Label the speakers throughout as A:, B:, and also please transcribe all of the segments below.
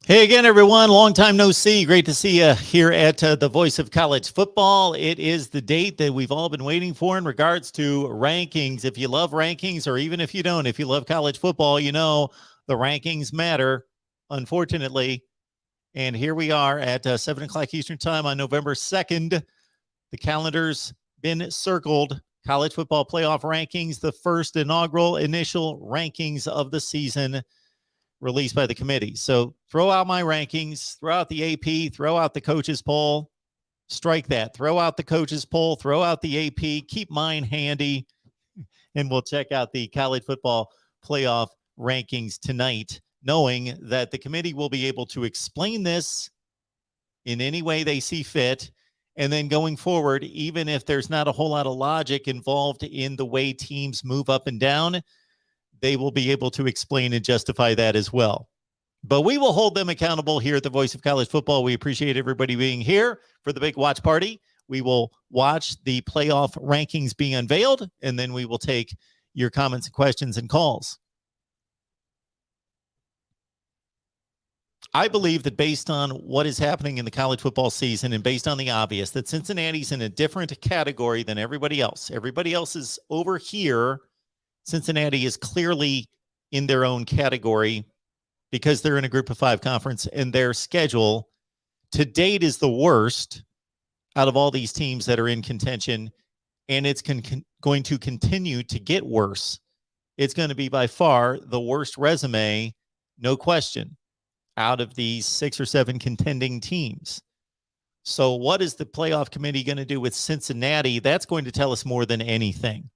A: Hey again, everyone. Long time no see. Great to see you here at the Voice of College Football. It is the date that we've all been waiting for in regards to rankings. If you love rankings, or even if you don't, if you love college football, you know the rankings matter, unfortunately. And here we are at 7 o'clock Eastern Time on November 2nd. The calendar's been circled. College football playoff rankings, the first inaugural initial rankings of the season released by the committee. So throw out my rankings, throw out the AP, throw out the coaches poll, strike that, throw out the coaches poll, throw out the AP, keep mine handy, and we'll check out the college football playoff rankings tonight, knowing that the committee will be able to explain this in any way they see fit. And then going forward, even if there's not a whole lot of logic involved in the way teams move up and down, they will be able to explain and justify that as well. But we will hold them accountable here at the Voice of College Football. We appreciate everybody being here for the big watch party. We will watch the playoff rankings being unveiled, and then we will take your comments and questions and calls. I believe that based on what is happening in the college football season and based on the obvious, that Cincinnati's in a different category than everybody else. Everybody else is over here. Cincinnati is clearly in their own category because they're in a group of five conference, and their schedule to date is the worst out of all these teams that are in contention, and it's going to continue to get worse. It's going to be by far the worst resume, no question, out of these 6 or 7 contending teams. So what is the playoff committee going to do with Cincinnati? That's going to tell us more than anything.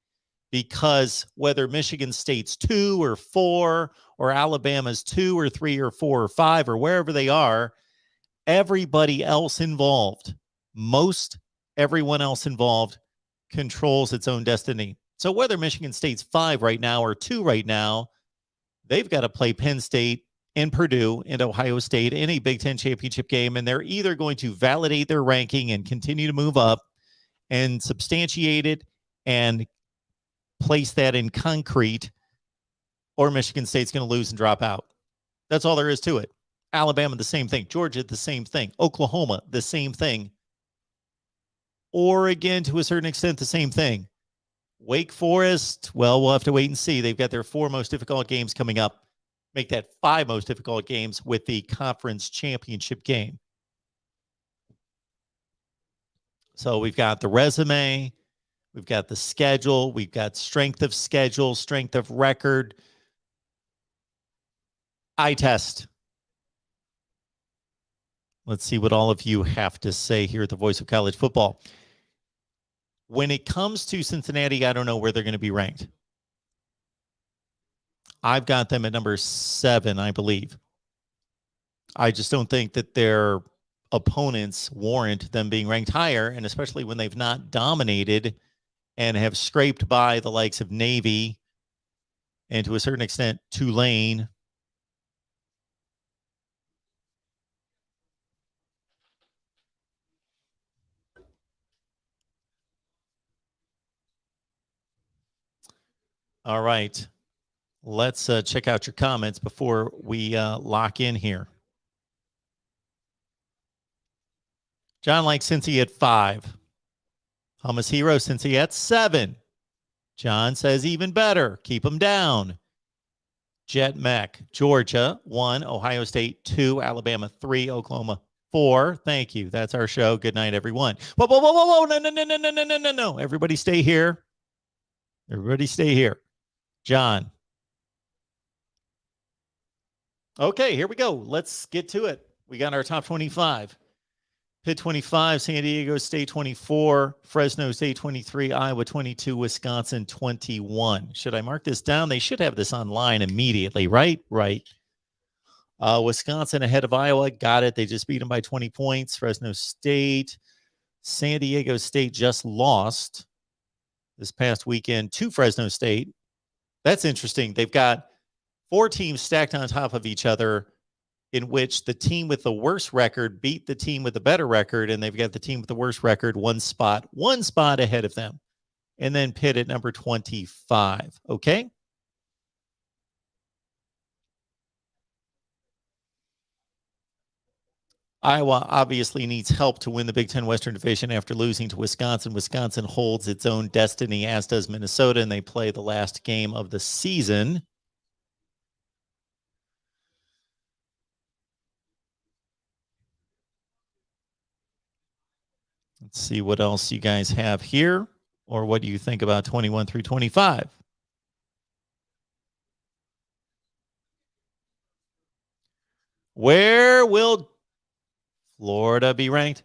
A: Because whether Michigan State's 2 or 4 or Alabama's 2 or 3 or 4 or 5 or wherever they are, everybody else involved, most everyone else involved controls its own destiny. So whether Michigan State's 5 right now or 2 right now, they've got to play Penn State and Purdue and Ohio State in a Big Ten championship game, and they're either going to validate their ranking and continue to move up and substantiate it and place that in concrete, or Michigan State's going to lose and drop out. That's all there is to it. Alabama, the same thing. Georgia, the same thing. Oklahoma, the same thing. Oregon, to a certain extent, the same thing. Wake Forest, well, we'll have to wait and see. They've got their 4 most difficult games coming up. Make that 5 most difficult games with the conference championship game. So we've got the resume. We've got the schedule. We've got strength of schedule, strength of record, eye test. Let's see what all of you have to say here at the Voice of College Football. When it comes to Cincinnati, I don't know where they're going to be ranked. I've got them at number 7, I believe. I just don't think that their opponents warrant them being ranked higher, and especially when they've not dominated and have scraped by the likes of Navy and to a certain extent Tulane. All right. Let's check out your comments before we lock in here. John likes Cincy at 5. Hummus Hero, Cincy at 7. John says even better. Keep them down. Jet Mech, Georgia, 1. Ohio State, 2. Alabama, 3. Oklahoma, 4. Thank you. That's our show. Good night, everyone. Whoa, whoa, whoa, whoa, whoa. No. Everybody stay here. Everybody stay here. John. Okay, here we go. Let's get to it. We got our top 25. Pitt 25, San Diego State 24, Fresno State 23, Iowa 22, Wisconsin 21. Should I mark this down? They should have this online immediately, right? Right. Wisconsin ahead of Iowa. Got it. They just beat them by 20 points. Fresno State. San Diego State just lost this past weekend to Fresno State. That's interesting. They've got 4 teams stacked on top of each other, in which the team with the worst record beat the team with the better record, and they've got the team with the worst record one spot ahead of them. And then Pitt at number 25. Okay? Iowa obviously needs help to win the Big Ten Western Division after losing to Wisconsin. Wisconsin holds its own destiny, as does Minnesota, and they play the last game of the season. Let's see what else you guys have here, or what do you think about 21 through 25? Where will Florida be ranked?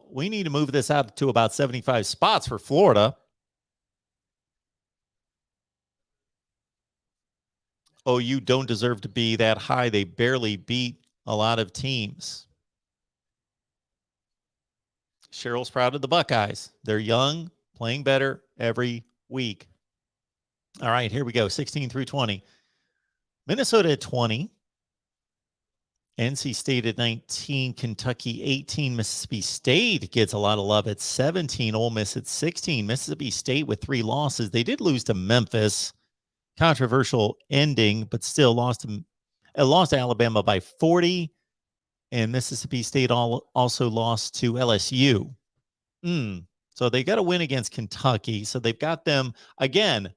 A: We need to move this out to about 75 spots for Florida. OU don't deserve to be that high. They barely beat a lot of teams. Cheryl's proud of the Buckeyes. They're young, playing better every week. All right, here we go. 16 through 20. Minnesota at 20. NC State at 19, Kentucky 18, Mississippi State gets a lot of love at 17, Ole Miss at 16. Mississippi State with 3 losses. They did lose to Memphis. Controversial ending, but still lost to Alabama by 40, and Mississippi State also lost to LSU. So they got a win against Kentucky. So they've got them, again,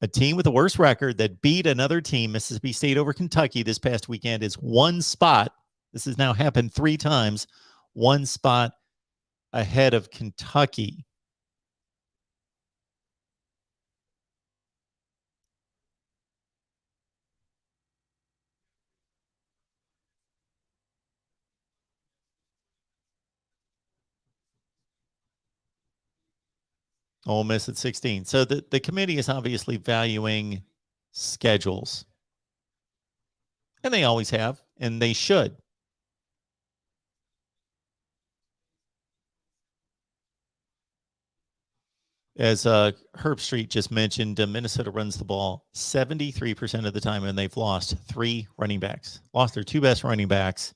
A: a team with a worse record that beat another team, Mississippi State over Kentucky this past weekend, is one spot. This has now happened 3 times, one spot ahead of Kentucky. Ole Miss at 16. So the committee is obviously valuing schedules. And they always have, and they should. As Herb Street just mentioned, Minnesota runs the ball 73% of the time, and they've lost 3 running backs. Lost their 2 best running backs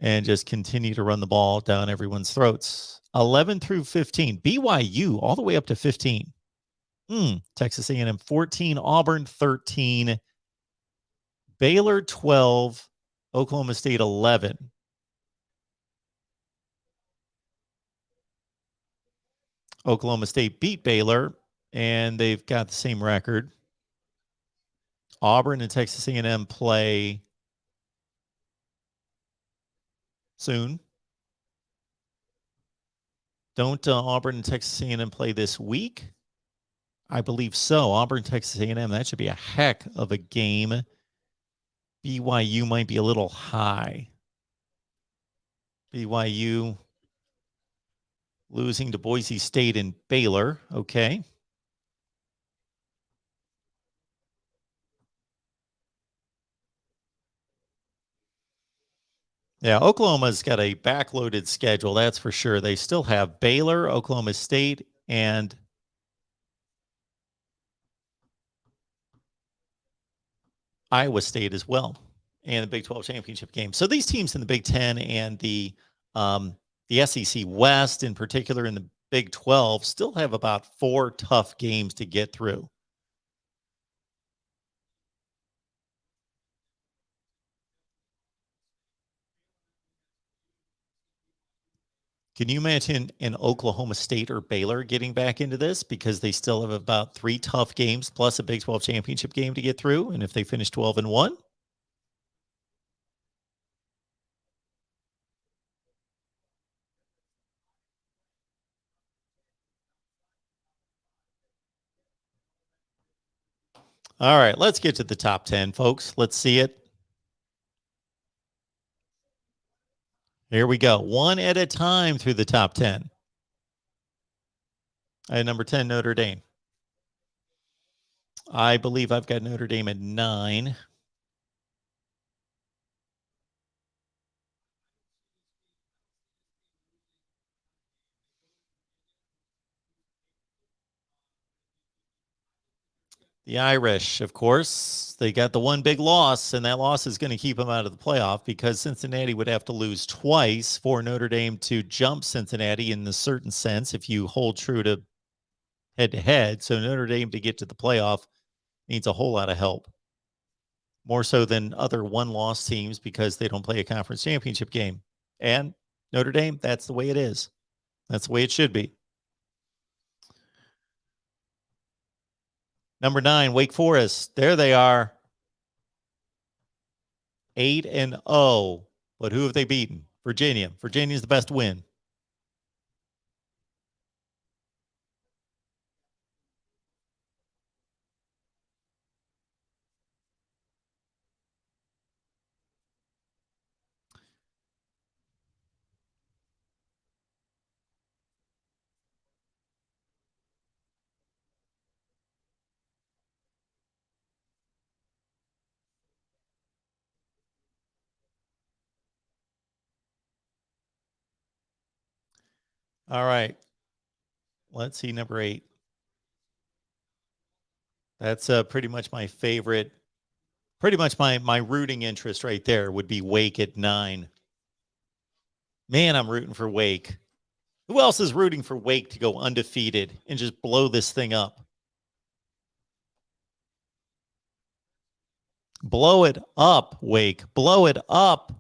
A: and just continue to run the ball down everyone's throats. 11 through 15. BYU all the way up to 15. Texas A&M 14, Auburn 13, Baylor 12, Oklahoma State 11. Oklahoma State beat Baylor, and they've got the same record. Auburn and Texas A&M play soon. Don't Auburn and Texas A&M play this week? I believe so. Auburn, Texas A&M, that should be a heck of a game. BYU might be a little high. BYU losing to Boise State and Baylor. Okay. Yeah, Oklahoma's got a backloaded schedule, that's for sure. They still have Baylor, Oklahoma State, and Iowa State as well, and the Big 12 championship game. So these teams in the Big 10 and the SEC West, in particular in the Big 12, still have about 4 tough games to get through. Can you imagine an Oklahoma State or Baylor getting back into this, because they still have about 3 tough games plus a Big 12 championship game to get through? And if they finish 12-1, all right, let's get to the top 10, folks. Let's see it. Here we go. One at a time through the top 10. At number 10, Notre Dame. I believe I've got Notre Dame at 9. The Irish, of course, they got the one big loss, and that loss is going to keep them out of the playoff, because Cincinnati would have to lose twice for Notre Dame to jump Cincinnati in a certain sense if you hold true to head-to-head. So Notre Dame to get to the playoff needs a whole lot of help. more so than other one-loss teams because they don't play a conference championship game. And Notre Dame, that's the way it is. That's the way it should be. Number 9, Wake Forest. There they are. 8-0. But who have they beaten? Virginia. Virginia's the best win. All right. Let's see number 8. That's pretty much my favorite. Pretty much my rooting interest right there would be Wake at 9. Man, I'm rooting for Wake. Who else is rooting for Wake to go undefeated and just blow this thing up? Blow it up, Wake. Blow it up.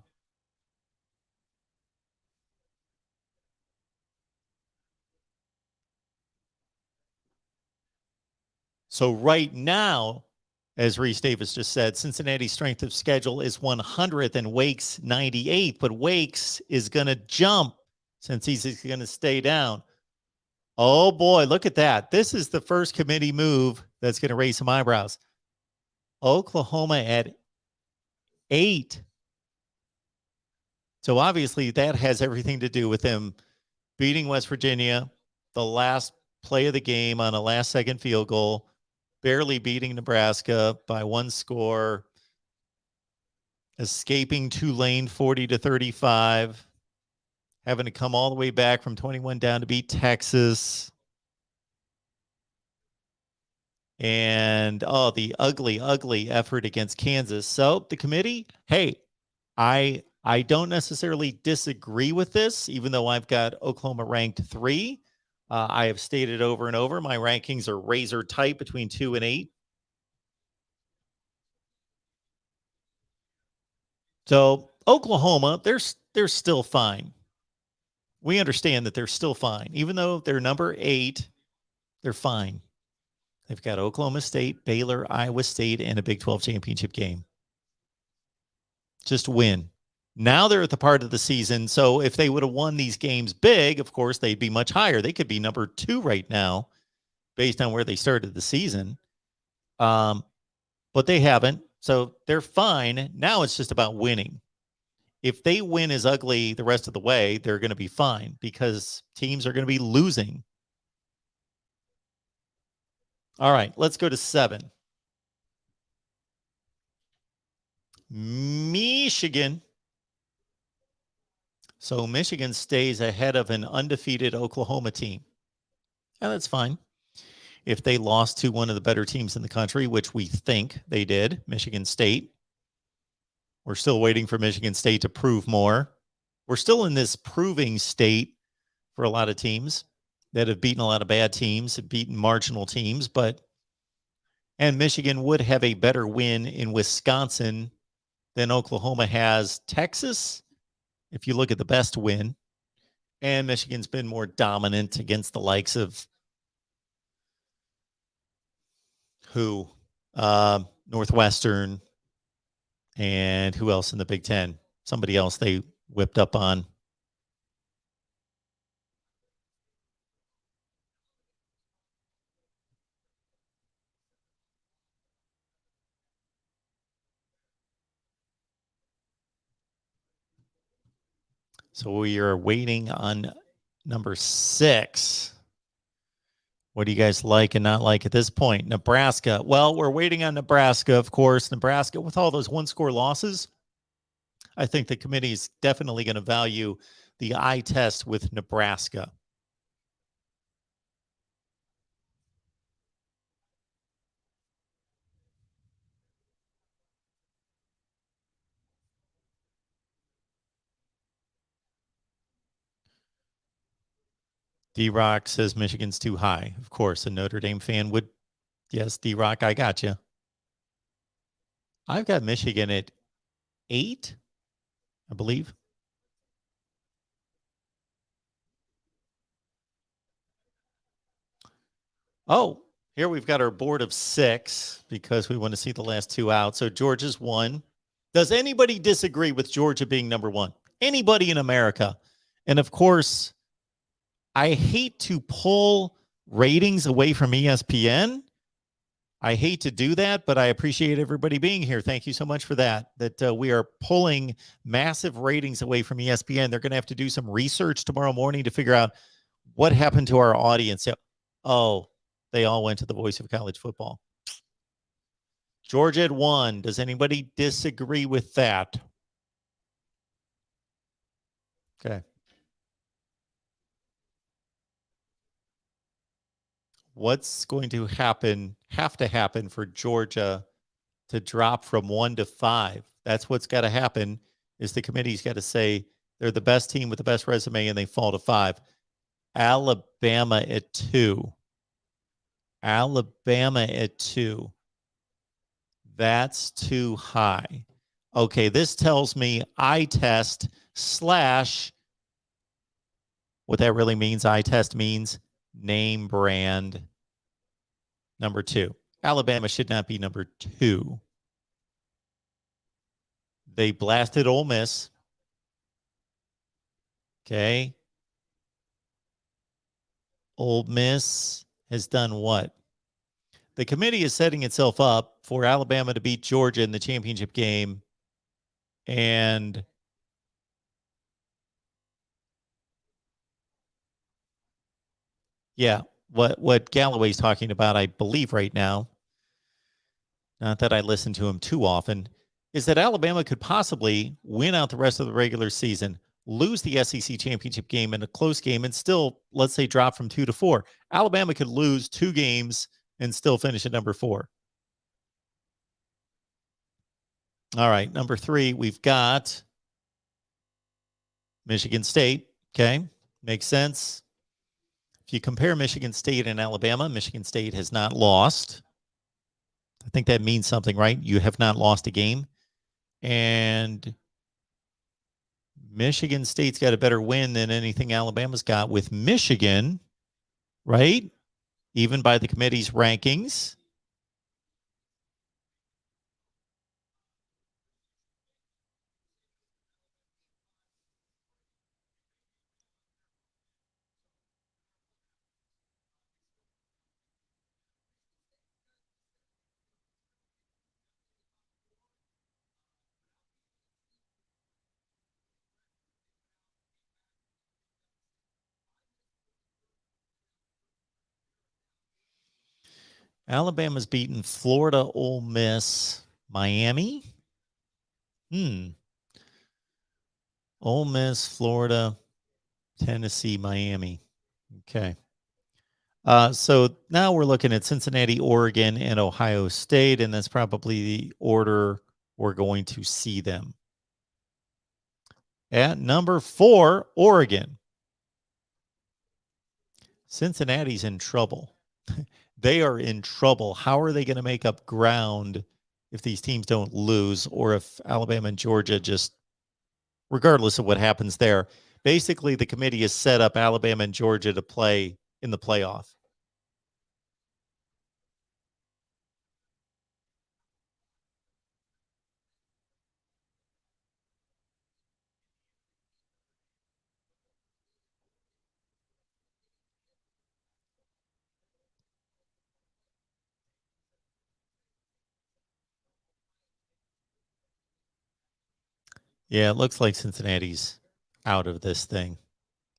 A: So right now, as Reese Davis just said, Cincinnati's strength of schedule is 100th and Wake's 98th, but Wake's is going to jump since he's going to stay down. Oh boy, look at that. This is the first committee move that's going to raise some eyebrows. Oklahoma at 8. So obviously that has everything to do with them beating West Virginia, the last play of the game on a last-second field goal, barely beating Nebraska by 1 score, escaping Tulane 40-35, having to come all the way back from 21 down to beat Texas. And the ugly effort against Kansas. So the committee, hey, I don't necessarily disagree with this, even though I've got Oklahoma ranked 3. I have stated over and over, my rankings are razor tight between 2 and 8. So Oklahoma, they're still fine. We understand that they're still fine. Even though they're number 8, they're fine. They've got Oklahoma State, Baylor, Iowa State, and a Big 12 championship game. Just win. Now they're at the part of the season. So if they would have won these games big, of course, they'd be much higher. They could be number 2 right now based on where they started the season. But they haven't. So they're fine. Now it's just about winning. If they win as ugly the rest of the way, they're going to be fine because teams are going to be losing. All right, let's go to 7. Michigan. So Michigan stays ahead of an undefeated Oklahoma team. And that's fine. If they lost to one of the better teams in the country, which we think they did, Michigan State. We're still waiting for Michigan State to prove more. We're still in this proving state for a lot of teams that have beaten a lot of bad teams, have beaten marginal teams, and Michigan would have a better win in Wisconsin than Oklahoma has Texas, if you look at the best win. And Michigan's been more dominant against the likes of who? Northwestern, and who else in the Big Ten? Somebody else they whipped up on. So we are waiting on number 6. What do you guys like and not like at this point? Nebraska. Well, we're waiting on Nebraska, of course. Nebraska, with all those 1-score losses, I think the committee is definitely going to value the eye test with Nebraska. D-Rock says Michigan's too high. Of course, a Notre Dame fan would. Yes, D-Rock, I got you. I've got Michigan at 8, I believe. Oh, here we've got our board of 6 because we want to see the last 2 out. So Georgia's 1. Does anybody disagree with Georgia being number 1? Anybody in America? And of course, I hate to pull ratings away from ESPN. I hate to do that, but I appreciate everybody being here. Thank you so much for that. We are pulling massive ratings away from ESPN. They're going to have to do some research tomorrow morning to figure out what happened to our audience. Oh, they all went to the Voice of College Football. Georgia at 1. Does anybody disagree with that? Okay. What's going to have to happen for Georgia to drop from 1 to 5? That's what's got to happen, is the committee's got to say they're the best team with the best resume and they fall to 5. Alabama at 2. Alabama at 2. That's too high. Okay, this tells me eye test / what that really means. Eye test means name brand number 2. Alabama should not be number 2. They blasted Ole Miss. Okay. Ole Miss has done what? The committee is setting itself up for Alabama to beat Georgia in the championship game. And yeah, what Galloway's talking about, I believe right now, not that I listen to him too often, is that Alabama could possibly win out the rest of the regular season, lose the SEC championship game in a close game, and still, let's say, drop from 2 to 4. Alabama could lose 2 games and still finish at number 4. All right, number 3, we've got Michigan State. Okay, makes sense. If you compare Michigan State and Alabama, Michigan State has not lost. I think that means something, right? You have not lost a game. And Michigan State's got a better win than anything Alabama's got with Michigan, right? Even by the committee's rankings. Alabama's beaten Florida, Ole Miss, Miami. Ole Miss, Florida, Tennessee, Miami. Okay. So now we're looking at Cincinnati, Oregon, and Ohio State, and that's probably the order we're going to see them. At number 4, Oregon. Cincinnati's in trouble. They are in trouble. How are they going to make up ground if these teams don't lose, or if Alabama and Georgia just, regardless of what happens there, basically the committee has set up Alabama and Georgia to play in the playoff? Yeah, it looks like Cincinnati's out of this thing.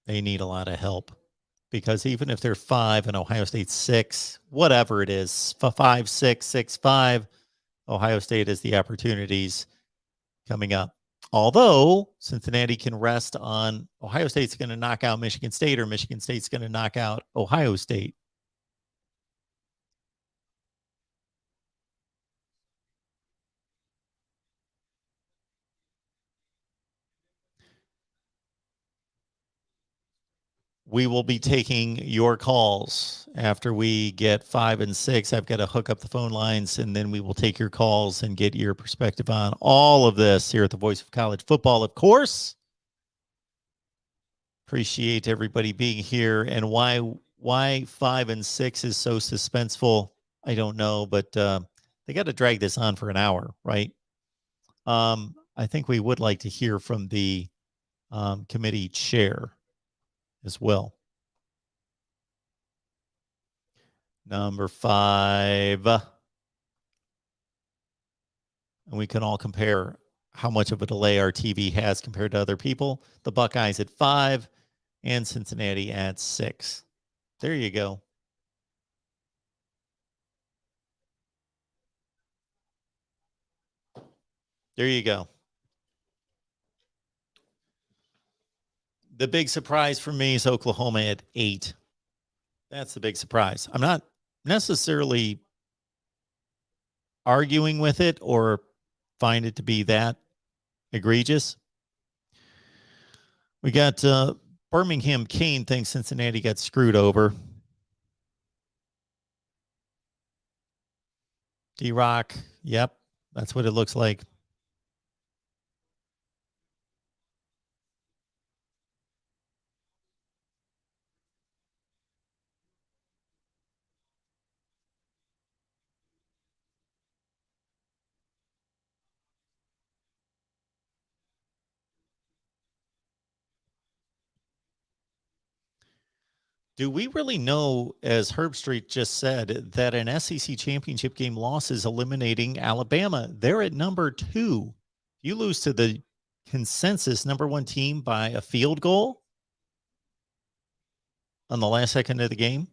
A: They need a lot of help, because even if they're 5 and Ohio State's 6, whatever it is, 5, 6, 6, 5, Ohio State has the opportunities coming up. Although Cincinnati can rest on Ohio State's going to knock out Michigan State, or Michigan State's going to knock out Ohio State. we will be taking your calls after we get 5 and 6. I've got to hook up the phone lines, and then we will take your calls and get your perspective on all of this here at the Voice of College Football, of course. Appreciate everybody being here. And why 5 and 6 is so suspenseful, I don't know, but they got to drag this on for an hour, right? I think we would like to hear from the committee chair as well. Number 5. And we can all compare how much of a delay our TV has compared to other people. The Buckeyes at 5 and Cincinnati at 6. There you go. There you go. The big surprise for me is Oklahoma at 8. That's the big surprise. I'm not necessarily arguing with it or find it to be that egregious. We got Birmingham Kane thinks Cincinnati got screwed over. D-Rock, yep, that's what it looks like. Do we really know, as Herb Street just said, that an SEC championship game loss is eliminating Alabama? They're at number 2. You lose to the consensus number 1 team by a field goal on the last second of the game.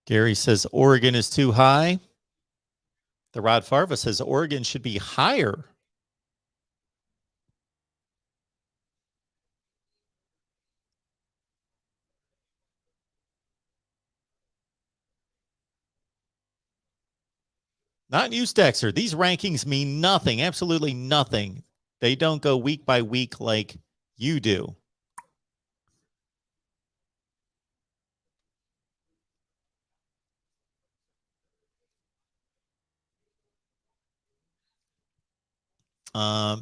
A: Gary says Oregon is too high. The Rod Farva says Oregon should be higher. Not you, Dexter. These rankings mean nothing, absolutely nothing. They don't go week by week like you do.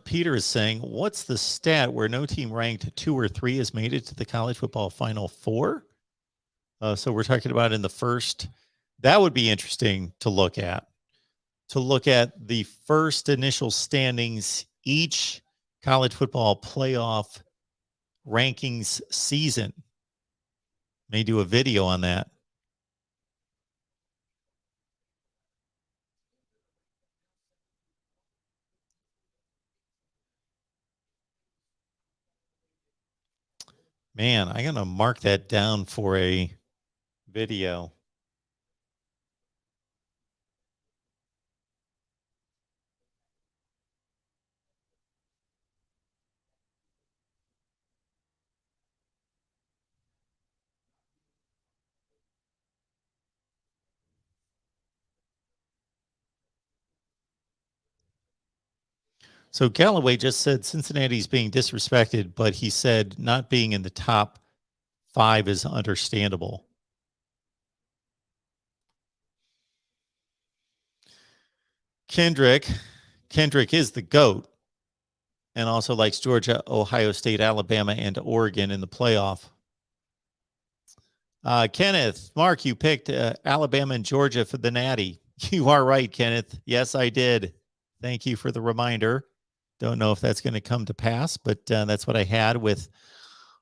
A: Peter is saying, what's the stat where no team ranked 2 or 3 has made it to the college football Final Four? So we're talking about in the first. That would be interesting to look at. To look at the first initial standings each college football playoff rankings season. May do a video on that. Man, I'm going to mark that down for a video. So Galloway just said Cincinnati's being disrespected, but he said not being in the top 5 is understandable. Kendrick is the GOAT and also likes Georgia, Ohio State, Alabama, and Oregon in the playoff. Kenneth, Mark, you picked Alabama and Georgia for the Natty. You are right, Kenneth. Yes, I did. Thank you for the reminder. Don't know if that's going to come to pass, but that's what I had with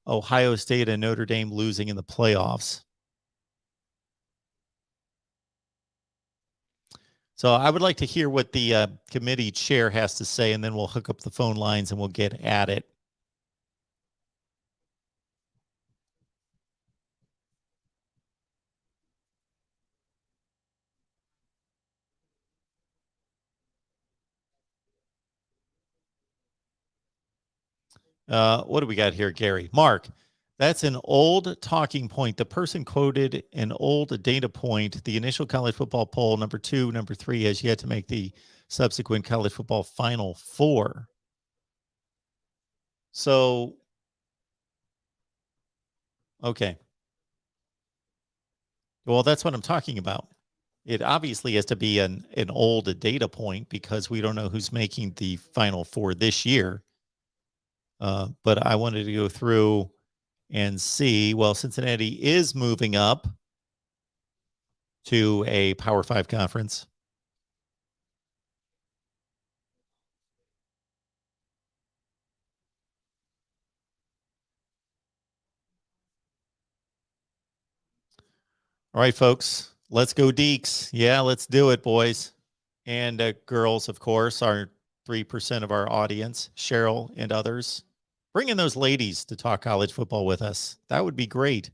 A: Ohio State and Notre Dame losing in the playoffs. So I would like to hear what the committee chair has to say, and then we'll hook up the phone lines and we'll get at it. What do we got here, Gary? Mark, That's an old talking point. The person quoted an old data point. The initial college football poll, number 2, number 3, has yet to make the subsequent college football Final Four. So, okay. Well, that's what I'm talking about. It obviously has to be an old data point because we don't know who's making the Final Four this year. But I wanted to go through and see, well, Cincinnati is moving up to a Power 5 conference. All right, folks, let's go Deeks. Yeah, let's do it, boys. And girls, of course, are 3% of our audience, Cheryl and others. Bring in those ladies to talk college football with us. That would be great.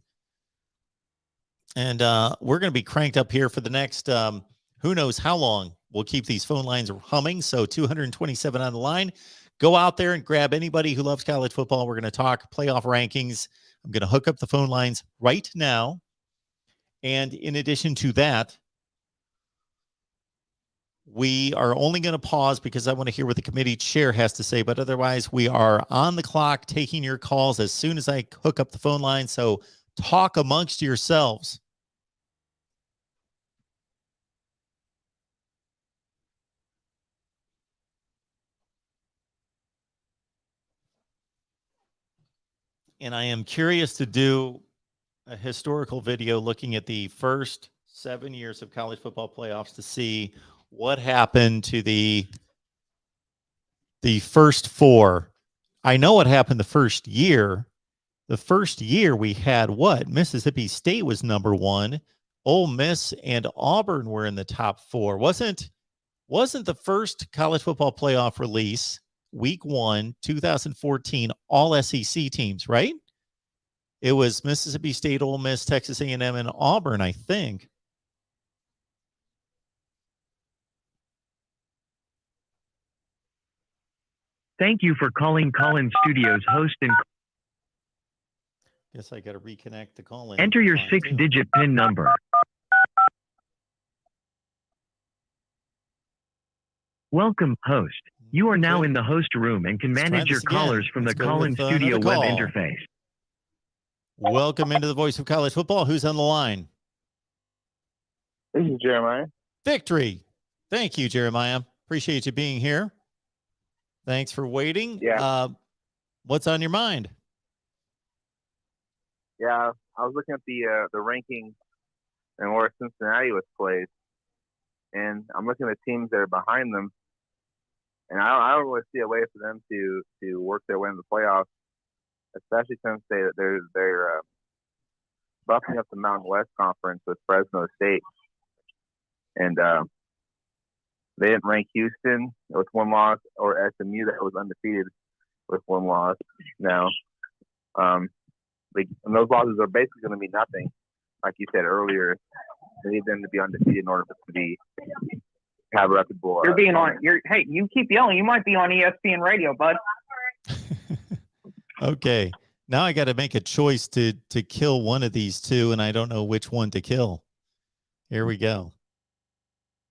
A: And we're going to be cranked up here for the next, who knows how long. We'll keep these phone lines humming. So 227 on the line. Go out there and grab anybody who loves college football. We're going to talk playoff rankings. I'm going to hook up the phone lines right now. And in addition to that, we are only going to pause because I want to hear what the committee chair has to say. But otherwise, we are on the clock taking your calls as soon as I hook up the phone line. So talk amongst yourselves. And I am curious to do a historical video looking at the first 7 years of college football playoffs to see what happened to the first 4. I know what happened the first year. The first year we had what? Mississippi State was number 1. Ole Miss and Auburn were in the top 4. Wasn't the first college football playoff release week 1, 2014, all SEC teams, right? It was Mississippi State, Ole Miss, Texas A&M, and Auburn, I think.
B: Thank you for calling Call-In Studios host and
A: Guess I got to reconnect the call-in.
B: enter your 6-digit PIN number. Welcome, host. You are now in the host room and can manage your callers from the Call-In Studio web interface.
A: Welcome into the voice of college football. Who's on the line?
C: This is Jeremiah.
A: Victory. Thank you, Jeremiah. Appreciate you being here. Thanks for waiting.
C: Yeah.
A: What's on your mind?
C: Yeah, I was looking at the rankings and where Cincinnati was placed, and I'm looking at teams that are behind them, and I don't really see a way for them to work their way in the playoffs, especially since they're buffing up the Mountain West Conference with Fresno State, and they didn't rank Houston with 1 loss or SMU that was undefeated with 1 loss. Now, and those losses are basically going to be nothing, like you said earlier. They need them to be undefeated in order to have a reputable.
D: You're being on. Hey, you keep yelling. You might be on ESPN radio, bud.
A: Okay, now I got to make a choice to kill one of these two, and I don't know which one to kill. Here we go.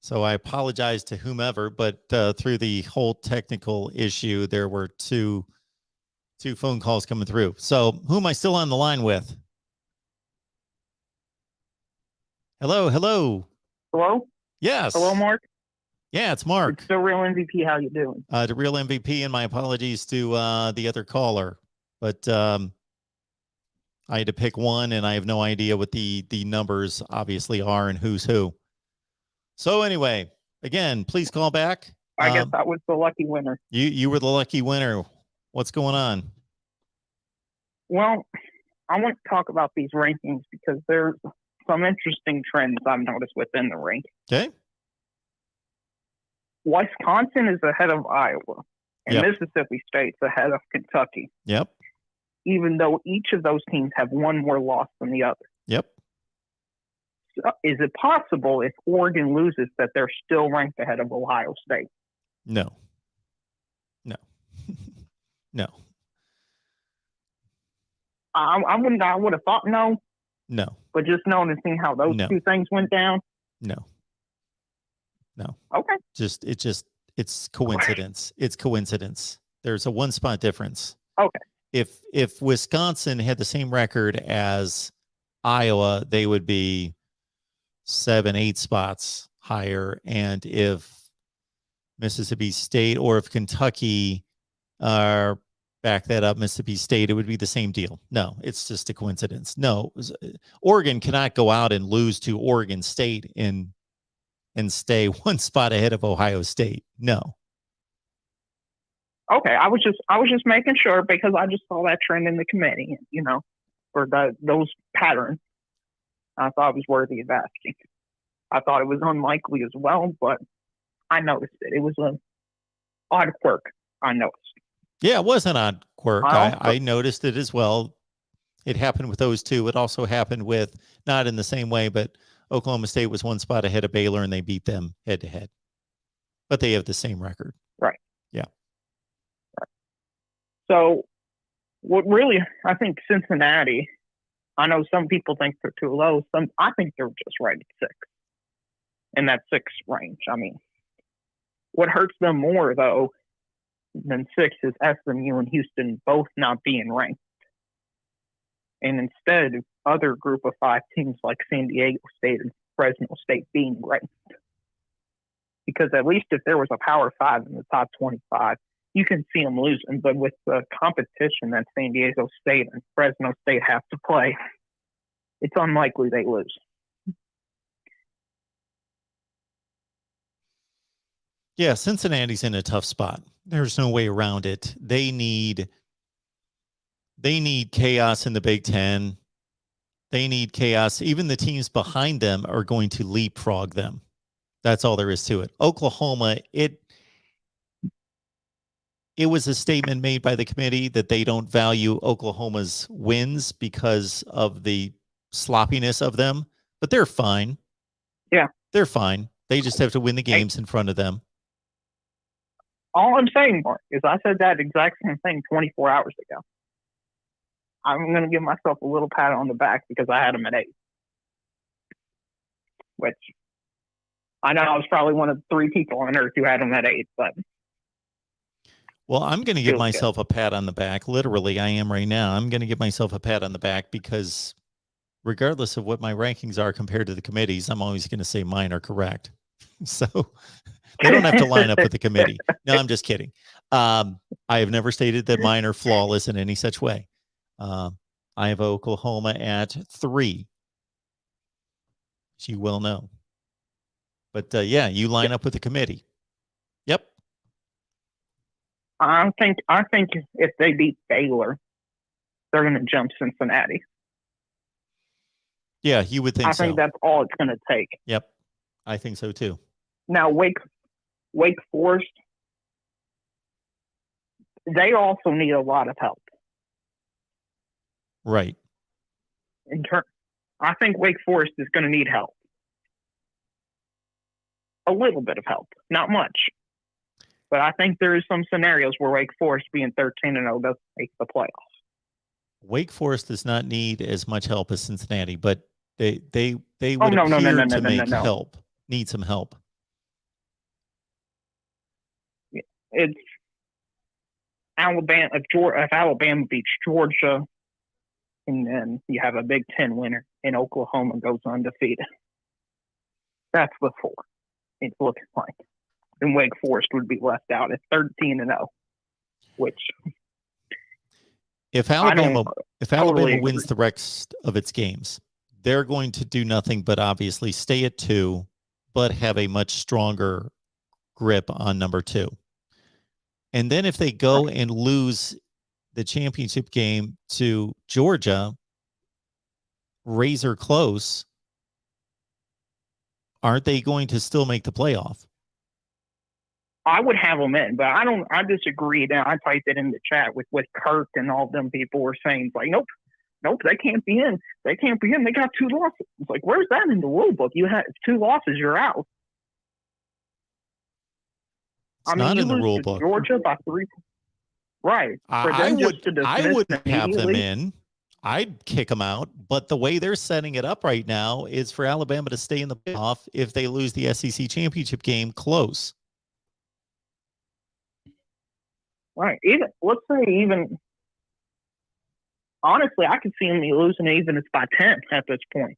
A: So I apologize to whomever, but through the whole technical issue, there were two phone calls coming through. So who am I still on the line with? Hello.
D: Hello?
A: Yes.
D: Hello, Mark?
A: Yeah, it's Mark.
D: It's the real MVP. How you doing?
A: The real MVP, and my apologies to the other caller. But I had to pick one, and I have no idea what the numbers obviously are and who's who. So anyway, again, please call back.
D: I guess I was the lucky winner.
A: You were the lucky winner. What's going on?
D: Well, I want to talk about these rankings because there's some interesting trends I've noticed within the ranking.
A: Okay.
D: Wisconsin is ahead of Iowa, and
A: Yep.
D: Mississippi State's ahead of Kentucky.
A: Yep.
D: Even though each of those teams have one more loss than the other.
A: Yep.
D: So is it possible if Oregon loses that they're still ranked ahead of Ohio State?
A: No. No.
D: I would have thought no.
A: No.
D: But just knowing and seeing how those two things went down.
A: No.
D: Okay.
A: It's coincidence. It's coincidence. There's a 1 spot difference.
D: Okay.
A: If Wisconsin had the same record as Iowa, they would be 7-8 spots higher. And if Mississippi State or if Kentucky back that up, Mississippi State, it would be the same deal. No, it's just a coincidence. No, Oregon cannot go out and lose to Oregon State and stay 1 spot ahead of Ohio State. No.
D: Okay, I was just making sure because I just saw that trend in the committee, or those patterns. I thought it was worthy of asking. I thought it was unlikely as well, but I noticed it. It was an odd quirk. I noticed.
A: Yeah, it was an odd quirk. I noticed it as well. It happened with those two. It also happened with, not in the same way, but Oklahoma State was 1 spot ahead of Baylor and they beat them head to head. But they have the same record.
D: Right.
A: Yeah.
D: Right. So what really, I think Cincinnati, I know some people think they're too low. I think they're just right at 6. In that 6 range. I mean, what hurts them more, though, than 6 is SMU and Houston both not being ranked. And instead, other group of 5 teams like San Diego State and Fresno State being ranked. Because at least if there was a Power 5 in the top 25, you can see them losing. But with the competition that San Diego State and Fresno State have to play, it's unlikely they lose.
A: Yeah, Cincinnati's in a tough spot. There's no way around it. They need chaos in the Big Ten. They need chaos. Even the teams behind them are going to leapfrog them. That's all there is to it. Oklahoma, it was a statement made by the committee that they don't value Oklahoma's wins because of the sloppiness of them, but they're fine.
D: Yeah.
A: They're fine. They just have to win the games in front of them.
D: All I'm saying, Mark, is I said that exact same thing 24 hours ago. I'm going to give myself a little pat on the back because I had them at 8. Which, I know I was probably one of 3 people on earth who had them at 8, but...
A: Well, I'm going to give myself a pat on the back. Literally, I am right now. I'm going to give myself a pat on the back because regardless of what my rankings are compared to the committees, I'm always going to say mine are correct. So they don't have to line up with the committee. No, I'm just kidding. I have never stated that mine are flawless in any such way. I have Oklahoma at 3. As you well know. But yeah, you line up with the committee. Yep.
D: I think if they beat Baylor, they're going to jump Cincinnati.
A: Yeah, you would think so.
D: I think that's all it's going to take.
A: Yep, I think so too.
D: Now, Wake Forest, they also need a lot of help.
A: Right.
D: I think Wake Forest is going to need help. A little bit of help, not much. But I think there is some scenarios where Wake Forest being 13-0 does make the playoffs.
A: Wake Forest does not need as much help as Cincinnati, but they would appear to make help. Need some help.
D: It's Alabama. If Alabama beats Georgia, and then you have a Big Ten winner, and Oklahoma goes undefeated, that's the 4. It's looking like. And Wake Forest would be left out at 13-0, which
A: if Alabama wins the rest of its games, they're going to do nothing but obviously stay at 2, but have a much stronger grip on number 2. And then if they go and lose the championship game to Georgia, razor close, aren't they going to still make the playoff?
D: I would have them in, but I disagree. Now I typed it in the chat with Kirk and all them people were saying like, nope, they can't be in. They can't be in. They got 2 losses. It's like, where's that in the rule book? You have 2 losses, you're out.
A: It's not in the rule book.
D: Georgia by 3. Right.
A: I wouldn't have them in. I'd kick them out. But the way they're setting it up right now is for Alabama to stay in the playoff if they lose the SEC championship game close.
D: Right. Let's say honestly, I could see them losing even if it's by 10 at this point.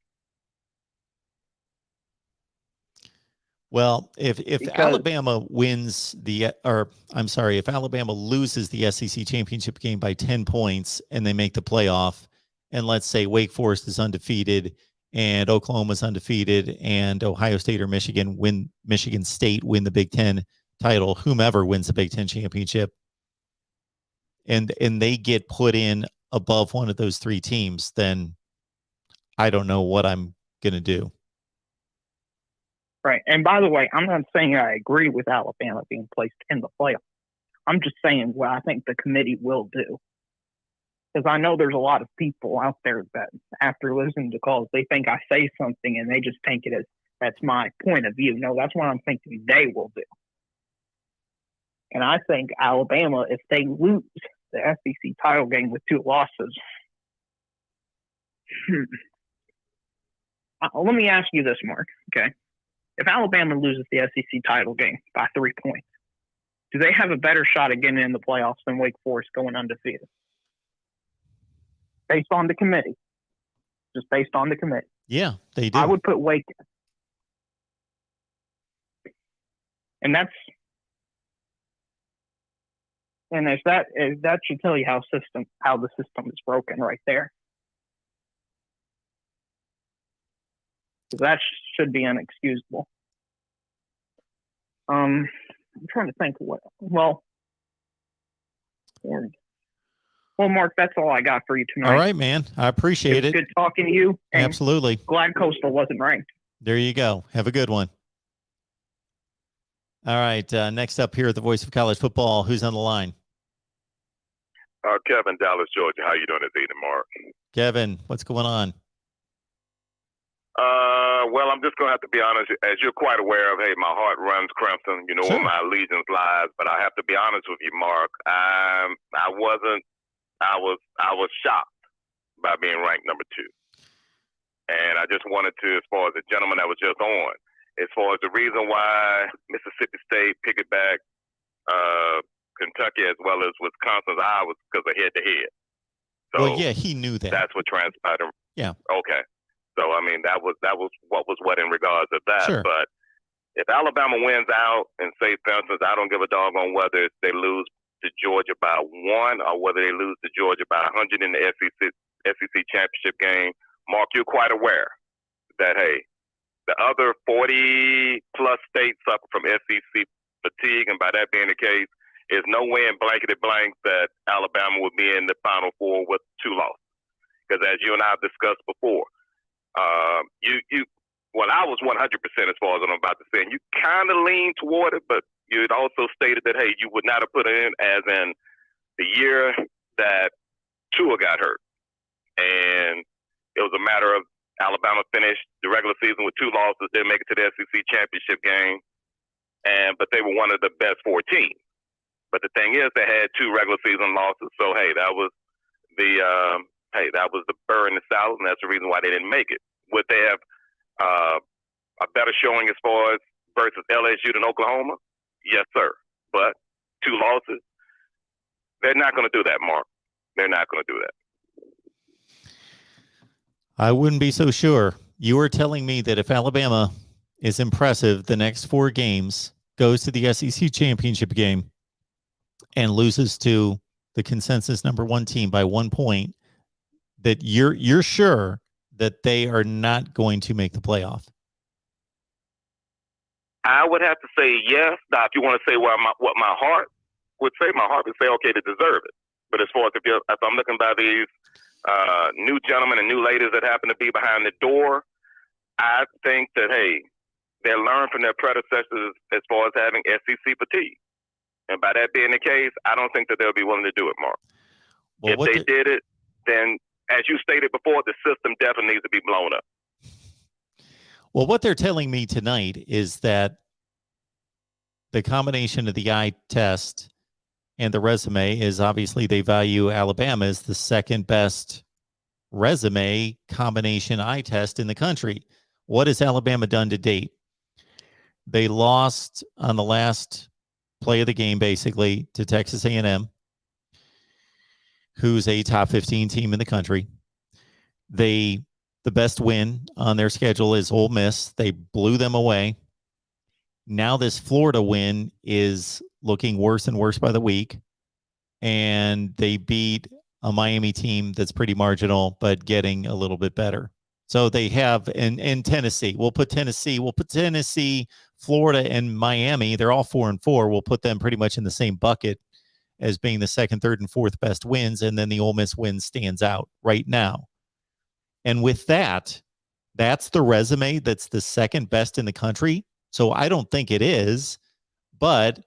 A: Well, if Alabama wins if Alabama loses the SEC championship game by 10 points and they make the playoff, and let's say Wake Forest is undefeated and Oklahoma's undefeated and Ohio State or Michigan State win the Big Ten title, whomever wins the Big Ten championship, and they get put in above one of those three teams, then I don't know what I'm going to do.
D: Right. And by the way, I'm not saying I agree with Alabama being placed in the playoff. I'm just saying what I think the committee will do. Because I know there's a lot of people out there that after listening to calls, they think I say something and they just take it as that's my point of view. No, that's what I'm thinking they will do. And I think Alabama, if they lose the SEC title game with 2 losses, let me ask you this, Mark, okay? If Alabama loses the SEC title game by 3 points, do they have a better shot at getting in the playoffs than Wake Forest going undefeated? Based on the committee. Just based on the committee.
A: Yeah, they do.
D: I would put Wake. And that should tell you how the system is broken right there. That should be inexcusable. I'm trying to think well, Mark, that's all I got for you tonight.
A: All right, man. I appreciate it.
D: Good talking to you.
A: Absolutely.
D: Glad Coastal wasn't ranked.
A: There you go. Have a good one. All right. Next up here at the Voice of College Football, who's on the line?
E: Kevin, Dallas, Georgia. How you doing this evening, Mark?
A: Kevin, what's going on?
E: Well, I'm just going to have to be honest. As you're quite aware of, hey, my heart runs crimson. You know
A: Sure.
E: where my allegiance lies. But I have to be honest with you, Mark. I was shocked by being ranked number 2. And I just wanted to, as far as the gentleman that was just on, as far as the reason why Mississippi State piggyback Kentucky as well as Wisconsin's eye was because of head-to-head. So
A: well, yeah, he knew that.
E: that's what transpired.
A: Yeah.
E: Okay. So, I mean, that was what in regards to that.
A: Sure.
E: But if Alabama wins out and say, for instance, I don't give a doggone whether they lose to Georgia by 1 or whether they lose to Georgia by 100 in the SEC championship game, Mark, you're quite aware that, hey, the other 40-plus states suffer from SEC fatigue, and by that being the case, there's no way in blanketed blank that Alabama would be in the Final Four with 2 losses. Because as you and I have discussed before, I was 100% as far as I'm about to say, and you kind of leaned toward it, but you had also stated that, hey, you would not have put it in as in the year that Tua got hurt. And it was a matter of Alabama finished the regular season with 2 losses, didn't make it to the SEC championship game, but they were one of the best 4 teams. But the thing is, they had 2 regular season losses, so hey, that was the burr in the South, and that's the reason why they didn't make it. Would they have a better showing as far as versus LSU than Oklahoma? Yes, sir. But 2 losses, they're not going to do that, Mark. They're not going to do that.
A: I wouldn't be so sure. You were telling me that if Alabama is impressive the next 4 games, goes to the SEC championship game, and loses to the consensus number 1 team by 1 point, that you're sure that they are not going to make the playoff?
E: I would have to say yes. Now, if you want to say what my heart would say, my heart would say, okay, they deserve it. But as far as if I'm looking by these new gentlemen and new ladies that happen to be behind the door, I think that, hey, they learned from their predecessors as far as having SEC fatigue. And by that being the case, I don't think that they'll be willing to do it, Mark.
A: Well,
E: if they did it, then, as you stated before, the system definitely needs to be blown up.
A: Well, what they're telling me tonight is that the combination of the eye test and the resume is obviously they value Alabama as the second best resume combination eye test in the country. What has Alabama done to date? They lost on the last play of the game, basically, to Texas A&M, who's a top 15 team in the country. The best win on their schedule is Ole Miss. They blew them away. Now this Florida win is looking worse and worse by the week, and they beat a Miami team that's pretty marginal, but getting a little bit better. So they have in Tennessee. We'll put Tennessee, Florida, and Miami. They're all 4-4. We'll put them pretty much in the same bucket as being the second, third, and fourth best wins, and then the Ole Miss win stands out right now. And with that, that's the resume that's the second best in the country. So I don't think it is, but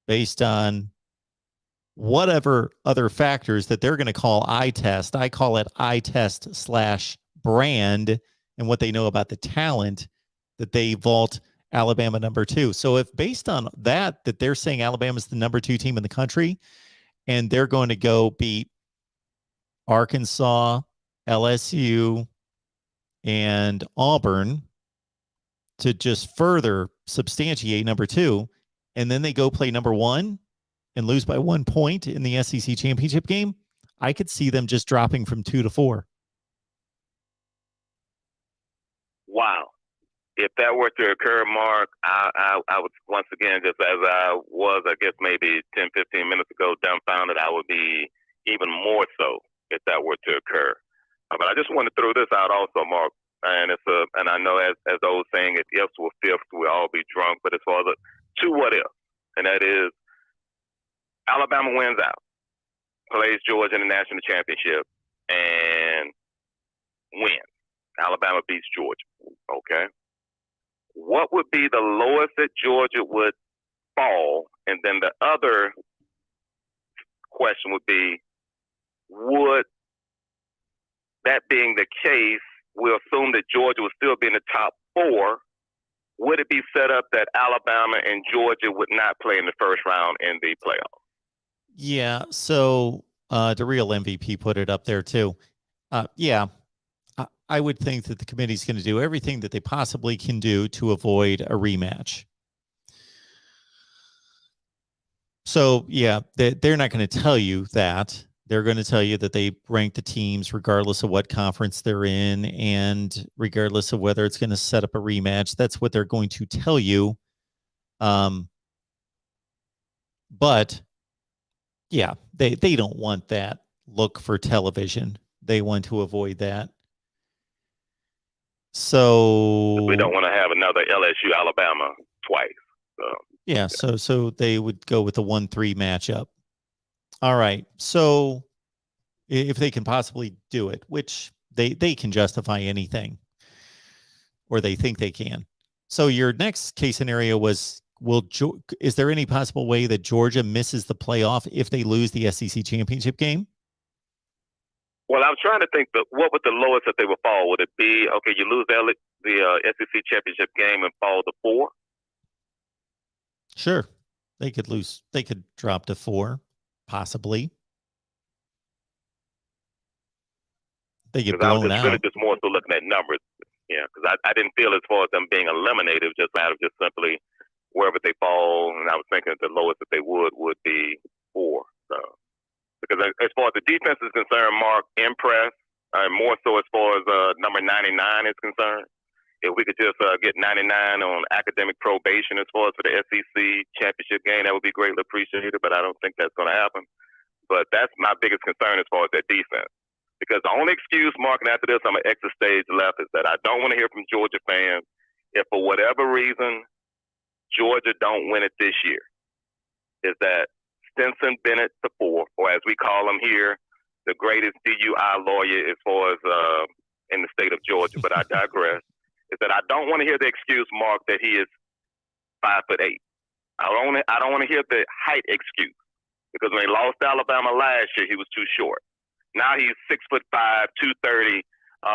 A: based on whatever other factors that they're going to call eye test, I call it eye test / brand, and what they know about the talent, that they vault Alabama number 2. So if based on that they're saying Alabama's the number 2 team in the country, and they're going to go beat Arkansas, LSU, and Auburn to just further substantiate number 2, and then they go play number 1 and lose by 1 point in the SEC championship game, I could see them just dropping from 2 to 4.
E: Wow. If that were to occur, Mark, I would, once again, just as I was, I guess, maybe 10, 15 minutes ago, dumbfounded, I would be even more so if that were to occur. But I just want to throw this out also, Mark, and and I know as the old saying, if ifs were fifths, we'll all be drunk, but as far as 2 what ifs, and that is Alabama wins out, plays Georgia in the national championship, and wins. Alabama beats Georgia, okay? What would be the lowest that Georgia would fall? And then the other question would be, would that being the case, we'll assume that Georgia would still be in the top 4. Would it be set up that Alabama and Georgia would not play in the first round in the playoffs?
A: Yeah, so the real MVP put it up there too. Yeah, I would think that the committee's going to do everything that they possibly can do to avoid a rematch. So, yeah, they're not going to tell you that. They're going to tell you that they rank the teams regardless of what conference they're in and regardless of whether it's going to set up a rematch. That's what they're going to tell you. But, yeah, they don't want that look for television. They want to avoid that. So
E: we don't want to have another LSU Alabama twice. So
A: yeah, so they would go with the 1-3 matchup. All right. So if they can possibly do it, which they can justify anything, or they think they can. So your next case scenario was, is there any possible way that Georgia misses the playoff if they lose the SEC championship game?
E: Well, I'm trying to think, what would the lowest that they would fall? Would it be, okay, you lose the SEC championship game and fall to 4?
A: Sure. They could lose. They could drop to 4, possibly. They get blown out.
E: Really just more so looking at numbers. Yeah, because I didn't feel as far as them being eliminated, it was just matter of just simply wherever they fall. And I was thinking the lowest that they would be 4. So. Because as far as the defense is concerned, Mark, impressed, more so as far as number 99 is concerned. If we could just get 99 on academic probation as far as for the SEC championship game, that would be greatly appreciated, but I don't think that's going to happen. But that's my biggest concern as far as their defense. Because the only excuse, Mark, and after this I'm going to exit stage left, is that I don't want to hear from Georgia fans if for whatever reason Georgia don't win it this year, is that Stinson Bennett IV, or as we call him here, the greatest DUI lawyer as far as in the state of Georgia, but I digress, is that I don't want to hear the excuse, Mark, that he is 5'8". I don't want to hear the height excuse, because when he lost to Alabama last year, he was too short. Now he's 6'5", 230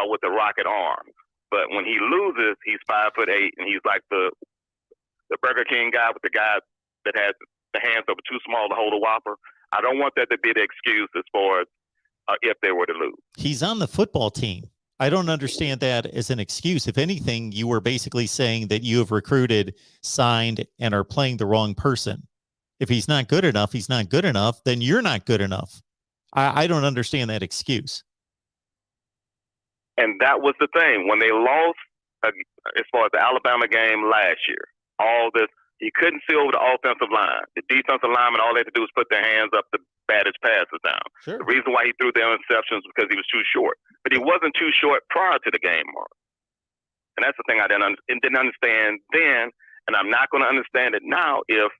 E: with a rocket arm. But when he loses, he's 5'8", and he's like the Burger King guy with the guy that has the hands that were too small to hold a Whopper. I don't want that to be the excuse as far as if they were to lose.
A: He's on the football team. I don't understand that as an excuse. If anything, you were basically saying that you have recruited, signed, and are playing the wrong person. If he's not good enough, he's not good enough, then you're not good enough. I don't understand that excuse.
E: And that was the thing. When they lost, as far as the Alabama game last year, all this, he couldn't see over the offensive line. The defensive linemen, all they had to do was put their hands up to batted passes down.
A: Sure.
E: The reason why he threw the interceptions was because he was too short. But he wasn't too short prior to the game, Mark. And that's the thing I didn't understand then, and I'm not going to understand it now if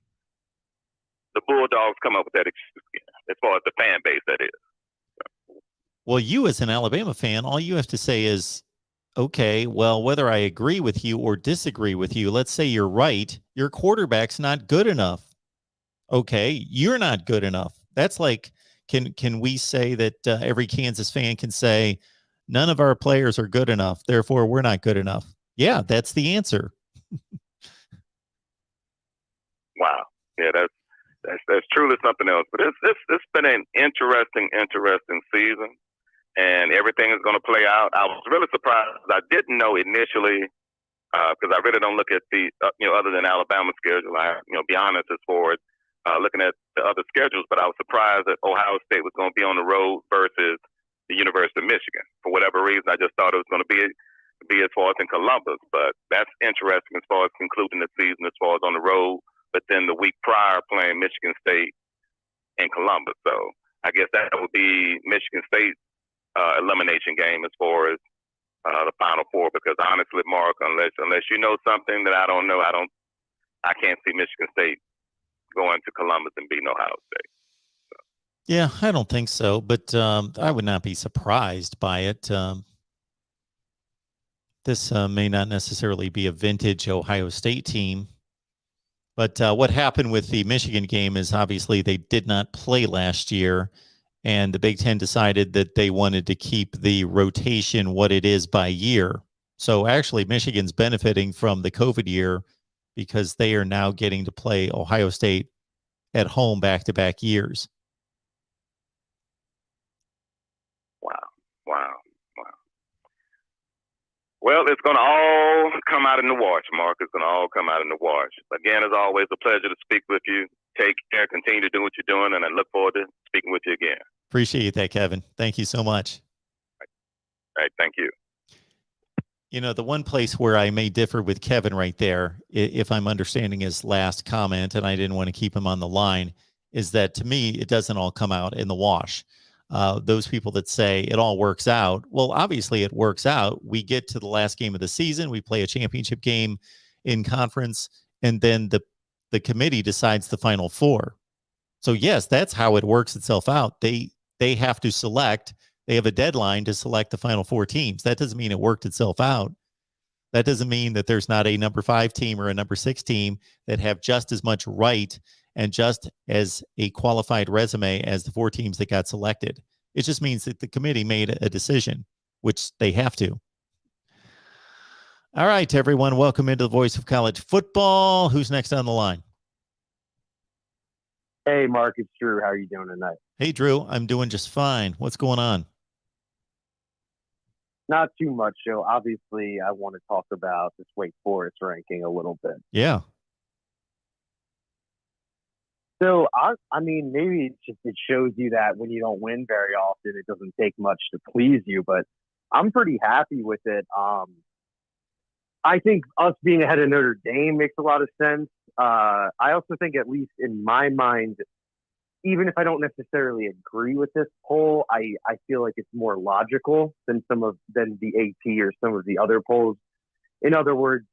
E: the Bulldogs come up with that excuse again, as far as the fan base, that is.
A: Well, you as an Alabama fan, all you have to say is, okay, well, whether I agree with you or disagree with you, let's say you're right, your quarterback's not good enough. Okay, you're not good enough. That's like, can we say that every Kansas fan can say, none of our players are good enough, therefore we're not good enough? Yeah, that's the answer.
E: Wow. Yeah, that's truly something else. But it's been an interesting season, and everything is going to play out. I was really surprised. I didn't know initially, because I really don't look at the other than Alabama schedule. I be honest as far as looking at the other schedules, but I was surprised that Ohio State was going to be on the road versus the University of Michigan. For whatever reason, I just thought it was going to be as far as in Columbus. But that's interesting as far as concluding the season as far as on the road. But then the week prior playing Michigan State in Columbus. So I guess that would be Michigan State's elimination game as far as the Final Four. Because honestly, Mark, unless you know something that I don't know, I can't see Michigan State going to Columbus and beating Ohio State. So.
A: Yeah, I don't think so, but I would not be surprised by it. This may not necessarily be a vintage Ohio State team, but what happened with the Michigan game is obviously they did not play last year, and the Big Ten decided that they wanted to keep the rotation what it is by year. So actually, Michigan's benefiting from the COVID year because they are now getting to play Ohio State at home back-to-back years.
E: Wow. Well, it's going to all come out in the wash, Mark. It's going to all come out in the wash. Again, as always, a pleasure to speak with you. Take care. Continue to do what you're doing, and I look forward to speaking with you again.
A: Appreciate that, Kevin. Thank you so much.
E: All right. Thank you.
A: The one place where I may differ with Kevin right there, if I'm understanding his last comment, and I didn't want to keep him on the line, is that to me, it doesn't all come out in the wash. Those people that say it all works out, well, obviously it works out. We get to the last game of the season, we play a championship game in conference, and then the committee decides the Final Four. So yes, that's how it works itself out. They have to select. They have a deadline to select the Final Four teams. That doesn't mean it worked itself out. That doesn't mean that there's not a number 5 team or a number 6 team that have just as much right and just as a qualified resume as the 4 teams that got selected. It just means that the committee made a decision, which they have to. All right, everyone, welcome into the Voice of College Football. Who's next on the line?
F: Hey, Mark, it's Drew. How are you doing tonight?
A: Hey, Drew, I'm doing just fine. What's going on?
F: Not too much, Joe. Obviously, I want to talk about this Wake Forest ranking a little bit.
A: Yeah.
F: So, I mean, maybe it shows you that when you don't win very often, it doesn't take much to please you, but I'm pretty happy with it. I think us being ahead of Notre Dame makes a lot of sense. I also think, at least in my mind, even if I don't necessarily agree with this poll, I feel like it's more logical than the AP or some of the other polls. In other words,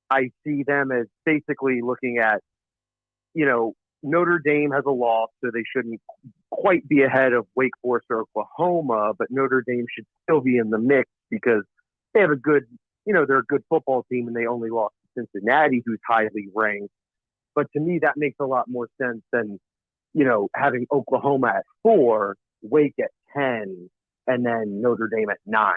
F: I see them as basically looking at, Notre Dame has a loss, so they shouldn't quite be ahead of Wake Forest or Oklahoma, but Notre Dame should still be in the mix because they have they're a good football team and they only lost to Cincinnati, who's highly ranked. But to me, that makes a lot more sense than, having Oklahoma at 4, Wake at 10, and then Notre Dame at 9.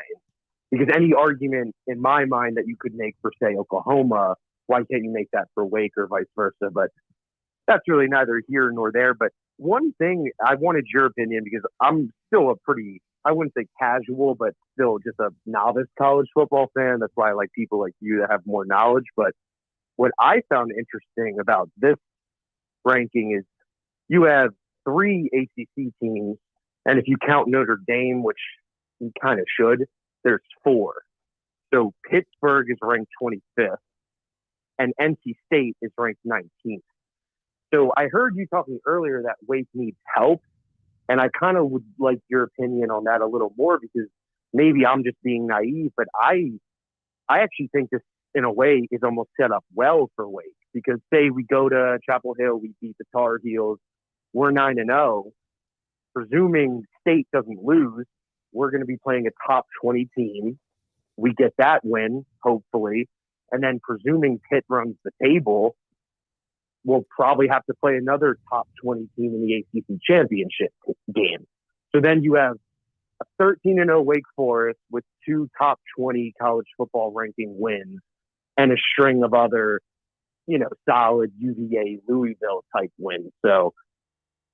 F: Because any argument in my mind that you could make for, say, Oklahoma, why can't you make that for Wake or vice versa? But that's really neither here nor there. But one thing I wanted your opinion, because I'm still a pretty, I wouldn't say casual, but still just a novice college football fan. That's why I like people like you that have more knowledge. But what I found interesting about this ranking is you have 3 ACC teams, and if you count Notre Dame, which you kind of should, there's 4. So Pittsburgh is ranked 25th, and NC State is ranked 19th. So I heard you talking earlier that Wake needs help, and I kind of would like your opinion on that a little more, because maybe I'm just being naive, but I actually think this, in a way, is almost set up well for Wake, because say we go to Chapel Hill, we beat the Tar Heels, we're 9-0. Presuming State doesn't lose, we're going to be playing a top 20 team. We get that win, hopefully. And then presuming Pitt runs the table, we'll probably have to play another top 20 team in the ACC championship game. So then you have a 13-0 Wake Forest with 2 top 20 college football ranking wins and a string of other, solid UVA, Louisville type wins. So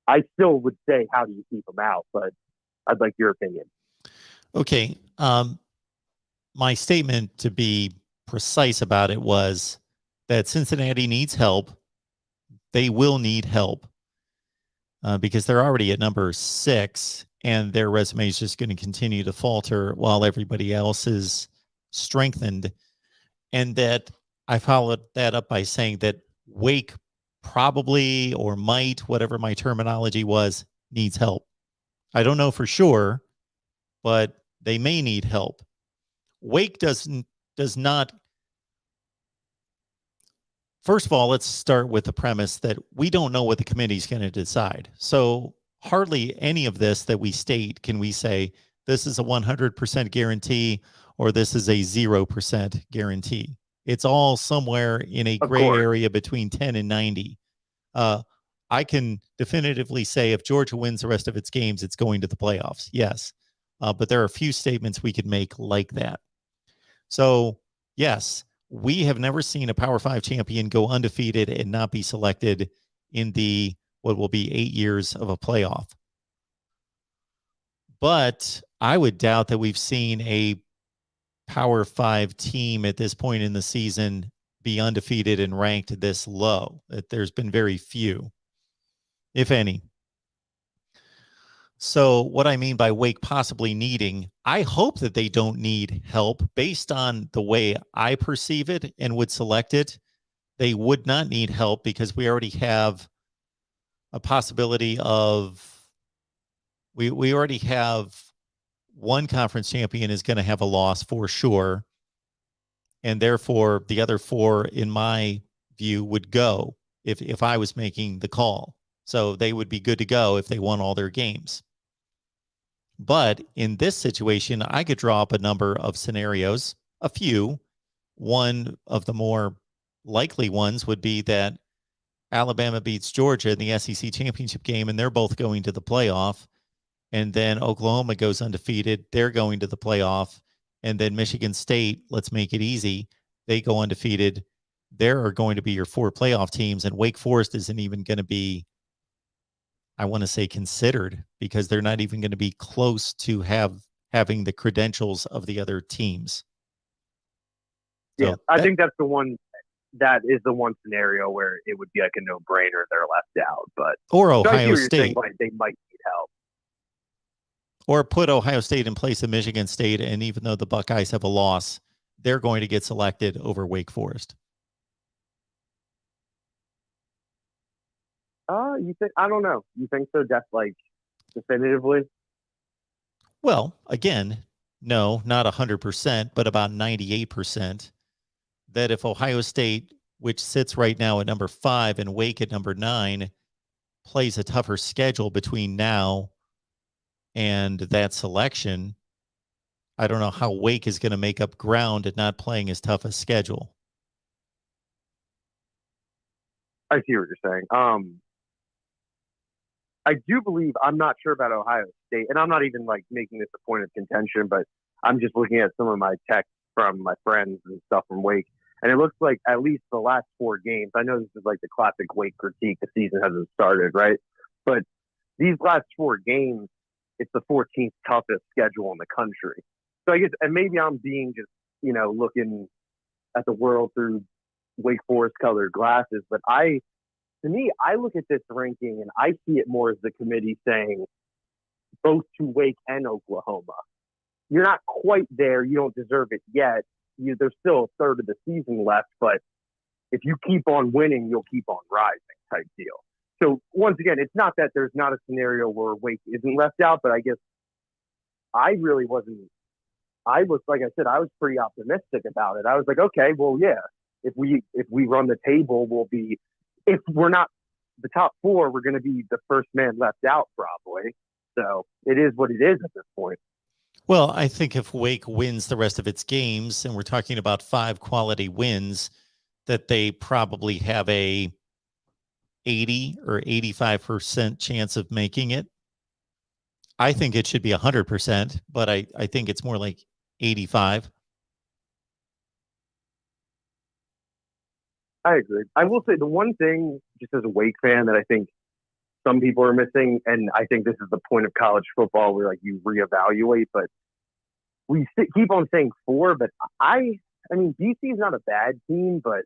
F: I still would say, how do you keep them out? But I'd like your opinion.
A: Okay. My statement, to be precise about it, was that Cincinnati needs help. They will need help because they're already at number 6, and their resume is just going to continue to falter while everybody else is strengthened. And that I followed that up by saying that Wake probably, or might, whatever my terminology was, needs help. I don't know for sure, but they may need help. Wake does not. First of all, let's start with the premise that we don't know what the committee is going to decide. So hardly any of this that we state can we say this is a 100% guarantee or this is a 0% guarantee. It's all somewhere in a gray area between 10 and 90. I can definitively say if Georgia wins the rest of its games, it's going to the playoffs. Yes. But there are a few statements we could make like that. So, yes, we have never seen a Power 5 champion go undefeated and not be selected in the what will be 8 years of a playoff. But I would doubt that we've seen a Power 5 team at this point in the season be undefeated and ranked this low. That there's been very few, if any. So what I mean by Wake possibly needing, I hope that they don't need help based on the way I perceive it and would select it. They would not need help because we already have a possibility of, we already have one conference champion is going to have a loss for sure. And therefore the other 4, in my view, would go if I was making the call. So they would be good to go if they won all their games. But in this situation, I could draw up a number of scenarios, a few. One of the more likely ones would be that Alabama beats Georgia in the SEC championship game, and they're both going to the playoff. And then Oklahoma goes undefeated. They're going to the playoff. And then Michigan State, let's make it easy, they go undefeated. There are going to be your 4 playoff teams, and Wake Forest isn't even going to be, I want to say, considered, because they're not even going to be close to having the credentials of the other teams. So
F: yeah, I think that's the one. That is the one scenario where it would be like a no-brainer. They're left out, but
A: or Ohio State,
F: saying, like, they might need help,
A: or put Ohio State in place of Michigan State, and even though the Buckeyes have a loss, they're going to get selected over Wake Forest.
F: You think? I don't know. You think so? That's like definitively.
A: Well, again, no, not 100%, but about 98%. That if Ohio State, which sits right now at number 5, and Wake at number 9, plays a tougher schedule between now and that selection, I don't know how Wake is going to make up ground at not playing as tough a schedule.
F: I see what you're saying. I do believe, I'm not sure about Ohio State, and I'm not even like making this a point of contention, but I'm just looking at some of my texts from my friends and stuff from Wake, and it looks like at least the last 4 games, I know this is like the classic Wake critique, the season hasn't started, right? But these last 4 games, it's the 14th toughest schedule in the country. So I guess, and maybe I'm being just, looking at the world through Wake Forest colored glasses, but to me, I look at this ranking and I see it more as the committee saying both to Wake and Oklahoma. You're not quite there. You don't deserve it yet. There's still a third of the season left, but if you keep on winning, you'll keep on rising type deal. So once again, it's not that there's not a scenario where Wake isn't left out, but I guess I really wasn't. Like I said, I was pretty optimistic about it. I was like, okay, well, yeah, if we run the table, we'll be, if we're not the top 4, we're going to be the first man left out probably. So it is what it is at this point.
A: Well, I think if Wake wins the rest of its games, and we're talking about 5 quality wins, that they probably have a 80 or 85% chance of making it. I think it should be 100%, but I think it's more like 85.
F: I agree. I will say the one thing, just as a Wake fan, that I think some people are missing, and I think this is the point of college football where like you reevaluate, but we keep on saying 4, but I mean, BC is not a bad team, but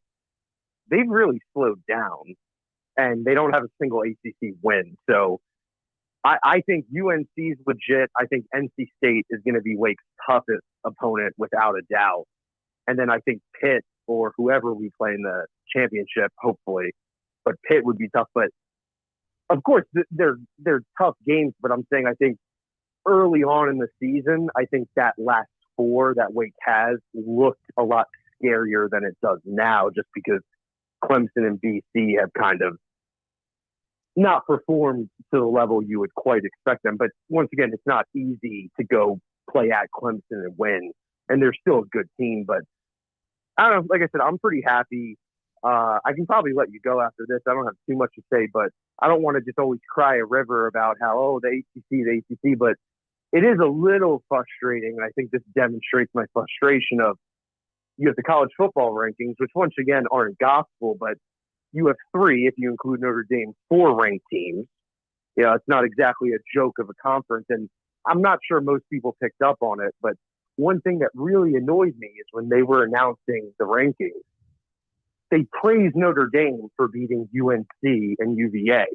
F: they've really slowed down, and they don't have a single ACC win. So I think UNC is legit. I think NC State is going to be Wake's toughest opponent without a doubt. And then I think Pitt or whoever we play in the championship, hopefully, but Pitt would be tough. But of course, they're tough games. But I'm saying I think early on in the season, I think that last 4 that Wake has looked a lot scarier than it does now, just because Clemson and BC have kind of not performed to the level you would quite expect them. But once again, it's not easy to go play at Clemson and win. And they're still a good team. But I don't know. Like I said, I'm pretty happy. I can probably let you go after this. I don't have too much to say, but I don't want to just always cry a river about how, the ACC. But it is a little frustrating. And I think this demonstrates my frustration of you have the college football rankings, which once again aren't gospel, but you have 3, if you include Notre Dame, 4 ranked teams. It's not exactly a joke of a conference. And I'm not sure most people picked up on it, but one thing that really annoyed me is when they were announcing the rankings, they praised Notre Dame for beating UNC and UVA.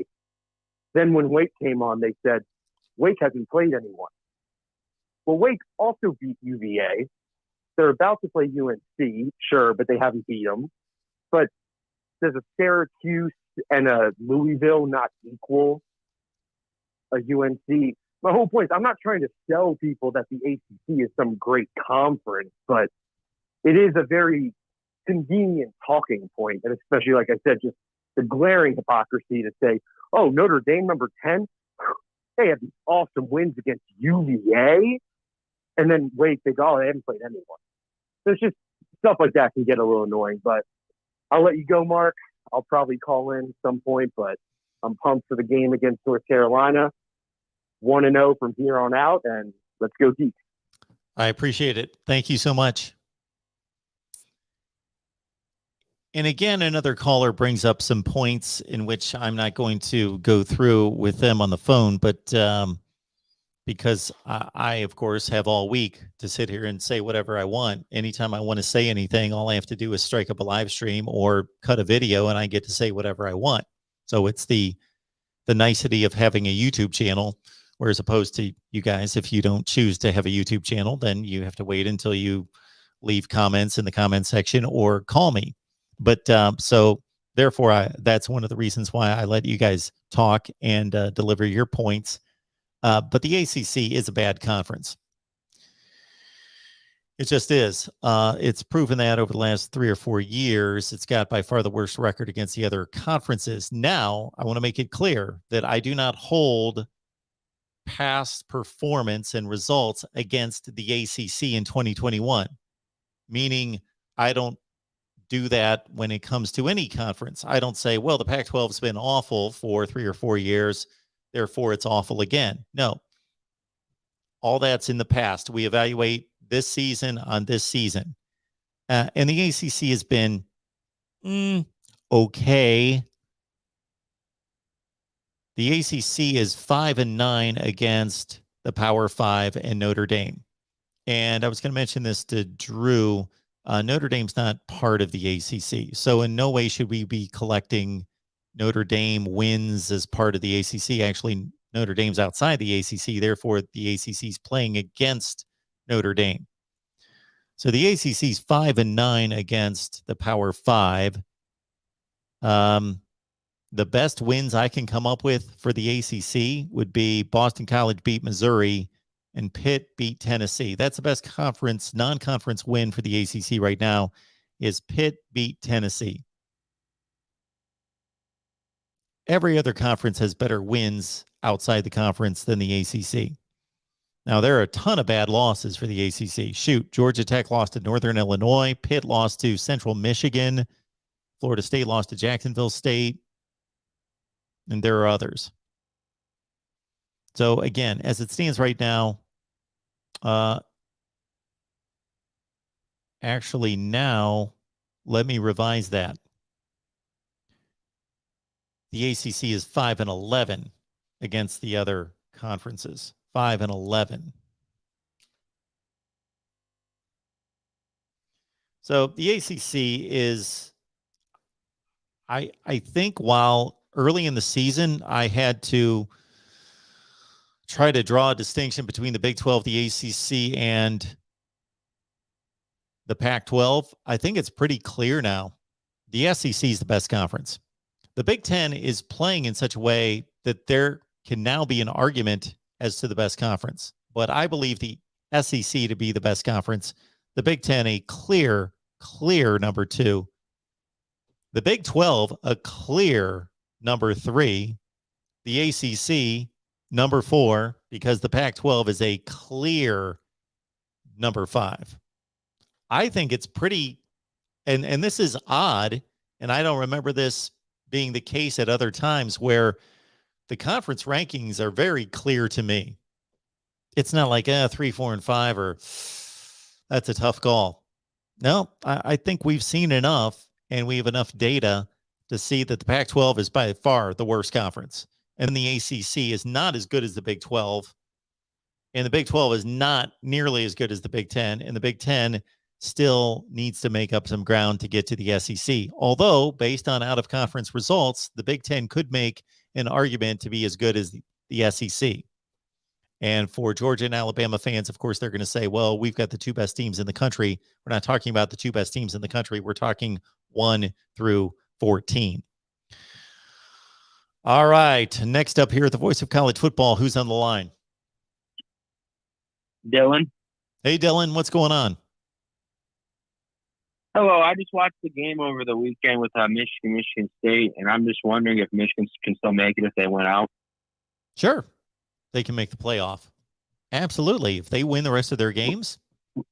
F: Then when Wake came on, they said, Wake hasn't played anyone. Well, Wake also beat UVA. They're about to play UNC, sure, but they haven't beat them. But does a Syracuse and a Louisville not equal a UNC? My whole point is I'm not trying to sell people that the ACC is some great conference, but it is a very convenient talking point. And especially, like I said, just the glaring hypocrisy to say, oh, Notre Dame, number 10, they have these awesome wins against UVA. And then Wake, they go, oh, they haven't played anyone. So it's just stuff like that can get a little annoying. But I'll let you go, Mark. I'll probably call in at some point, but I'm pumped for the game against North Carolina. 1-0 from here on out, and let's go deep.
A: I appreciate it. Thank you so much. And again, another caller brings up some points in which I'm not going to go through with them on the phone, but because I, of course, have all week to sit here and say whatever I want. Anytime I want to say anything, all I have to do is strike up a live stream or cut a video, and I get to say whatever I want. So it's the nicety of having a YouTube channel, whereas opposed to you guys, if you don't choose to have a YouTube channel, then you have to wait until you leave comments in the comment section or call me. But so therefore, that's one of the reasons why I let you guys talk and deliver your points. But the ACC is a bad conference. It just is. It's proven that over the last 3 or 4 years, it's got by far the worst record against the other conferences. Now, I want to make it clear that I do not hold past performance and results against the ACC in 2021, meaning I don't do that when it comes to any conference. I don't say, well, the Pac-12 has been awful for 3 or 4 years, therefore it's awful again. No, all that's in the past. We evaluate this season on this season. And the ACC has been okay. The ACC is 5-9 against the Power 5 and Notre Dame. And I was going to mention this to Drew. Notre Dame's not part of the ACC. So in no way should we be collecting Notre Dame wins as part of the ACC. Actually, Notre Dame's outside the ACC. Therefore, the ACC is playing against Notre Dame. So the ACC is 5-9 against the Power 5. The best wins I can come up with for the ACC would be Boston College beat Missouri and Pitt beat Tennessee. That's the best non-conference win for the ACC right now is Pitt beat Tennessee. Every other conference has better wins outside the conference than the ACC. Now, there are a ton of bad losses for the ACC. Shoot, Georgia Tech lost to Northern Illinois. Pitt lost to Central Michigan. Florida State lost to Jacksonville State. And there are others. So, again, as it stands right now, actually now, let me revise that. The ACC is 5-11 against the other conferences. 5-11. So the ACC is, I think while early in the season, I had to try to draw a distinction between the Big 12, the ACC, and the Pac-12. I think it's pretty clear now. The SEC is the best conference. The Big 10 is playing in such a way that there can now be an argument as to the best conference. But I believe the SEC to be the best conference. The Big 10, a clear number 2. The Big 12, a clear number 3. The ACC, number 4, because the Pac-12 is a clear number 5. I think it's pretty, and this is odd, and I don't remember this being the case at other times where the conference rankings are very clear to me. It's not like 3, 4, and 5, or that's a tough call. No, I think we've seen enough, and we have enough data to see that the Pac-12 is by far the worst conference. And the ACC is not as good as the Big 12. And the Big 12 is not nearly as good as the Big 10. And the Big 10 still needs to make up some ground to get to the SEC. Although, based on out-of-conference results, the Big 10 could make an argument to be as good as the SEC. And for Georgia and Alabama fans, of course, they're going to say, well, we've got the 2 best teams in the country. We're not talking about the 2 best teams in the country. We're talking 1 through 14. All right. Next up here at the Voice of College Football, who's on the line?
G: Dylan.
A: Hey, Dylan, what's going on?
G: Hello. I just watched the game over the weekend with Michigan State, and I'm just wondering if Michigan can still make it if they went out.
A: Sure. They can make the playoff. Absolutely. If they win the rest of their games.
G: Well,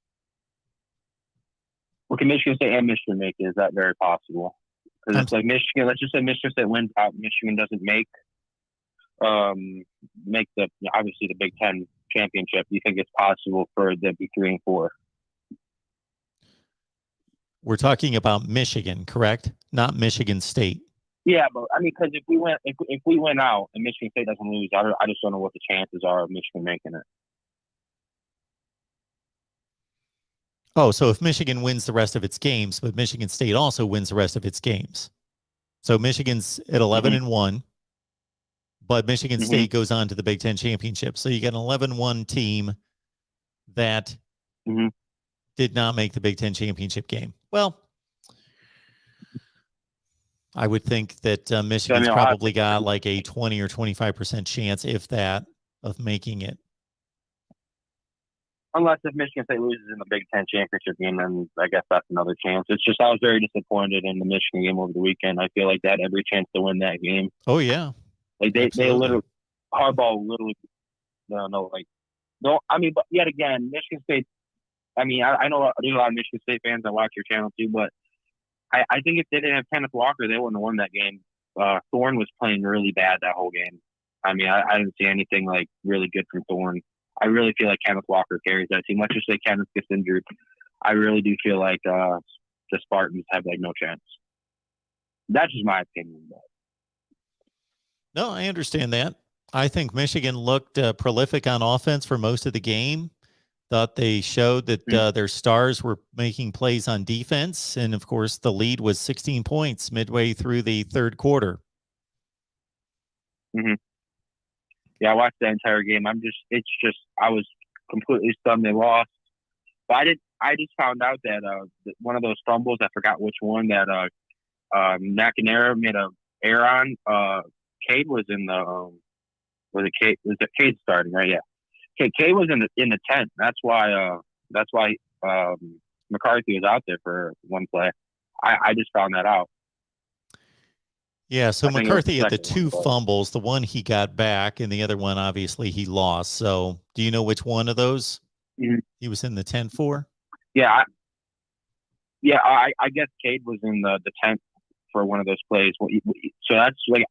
G: can Michigan State and Michigan make it? Is that very possible? Because it's like Michigan, let's just say Michigan State wins out. Michigan doesn't make the obviously the Big Ten championship. Do you think it's possible for them to be 3 and 4?
A: We're talking about Michigan, correct? Not Michigan State.
G: Yeah, but I mean, because if we went out and Michigan State doesn't lose, I just don't know what the chances are of Michigan making it.
A: Oh, so if Michigan wins the rest of its games, but Michigan State also wins the rest of its games. So Michigan's at 11-1, but Michigan State goes on to the Big Ten championship. So you get an 11-1 team that did not make the Big Ten championship game. Well, I would think that Michigan's probably got like a 20 or 25% chance, if that, of making it.
G: Unless if Michigan State loses in the Big Ten championship game, then I guess that's another chance. It's just I was very disappointed in the Michigan game over the weekend. I feel like they had every chance to win that game.
A: Oh yeah,
G: like they literally Harbaugh literally I mean, but yet again, Michigan State. I mean, I know there's a lot of Michigan State fans that watch your channel too, but I think if they didn't have Kenneth Walker, they wouldn't have won that game. Thorne was playing really bad that whole game. I mean, I didn't see anything like really good from Thorne. I really feel like Kenneth Walker carries that team. Let's just say Kenneth gets injured. I really do feel like the Spartans have like no chance. That's just my opinion.
A: No, I understand that. I think Michigan looked prolific on offense for most of the game. Thought they showed that their stars were making plays on defense. And, of course, the lead was 16 points midway through the third quarter.
G: Mm-hmm. Yeah, I watched that entire game. I was completely stunned they lost. But I just found out that one of those fumbles, I forgot which one, that McNair made a error on. Cade was in the was it Cade starting, right? Yeah. Cade was in the tent. That's why McCarthy was out there for one play. I just found that out.
A: Yeah, so McCarthy had the two
G: one,
A: fumbles. The one he got back, and the other one, obviously, he lost. So do you know which one of those he was in the tent for?
G: Yeah. I guess Cade was in the tent for one of those plays. So that's like,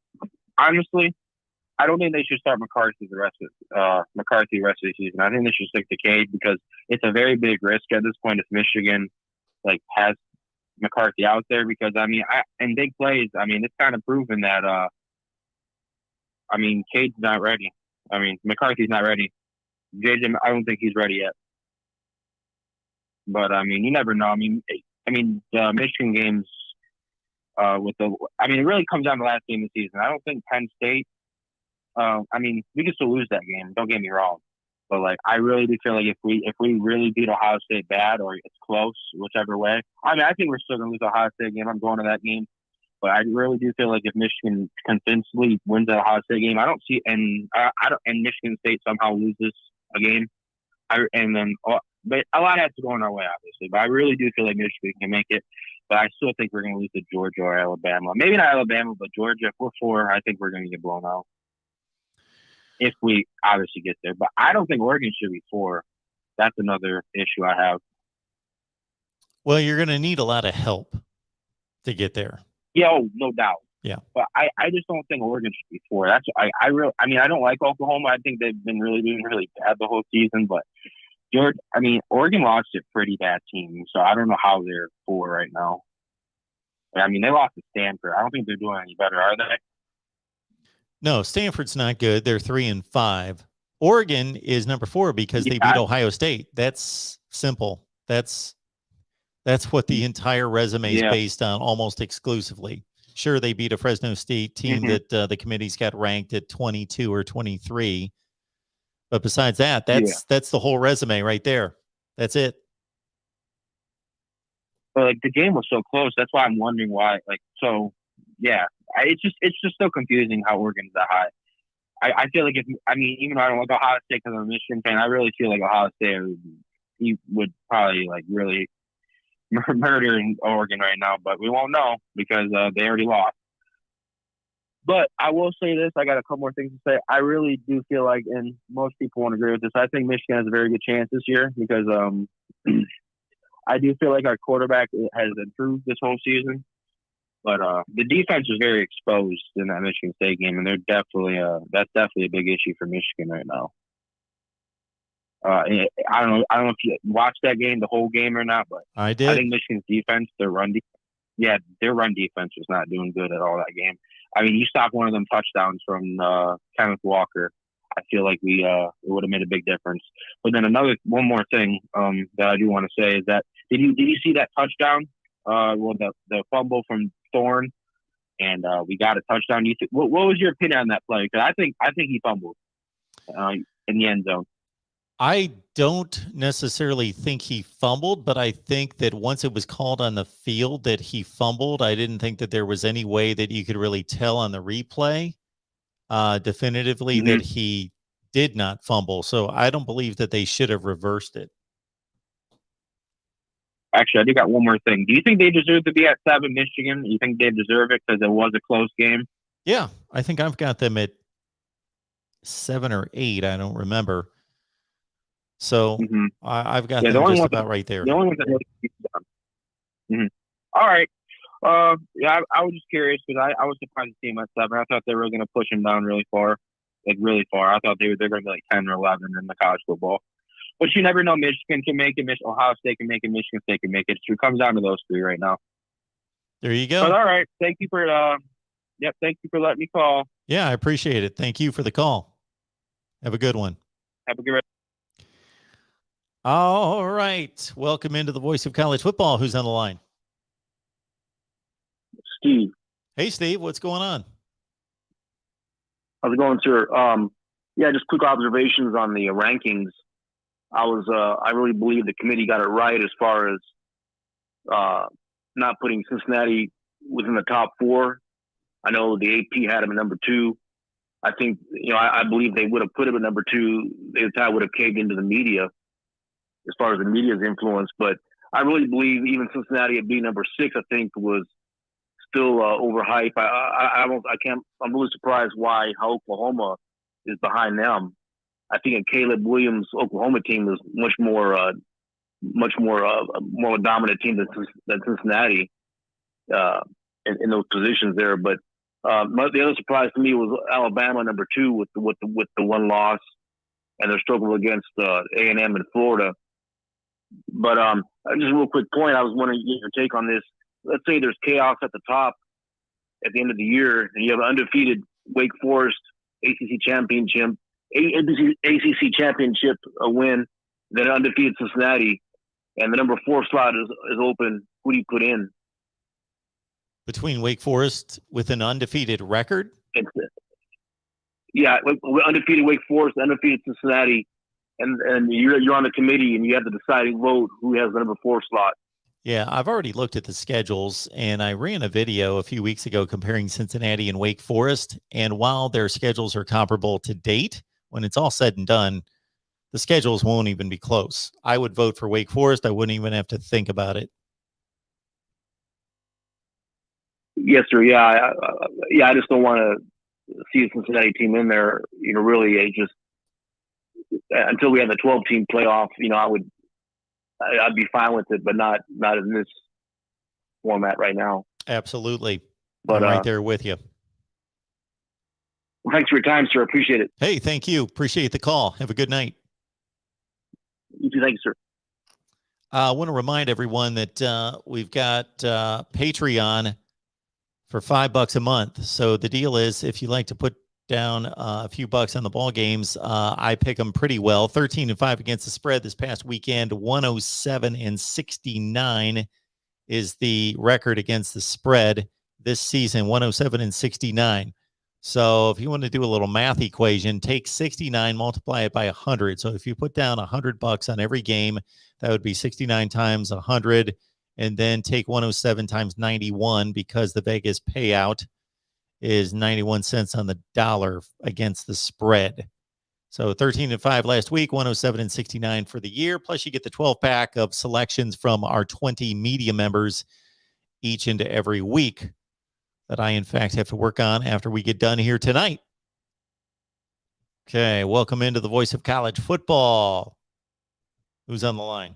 G: honestly, I don't think they should start McCarthy the rest of the season. I think they should stick to Cade because it's a very big risk at this point if Michigan has McCarthy out there, because in big plays, it's kind of proven that Cade's not ready. McCarthy's not ready. JJ, I don't think he's ready yet. But you never know. The Michigan games it really comes down to the last game of the season. I don't think Penn State. We can still lose that game. Don't get me wrong. But I really do feel like if we really beat Ohio State bad, or it's close, whichever way. I think we're still gonna lose the Ohio State game. I'm going to that game, but I really do feel like if Michigan convincingly wins that Ohio State game, and Michigan State somehow loses a game, but a lot has to go in our way, obviously. But I really do feel like Michigan can make it. But I still think we're gonna lose to Georgia or Alabama. Maybe not Alabama, but Georgia. If we're 4, I think we're gonna get blown out. If we obviously get there. But I don't think Oregon should be 4. That's another issue I have.
A: Well, you're going to need a lot of help to get there.
G: Yeah, no doubt.
A: Yeah.
G: But I just don't think Oregon should be 4. That's I don't like Oklahoma. I think they've been doing really bad the whole season. But Oregon lost a pretty bad team. So I don't know how they're 4 right now. They lost to Stanford. I don't think they're doing any better, are they?
A: No, Stanford's not good. They're 3-5. Oregon is number 4 because they beat Ohio State. That's simple. That's what the entire resume is based on almost exclusively. Sure, they beat a Fresno State team that the committee's got ranked at 22 or 23. But besides that, that's the whole resume right there. That's it.
G: But the game was so close. That's why I'm wondering why. It's just so confusing how Oregon's that high. I feel like even though I don't like Ohio State because I'm a Michigan fan, I really feel like Ohio State would probably really murder in Oregon right now, but we won't know because they already lost. But I will say this: I got a couple more things to say. I really do feel like, and most people won't agree with this, I think Michigan has a very good chance this year because I do feel like our quarterback has improved this whole season. But the defense was very exposed in that Michigan State game, and that's definitely a big issue for Michigan right now. I don't know if you watched that game, the whole game or not, but
A: I did.
G: I think Michigan's defense, their run defense was not doing good at all that game. You stopped one of them touchdowns from Kenneth Walker. I feel like it would have made a big difference. But then one more thing that I do want to say is that did you see that touchdown? The fumble from Thorne, and we got a touchdown. What was your opinion on that play? Because I think he fumbled in the end zone.
A: I don't necessarily think he fumbled, but I think that once it was called on the field that he fumbled, I didn't think that there was any way that you could really tell on the replay definitively that he did not fumble. So I don't believe that they should have reversed it.
G: Actually, I do got one more thing. Do you think they deserve to be at 7, Michigan? Do you think they deserve it because it was a close game?
A: Yeah, I think I've got them at 7 or 8. I don't remember. So I've got them just about right there.
G: The only one that really All right. I was just curious because I was surprised to see them at 7. I thought they were going to push them down really far. Really far. I thought they're going to be 10 or 11 in the college football. But you never know. Michigan can make it. Ohio State can make it. Michigan State can make it. So it comes down to those 3 right now.
A: There you go.
G: But all right. Thank you for thank you for letting me call.
A: Yeah, I appreciate it. Thank you for the call. Have a good one.
G: Have a good rest.
A: All right. Welcome into the voice of college football. Who's on the line?
H: Steve.
A: Hey, Steve. What's going on?
H: How's it going, sir? Yeah, just quick observations on the rankings. I really believe the committee got it right as far as not putting Cincinnati within the top 4. I know the AP had him at number 2. I think, I believe they would have put him at number 2. The tie would have caved into the media as far as the media's influence. But I really believe even Cincinnati at being number 6, I think was still overhyped. I'm really surprised how Oklahoma is behind them. I think a Caleb Williams Oklahoma team is much more dominant team than Cincinnati in those positions there. But the other surprise to me was Alabama number 2 with the one loss and their struggle against A&M in Florida. But just a real quick point, I was wondering your take on this. Let's say there's chaos at the top at the end of the year, and you have an undefeated Wake Forest ACC championship win, then an undefeated Cincinnati, and the number 4 slot is open. Who do you put in?
A: Between Wake Forest with an undefeated record?
H: Yeah, undefeated Wake Forest, undefeated Cincinnati, and you're on the committee and you have the deciding vote who has the number 4 slot.
A: Yeah, I've already looked at the schedules, and I ran a video a few weeks ago comparing Cincinnati and Wake Forest. And while their schedules are comparable to date, when it's all said and done, the schedules won't even be close. I would vote for Wake Forest. I wouldn't even have to think about it.
H: Yes, sir. Yeah, I just don't want to see a Cincinnati team in there. Really, until we have the 12-team playoff. I'd be fine with it, but not in this format right now.
A: Absolutely.
H: But
A: I'm right there with you.
H: Well, thanks for your time, sir. Appreciate it.
A: Hey, thank you. Appreciate the call. Have a good night.
H: You too. Thank you, sir.
A: I want to remind everyone that we've got Patreon for $5 a month. So the deal is, if you like to put down a few bucks on the ball games, I pick them pretty well. 13-5 against the spread this past weekend. 107-69 is the record against the spread this season. 107-69. So if you want to do a little math equation, take 69, multiply it by 100. So if you put down $100 on every game, that would be 69 times 100, and then take 107 times 91, because the Vegas payout is 91 cents on the dollar against the spread. So 13-5 last week, 107-69 for the year. Plus you get the 12-pack of selections from our 20 media members each and every week that I, in fact, have to work on after we get done here tonight. Okay, welcome into the voice of college football. Who's on the line?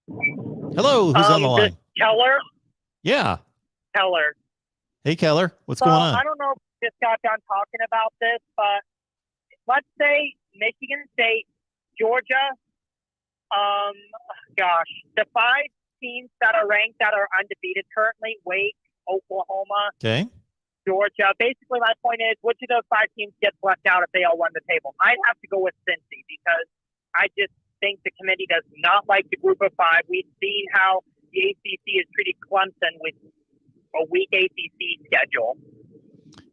A: Hello, who's on the line?
I: Keller?
A: Yeah.
I: Keller.
A: Hey, Keller, what's going on?
I: I don't know if we just got done talking about this, but let's say Michigan State, Georgia, the 5 teams that are ranked that are undefeated currently, Wake, Oklahoma,
A: Okay.
I: Georgia. Basically, my point is, which of those 5 teams gets left out if they all run the table? I'd have to go with Cincy, because I just think the committee does not like the group of 5. We've seen how the ACC has treated Clemson with a weak ACC schedule.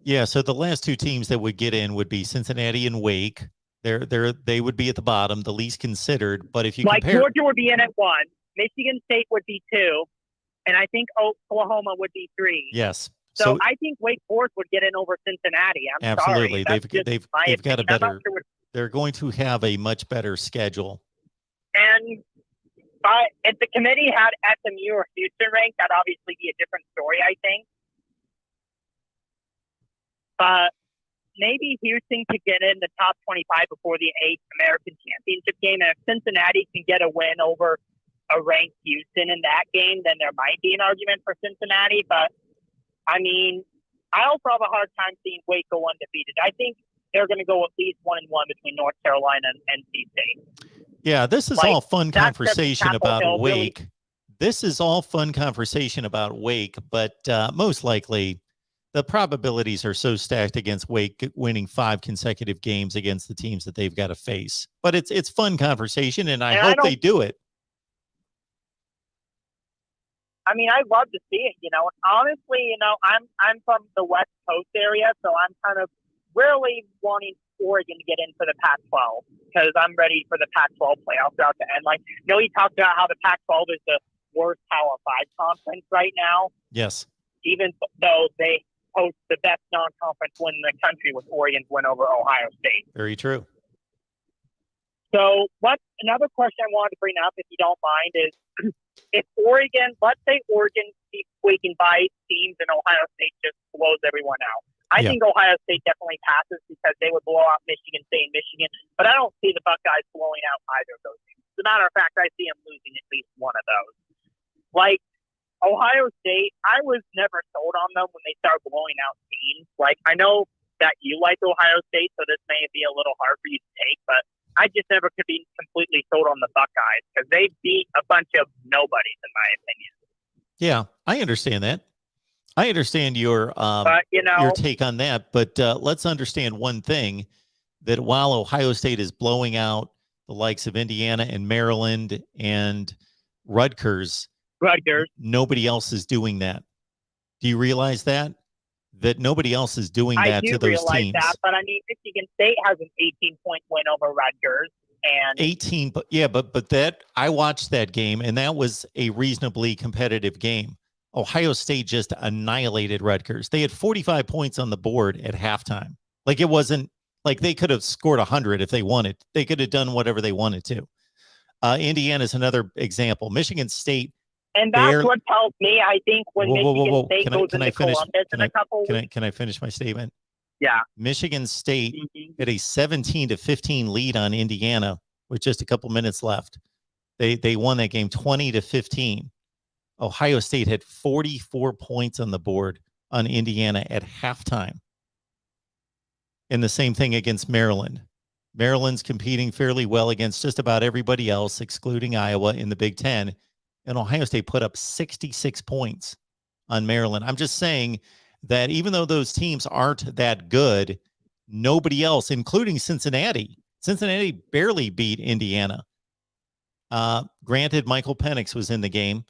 A: Yeah, so the last 2 teams that would get in would be Cincinnati and Wake. They would be at the bottom, the least considered. But if you compare,
I: Georgia would be in at 1, Michigan State would be 2, and I think Oklahoma would be 3.
A: yes.
I: So I think Wake Forest would get in over Cincinnati. I'm
A: absolutely.
I: sorry.
A: They've got a better. They're going to have a much better schedule.
I: And if the committee had SMU or Houston ranked, that'd obviously be a different story, I think. But maybe Houston could get in the top 25 before the 8th American Championship game. And if Cincinnati can get a win over a ranked Houston in that game, then there might be an argument for Cincinnati. But, I mean, I also have a hard time seeing Wake go undefeated. I think they're going to go at least 1-1 between North Carolina and NC State.
A: Yeah, this is all fun conversation about Wake.
I: Really.
A: This is all fun conversation about Wake, but most likely the probabilities are so stacked against Wake winning 5 consecutive games against the teams that they've got to face. But it's fun conversation, and I hope they do it.
I: I mean, I'd love to see it. Honestly, I'm from the West Coast area, so I'm kind of really wanting Oregon to get in for the Pac-12 because I'm ready for the Pac-12 playoffs out to end. He talked about how the Pac-12 is the worst Power 5 conference right now.
A: Yes.
I: Even though they host the best non-conference win in the country with Oregon's win over Ohio State.
A: Very true.
I: So another question I wanted to bring up, if you don't mind, is if Oregon, let's say Oregon keeps squeaking by teams and Ohio State just blows everyone out. I think Ohio State definitely passes because they would blow out Michigan State and Michigan, but I don't see the Buckeyes blowing out either of those teams. As a matter of fact, I see them losing at least one of those. Ohio State, I was never sold on them when they started blowing out teams. I know that you like Ohio State, so this may be a little hard for you to take, but I just never could be completely sold on the Buckeyes because they beat a bunch of nobodies, in my opinion.
A: Yeah, I understand that. I understand your take on that, but let's understand one thing, that while Ohio State is blowing out the likes of Indiana and Maryland and Rutgers, nobody else is doing that. Do you realize that? That nobody else is doing that to those teams.
I: I do realize that, but I mean, Michigan State has an 18-point win over Rutgers. And
A: 18, but yeah, but that I watched that game, and that was a reasonably competitive game. Ohio State just annihilated Rutgers. They had 45 points on the board at halftime. It wasn't like they could have scored 100 if they wanted. They could have done whatever they wanted to. Indiana's another example. Michigan State.
I: And that's what tells me, I think, when Michigan State goes into Columbus in a couple weeks.
A: Can I finish my statement?
I: Yeah.
A: Michigan State had a 17-15 lead on Indiana with just a couple minutes left. They won that game 20-15. Ohio State had 44 points on the board on Indiana at halftime. And the same thing against Maryland. Maryland's competing fairly well against just about everybody else, excluding Iowa in the Big Ten. And Ohio State put up 66 points on Maryland. I'm just saying that even though those teams aren't that good, nobody else, including Cincinnati barely beat Indiana. Granted, Michael Penix was in the game,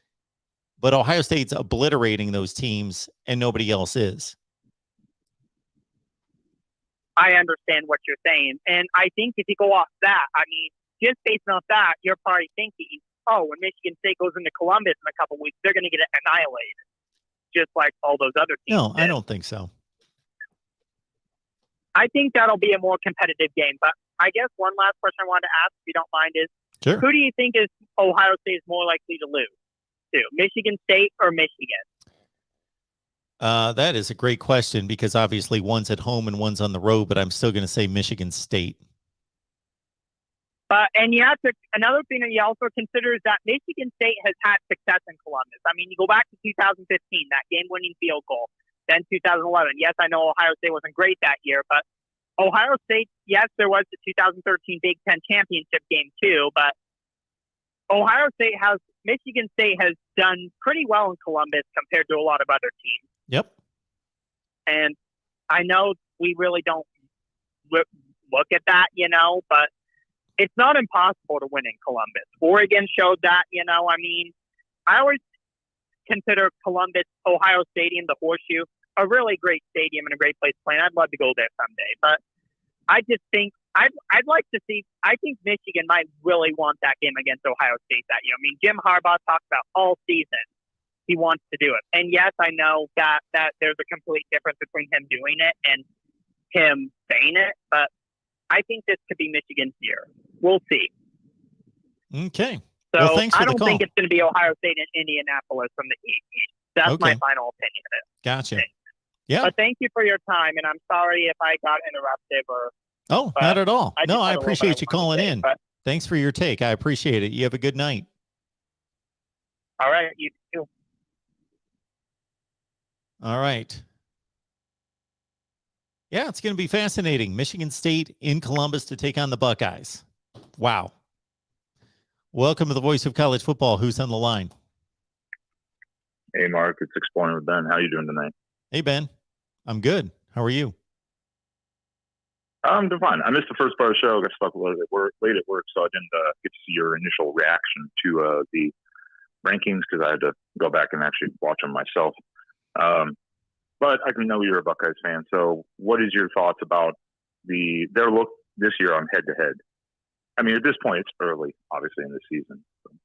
A: but Ohio State's obliterating those teams and nobody else is.
I: I understand what you're saying. And I think if you go off that, I mean, just based off that, you're probably thinking, oh, when Michigan State goes into Columbus in a couple weeks, they're going to get annihilated, just like all those other teams.
A: No, I don't think so.
I: I think that'll be a more competitive game. But I guess one last question I wanted to ask, if you don't mind, is who do you think is Ohio State is more likely to lose to, Michigan State or Michigan?
A: That is a great question because obviously one's at home and one's on the road, but I'm still going to say Michigan State.
I: And you have to, another thing that you also consider is that Michigan State has had success in Columbus. I mean, you go back to 2015, that game-winning field goal, then 2011. Yes, I know Ohio State wasn't great that year, but Ohio State, yes, there was the 2013 Big Ten championship game too, but Michigan State has done pretty well in Columbus compared to a lot of other teams.
A: Yep.
I: And I know we really don't look at that, but it's not impossible to win in Columbus. Oregon showed that, I mean, I always consider Columbus, Ohio Stadium, the Horseshoe, a really great stadium and a great place to play. And I'd love to go there someday. But I just think I'd like to see, I think Michigan might really want that game against Ohio State that year. I mean, Jim Harbaugh talked about all season he wants to do it. And yes, I know that there's a complete difference between him doing it and him saying it, but I think this could be Michigan's year. We'll see.
A: Okay.
I: So
A: well, thanks for
I: I don't
A: the call.
I: think it's going to be Ohio State and Indianapolis from the East. That's my final opinion of it.
A: Gotcha. Yeah.
I: But thank you for your time, and I'm sorry if I got interrupted or.
A: Oh, not at all. No, I appreciate you calling in. Thanks for your take. I appreciate it. You have a good night.
I: All right. You too.
A: All right. Yeah, it's going to be fascinating. Michigan State in Columbus to take on the Buckeyes. Wow. Welcome to the Voice of College Football. Who's on the line?
J: Hey, Mark. It's Exploring with Ben. How you doing tonight?
A: Hey, Ben. I'm good. How are you?
J: I'm doing fine. I missed the first part of the show. I got stuck a little bit late at work, so I didn't get to see your initial reaction to the rankings because I had to go back and actually watch them myself. But I can know you're a Buckeyes fan. So what is your thoughts about their look this year on head-to-head? I mean, at this point, it's early, obviously, in the season. So.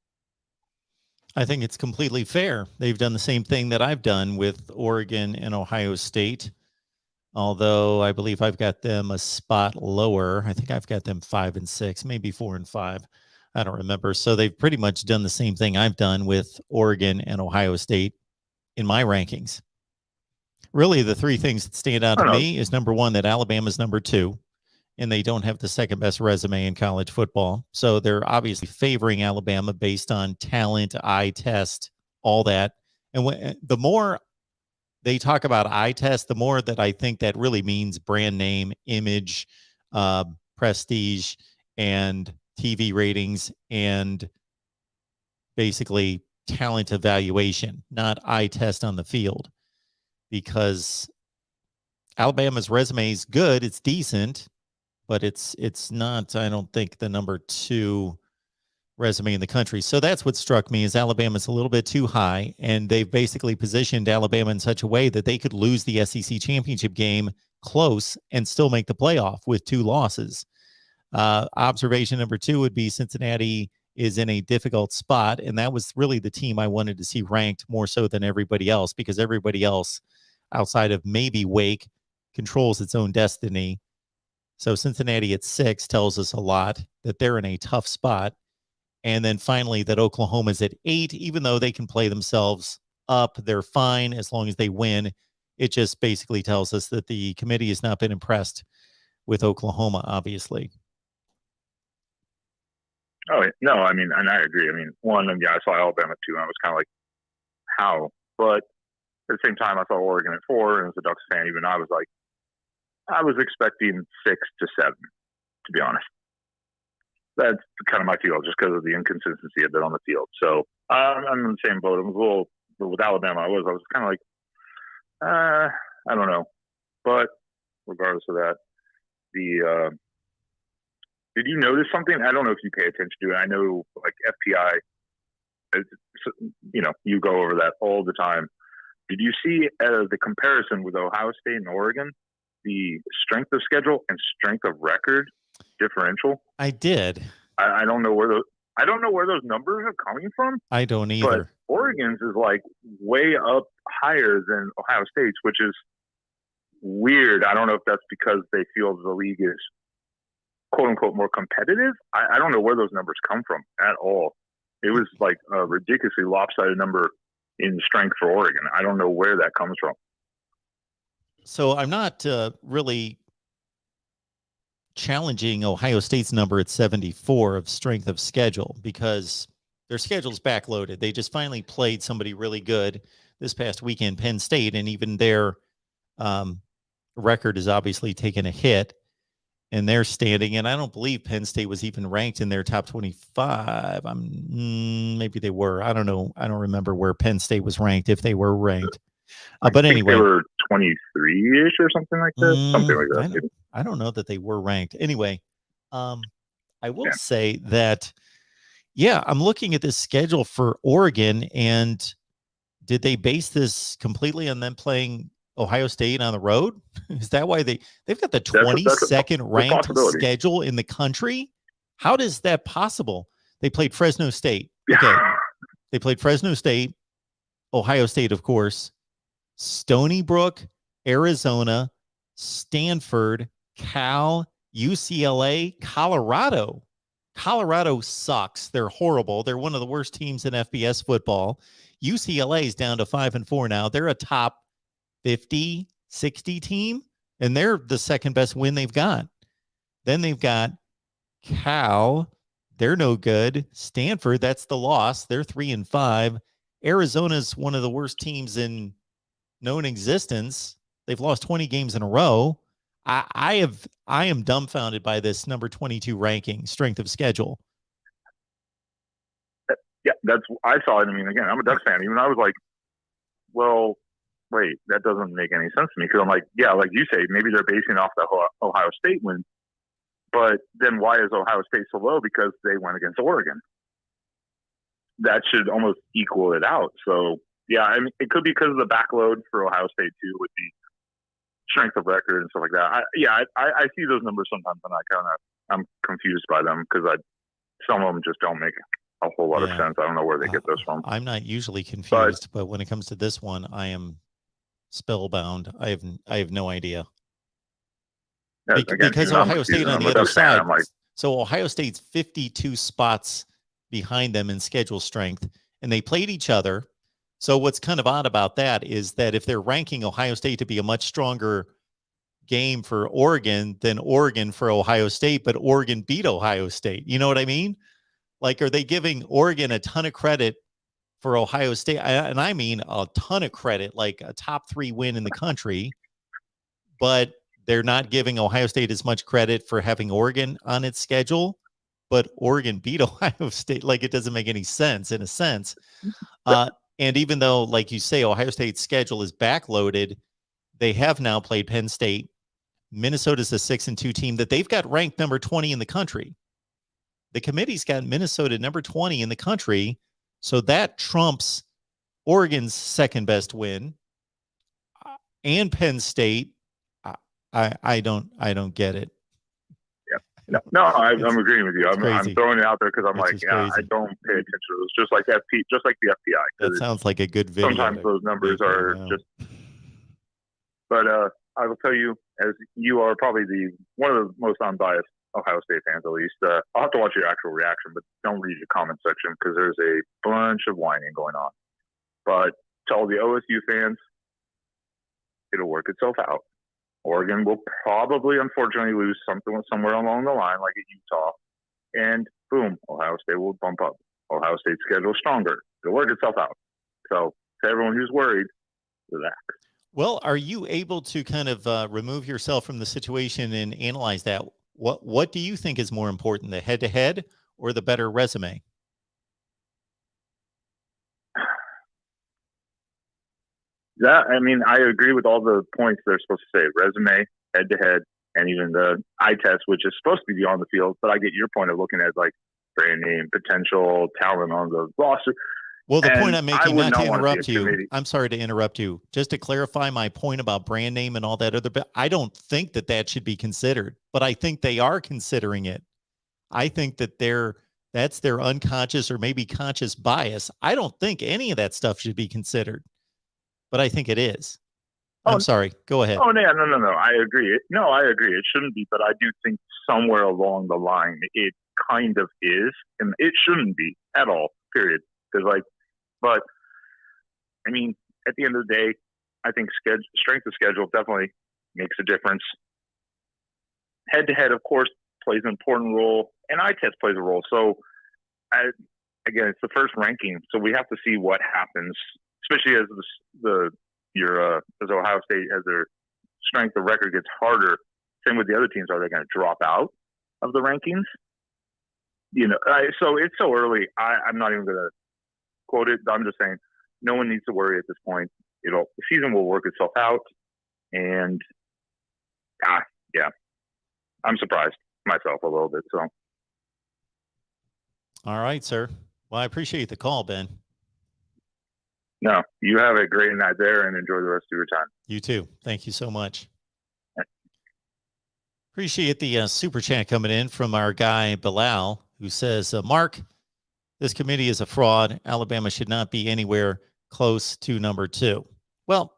A: I think it's completely fair. They've done the same thing that I've done with Oregon and Ohio State, although I believe I've got them a spot lower. I think I've got them 5 and 6, maybe 4 and 5. I don't remember. So they've pretty much done the same thing I've done with Oregon and Ohio State in my rankings. Really, the three things that stand out to me is, number one, that Alabama's number 2, and they don't have the second best resume in college football. So they're obviously favoring Alabama based on talent, eye test, all that. And the more they talk about eye test, the more that I think that really means brand name, image, prestige, and TV ratings, and basically talent evaluation, not eye test on the field. Because Alabama's resume is good, it's decent, but it's not, I don't think, the number 2 resume in the country. So that's what struck me, is Alabama's a little bit too high, and they've basically positioned Alabama in such a way that they could lose the SEC championship game close and still make the playoff with 2 losses. Observation number 2 would be Cincinnati is in a difficult spot, and that was really the team I wanted to see ranked more so than everybody else, because everybody else outside of maybe Wake controls its own destiny. So Cincinnati at 6 tells us a lot that they're in a tough spot. And then finally, that Oklahoma's at 8, even though they can play themselves up, they're fine as long as they win. It just basically tells us that the committee has not been impressed with Oklahoma, obviously.
J: Oh, no, I mean, and I agree. I mean, I saw Alabama too, and I was kind of like, how? But at the same time, I saw Oregon at 4, and as a Ducks fan, even I was like, I was expecting 6 to 7, to be honest. That's kind of my feel, just because of the inconsistency a bit on the field. So I'm in the same boat. I was a little, with Alabama, I was kind of like, I don't know. But regardless of that, did you notice something? I don't know if you pay attention to it. I know, like, FPI, you go over that all the time. Did you see the comparison with Ohio State and Oregon, the strength of schedule and strength of record differential?
A: I did.
J: I don't know where those numbers are coming from.
A: I don't either.
J: But Oregon's is like way up higher than Ohio State's, which is weird. I don't know if that's because they feel the league is quote unquote more competitive. I don't know where those numbers come from at all. It was like a ridiculously lopsided number in strength for Oregon. I don't know where that comes from.
A: So I'm not really challenging Ohio State's number at 74 of strength of schedule, because their schedule's backloaded. They just finally played somebody really good this past weekend, Penn State, and even their record has obviously taken a hit in their standing. And I don't believe Penn State was even ranked in their top 25. Maybe they were. I don't know. I don't remember where Penn State was ranked, if they were ranked. But anyway,
J: they were 23-ish or something like that. Something like that.
A: I don't know that they were ranked. Anyway, I will say that, I'm looking at this schedule for Oregon, and did they base this completely on them playing Ohio State on the road? Is that why they've got the 22nd ranked schedule in the country? How is that possible? They played Fresno State. Okay. They played Fresno State, Ohio State, of course, Stony Brook, Arizona, Stanford, Cal, UCLA, Colorado. Colorado sucks. They're horrible. They're one of the worst teams in FBS football. UCLA is down to 5 and 4 now. They're a top 50, 60 team, and they're the second best win they've got. Then they've got Cal. They're no good. Stanford, that's the loss. They're 3 and 5. Arizona's one of the worst teams in known existence. They've lost 20 games in a row. I am dumbfounded by this number 22 ranking, strength of schedule.
J: Yeah, I saw it. I mean, again, I'm a Ducks fan. Even I was like, well, wait, that doesn't make any sense to me. Because I'm like, yeah, like you say, maybe they're basing off the Ohio State win. But then why is Ohio State so low? Because they went against Oregon. That should almost equal it out. So, yeah, I mean, it could be because of the backload for Ohio State, too, with the strength of record and stuff like that. I see those numbers sometimes, and I'm confused by them because some of them just don't make a whole lot of sense. I don't know where they get those from.
A: I'm not usually confused, but when it comes to this one, I am spellbound. I have no idea.
J: Yeah,
A: because Ohio State on the other side. So Ohio State's 52 spots behind them in schedule strength, and they played each other. So what's kind of odd about that is that if they're ranking Ohio State to be a much stronger game for Oregon than Oregon for Ohio State, but Oregon beat Ohio State. You know what I mean? Like, are they giving Oregon a ton of credit for Ohio State? And I mean a ton of credit, like a top 3 win in the country, but they're not giving Ohio State as much credit for having Oregon on its schedule, but Oregon beat Ohio State. Like, it doesn't make any sense in a sense. And even though, like you say, Ohio State's schedule is backloaded, they have now played Penn State. Minnesota's a 6-2 team that they've got ranked number 20 in the country. The committee's got Minnesota number 20 in the country. So that trumps Oregon's second best win and Penn State. I don't get it.
J: Yeah, no, I'm agreeing with you. I'm throwing it out there because I'm like,
A: crazy.
J: I don't pay attention to those. Just like the FPI.
A: That sounds like a good video.
J: Sometimes those numbers are just. But I will tell you, as you are probably one of the most unbiased Ohio State fans, at least. I'll have to watch your actual reaction, but don't read the comment section because there's a bunch of whining going on. But to all the OSU fans, it'll work itself out. Oregon will probably, unfortunately, lose somewhere along the line, like at Utah. And boom, Ohio State will bump up. Ohio State's schedule is stronger. It'll work itself out. So to everyone who's worried, relax.
A: Well, are you able to kind of remove yourself from the situation and analyze that? What do you think is more important, the head-to-head or the better resume?
J: I agree with all the points they're supposed to say. Resume, head-to-head, and even the eye test, which is supposed to be on the field. But I get your point of looking at, like, brand name, potential, talent on the roster.
A: Well, the point I'm making, not to interrupt you, I'm sorry to interrupt you, just to clarify my point about brand name and all that other bit, I don't think that should be considered, but I think they are considering it. I think that that's their unconscious or maybe conscious bias. I don't think any of that stuff should be considered, but I think it is. I'm sorry. Go ahead.
J: Oh, no. I agree. No, I agree. It shouldn't be, but I do think somewhere along the line it kind of is, and it shouldn't be at all, period. Because, but, I mean, at the end of the day, I think strength of schedule definitely makes a difference. Head-to-head, of course, plays an important role, and eye test plays a role. So, again, it's the first ranking, so we have to see what happens, especially as as Ohio State, as their strength of record gets harder. Same with the other teams. Are they going to drop out of the rankings? So it's so early. I'm not even going to quote it. I'm just saying no one needs to worry at this point. The season will work itself out. And yeah, I'm surprised myself a little bit. So.
A: All right, sir. Well, I appreciate the call, Ben.
J: No, you have a great night there and enjoy the rest of your time.
A: You too. Thank you so much. Appreciate the super chat coming in from our guy, Bilal, who says, Mark, this committee is a fraud. Alabama should not be anywhere close to number 2. Well,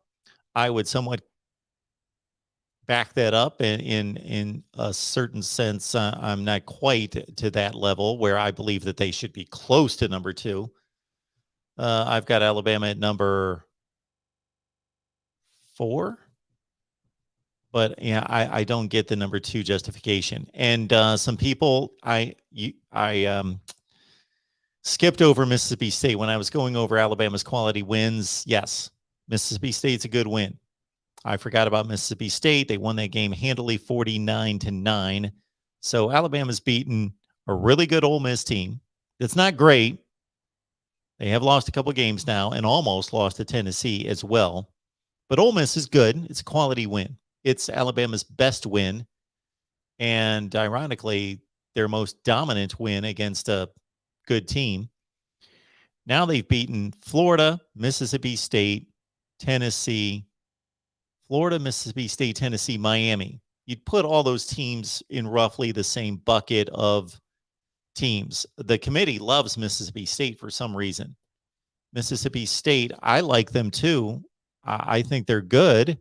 A: I would somewhat back that up in a certain sense. I'm not quite to that level where I believe that they should be close to number 2. I've got Alabama at number 4. But yeah, I don't get the number 2 justification. And some people, I skipped over Mississippi State when I was going over Alabama's quality wins. Yes, Mississippi State's a good win. I forgot about Mississippi State. They won that game handily, 49-9. So Alabama's beaten a really good Ole Miss team. It's not great. They have lost a couple games now and almost lost to Tennessee as well. But Ole Miss is good. It's a quality win. It's Alabama's best win. And ironically, their most dominant win against a good team. Now they've beaten Florida, Mississippi State, Tennessee, Florida, Mississippi State, Tennessee, Miami. You'd put all those teams in roughly the same bucket of teams. The committee loves Mississippi State for some reason. Mississippi State, I like them too. I think they're good,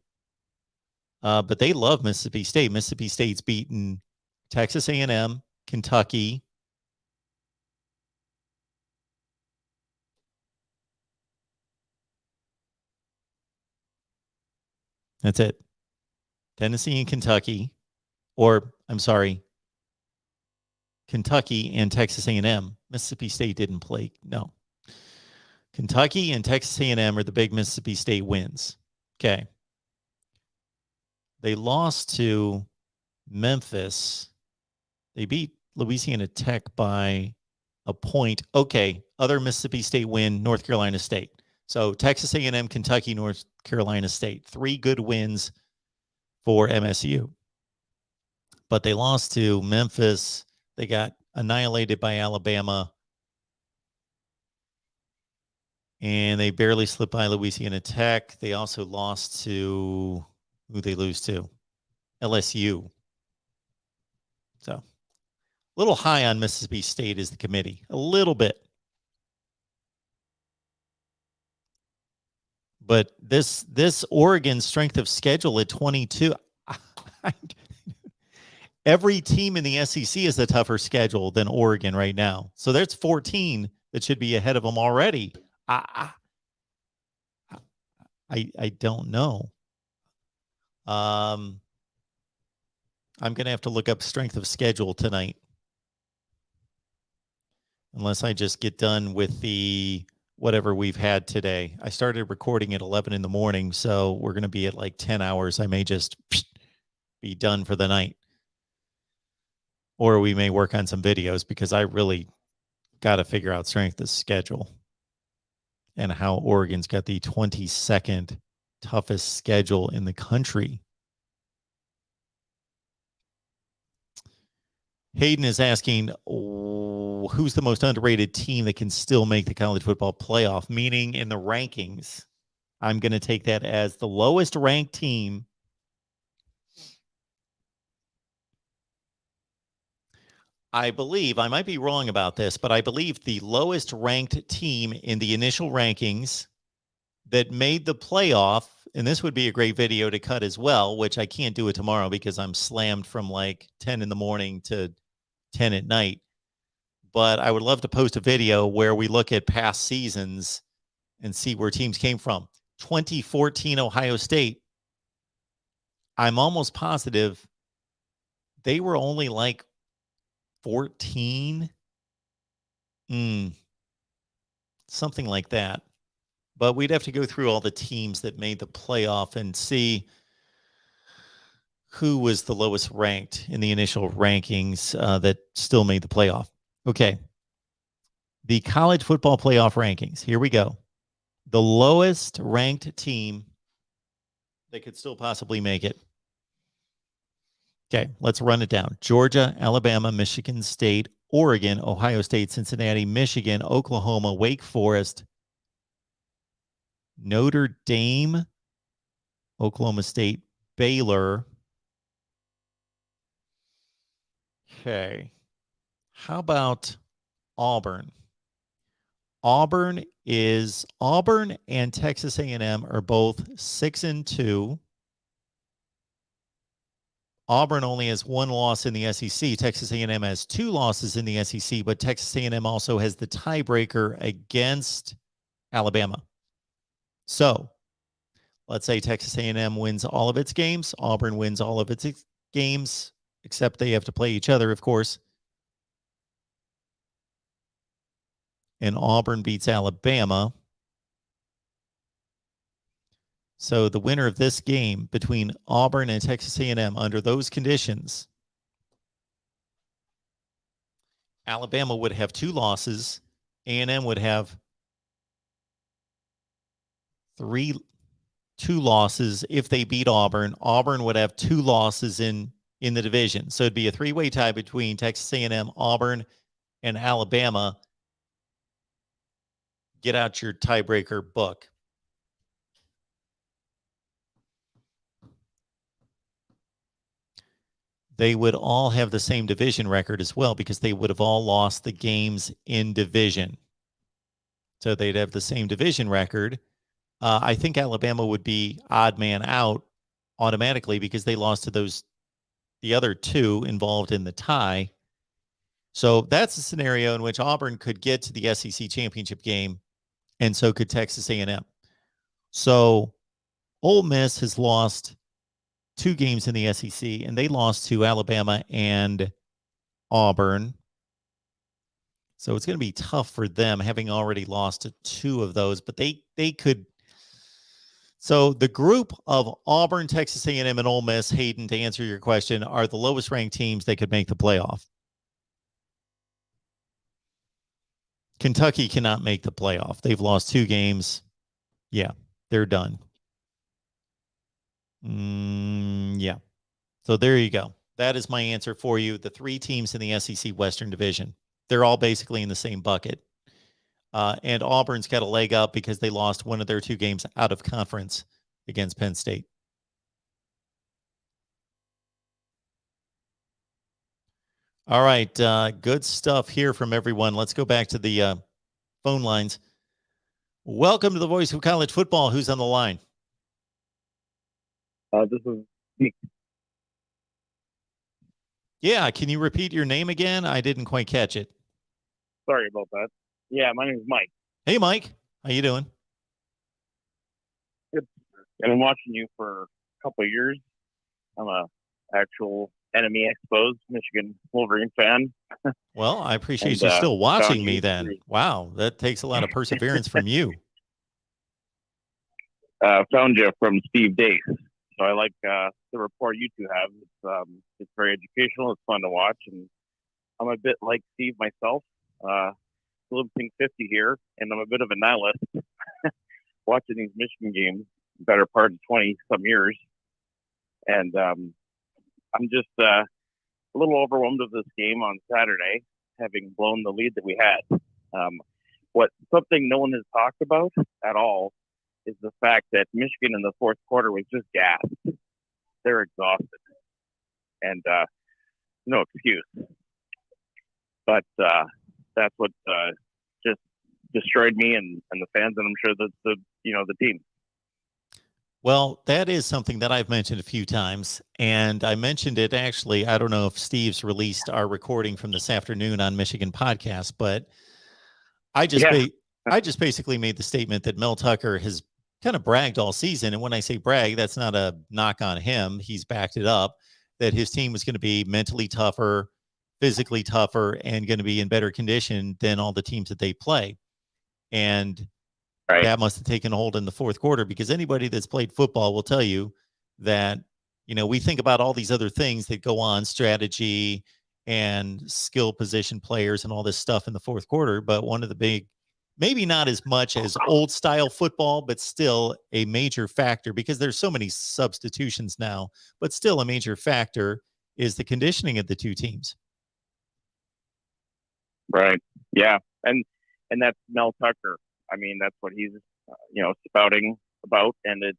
A: but they love Mississippi State. Mississippi State's beaten Texas A&M, Kentucky. That's it. Tennessee and Kentucky, or I'm sorry, Kentucky and Texas A&M. Mississippi State didn't play. No. Kentucky and Texas A&M are the big Mississippi State wins. Okay. They lost to Memphis. They beat Louisiana Tech by a point. Okay. Other Mississippi State win, North Carolina State. So Texas A&M, Kentucky, North Carolina State. 3 good wins for MSU. But they lost to Memphis. They got annihilated by Alabama. And they barely slipped by Louisiana Tech. They also lost to, who they lose to? LSU. So a little high on Mississippi State is the committee. A little bit. But this Oregon strength of schedule at 22, every team in the SEC is a tougher schedule than Oregon right now. So there's 14 that should be ahead of them already. I don't know. I'm going to have to look up strength of schedule tonight. Unless I just get done with the whatever we've had today. I started recording at 11 in the morning, so we're going to be at like 10 hours. I may just be done for the night. Or we may work on some videos because I really got to figure out strength of schedule and how Oregon's got the 22nd toughest schedule in the country. Hayden is asking, who's the most underrated team that can still make the college football playoff? Meaning in the rankings, I'm going to take that as the lowest ranked team. I believe, I might be wrong about this, but I believe the lowest ranked team in the initial rankings that made the playoff, and this would be a great video to cut as well, which I can't do it tomorrow because I'm slammed from like 10 in the morning to 10 at night. But I would love to post a video where we look at past seasons and see where teams came from. 2014 Ohio State, I'm almost positive they were only like 14, something like that. But we'd have to go through all the teams that made the playoff and see who was the lowest ranked in the initial rankings that still made the playoff. Okay. The college football playoff rankings. Here we go. The lowest ranked team that could still possibly make it. Okay, let's run it down. Georgia, Alabama, Michigan State, Oregon, Ohio State, Cincinnati, Michigan, Oklahoma, Wake Forest, Notre Dame, Oklahoma State, Baylor. Okay. How about Auburn? Auburn and Texas A&M are both 6-2. Auburn only has 1 loss in the SEC. Texas A&M has 2 losses in the SEC, but Texas A&M also has the tiebreaker against Alabama. So let's say Texas A&M wins all of its games. Auburn wins all of its games, except they have to play each other, of course. And Auburn beats Alabama. So the winner of this game between Auburn and Texas A&M under those conditions, Alabama would have 2 losses. A&M would have 3 2 losses. If they beat Auburn, Auburn would have 2 losses in the division. So it'd be a 3-way tie between Texas A&M, Auburn, and Alabama. Get out your tiebreaker book. They would all have the same division record as well because they would have all lost the games in division. So they'd have the same division record. I think Alabama would be odd man out automatically because they lost to the other 2 involved in the tie. So that's a scenario in which Auburn could get to the SEC championship game, and so could Texas A&M. So Ole Miss has lost 2 games in the SEC, and they lost to Alabama and Auburn. So it's going to be tough for them, having already lost to 2 of those, but they could. So the group of Auburn, Texas A&M, and Ole Miss, Hayden, to answer your question, are the lowest ranked teams that could make the playoff. Kentucky cannot make the playoff. They've lost 2 games. Yeah, they're done. Yeah. So there you go. That is my answer for you. The 3 teams in the SEC Western Division. They're all basically in the same bucket. And Auburn's got a leg up because they lost one of their 2 games out of conference against Penn State. All right. Good stuff here from everyone. Let's go back to the phone lines. Welcome to the Voice of College Football. Who's on the line?
K: This is Nick.
A: Yeah. Can you repeat your name again? I didn't quite catch it.
K: Sorry about that. Yeah, my name is Mike.
A: Hey, Mike. How you doing?
K: Good. I've been watching you for a couple of years. I'm a actual enemy exposed Michigan Wolverine fan.
A: Well, I appreciate you still watching me then. Wow, that takes a lot of perseverance from you.
K: Found you from Steve Dace. So I like the report you 2 have. It's very educational. It's fun to watch. And I'm a bit like Steve myself. Living 50 here, and I'm a bit of a nihilist watching these Michigan games, better part of 20 some years. And I'm just a little overwhelmed of this game on Saturday, having blown the lead that we had. Something no one has talked about at all is the fact that Michigan in the 4th quarter was just gassed. They're exhausted, and no excuse. But that's what just destroyed me and the fans, and I'm sure the team.
A: Well, that is something that I've mentioned a few times, and I mentioned it actually. I don't know if Steve's released our recording from this afternoon on Michigan podcast, but I just basically made the statement that Mel Tucker has kind of bragged all season, and when I say brag, that's not a knock on him. He's backed it up that his team was going to be mentally tougher, physically tougher, and going to be in better condition than all the teams that they play. And that must have taken hold in the 4th quarter, because anybody that's played football will tell you that, we think about all these other things that go on, strategy and skill position players and all this stuff in the 4th quarter. But one of the big, maybe not as much as old style football, but still a major factor, because there's so many substitutions now, but still a major factor is the conditioning of the 2 teams.
K: Right. Yeah. And that's Mel Tucker. I mean, that's what he's, spouting about, and it's,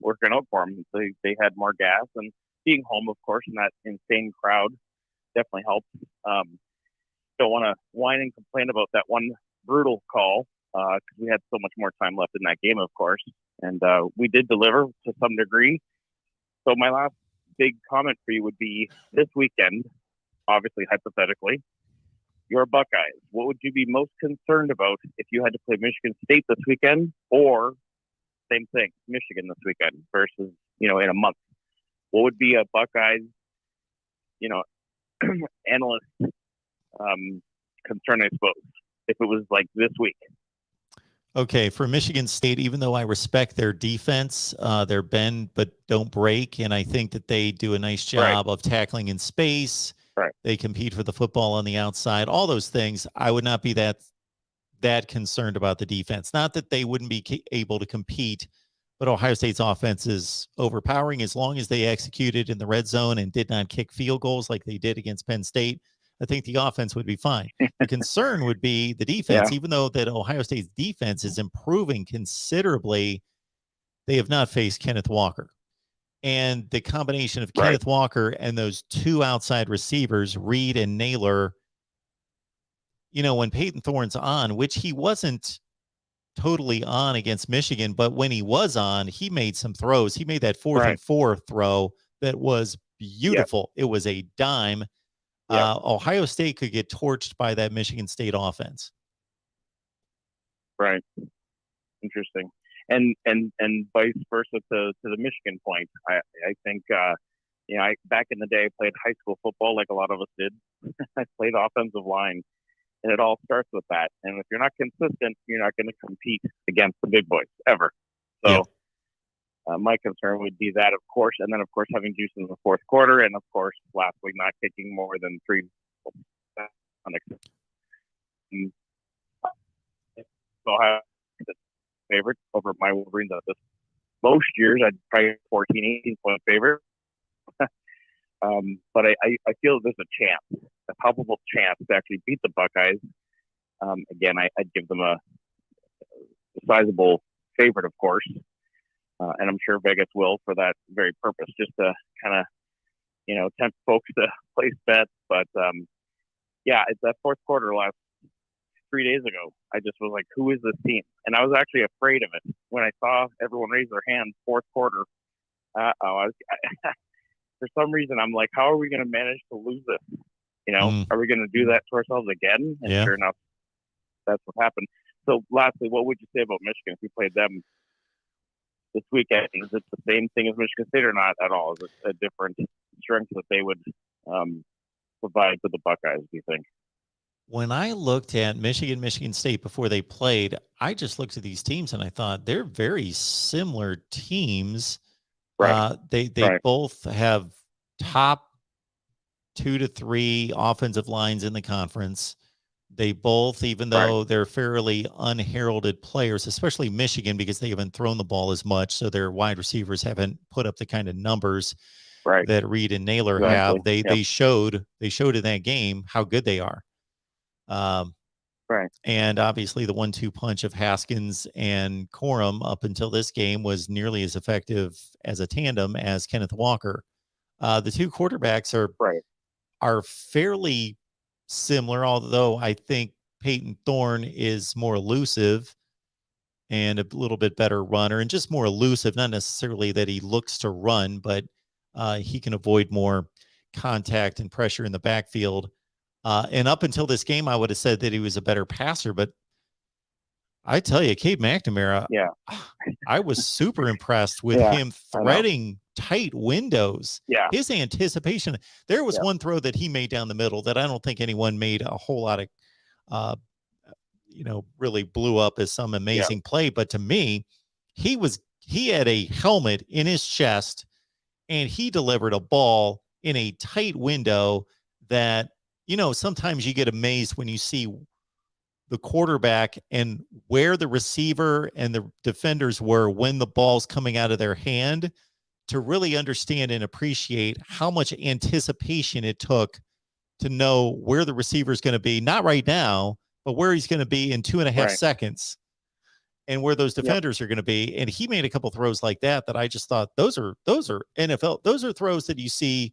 K: working out for him. They had more gas, and being home, of course, in that insane crowd definitely helped. Don't want to whine and complain about that one brutal call, because we had so much more time left in that game, of course. And we did deliver to some degree. So my last big comment for you would be this weekend, obviously, hypothetically, your Buckeyes. What would you be most concerned about if you had to play Michigan State this weekend, or same thing, Michigan this weekend versus, in a month? What would be a Buckeyes, analyst concern, I suppose, if it was like this week?
A: Okay, for Michigan State, even though I respect their defense, they're bend but don't break, and I think that they do a nice job of tackling in space.
K: Right.
A: They compete for the football on the outside. All those things, I would not be that concerned about the defense. Not that they wouldn't be able to compete but Ohio State's offense is overpowering. As long as they executed in the red zone and did not kick field goals like they did against Penn State, I think the offense would be fine. The concern would be the defense. Even though that Ohio State's defense is improving considerably, they have not faced Kenneth Walker. And the combination of Kenneth Walker and those two outside receivers, Reed and Naylor, when Peyton Thorne's on, which he wasn't totally on against Michigan, but when he was on, he made some throws. He made that 4th and 4 throw that was beautiful. It was a dime. Ohio State could get torched by that Michigan State offense.
K: Right. Interesting. And vice versa to the Michigan point. I think back in the day I played high school football like a lot of us did. I played offensive line, and it all starts with that. And if you're not consistent, you're not going to compete against the big boys ever. So my concern would be that, of course, and then of course having juice in the fourth quarter, and of course last week not kicking more than 3. So I have the favorite over my Wolverines at this. Most years I'd probably 14, 18-point favorite. But I feel there's a palpable chance to actually beat the Buckeyes. Again, I'd give them a sizable favorite, of course. And I'm sure Vegas will for that very purpose, just to kind of, tempt folks to place bets. But, it's that fourth quarter last 3 days ago. I just was like, who is this team? And I was actually afraid of it when I saw everyone raise their hand fourth quarter. For some reason, I'm like, how are we going to manage to lose this? Are we going to do that to ourselves again? And sure enough, that's what happened. So lastly, what would you say about Michigan if we played them this weekend? Is it the same thing as Michigan State or not at all? Is it a different strength that they would provide to the Buckeyes, do you think?
A: When I looked at Michigan State before they played, I just looked at these teams and I thought they're very similar teams. They both have top 2 to 3 offensive lines in the conference. They both, even though they're fairly unheralded players, especially Michigan, because they haven't thrown the ball as much, so their wide receivers haven't put up the kind of numbers that Reed and Naylor have. They showed in that game how good they are. And obviously the 1-2 punch of Haskins and Corum up until this game was nearly as effective as a tandem as Kenneth Walker. The two quarterbacks are fairly similar, although I think Peyton Thorne is more elusive and a little bit better runner, and just more elusive, not necessarily that he looks to run, but he can avoid more contact and pressure in the backfield. And up until this game, I would have said that he was a better passer, but I tell you, Cade McNamara, I was super impressed with him threading tight windows. His anticipation. There was one throw that he made down the middle that I don't think anyone made a whole lot of, really blew up as some amazing play. But to me, he had a helmet in his chest and he delivered a ball in a tight window that, sometimes you get amazed when you see the quarterback and where the receiver and the defenders were when the ball's coming out of their hand, to really understand and appreciate how much anticipation it took to know where the receiver is going to be, not right now, but where he's going to be in 2.5 seconds, and where those defenders are going to be. And he made a couple throws like that I just thought those are NFL. Those are throws that you see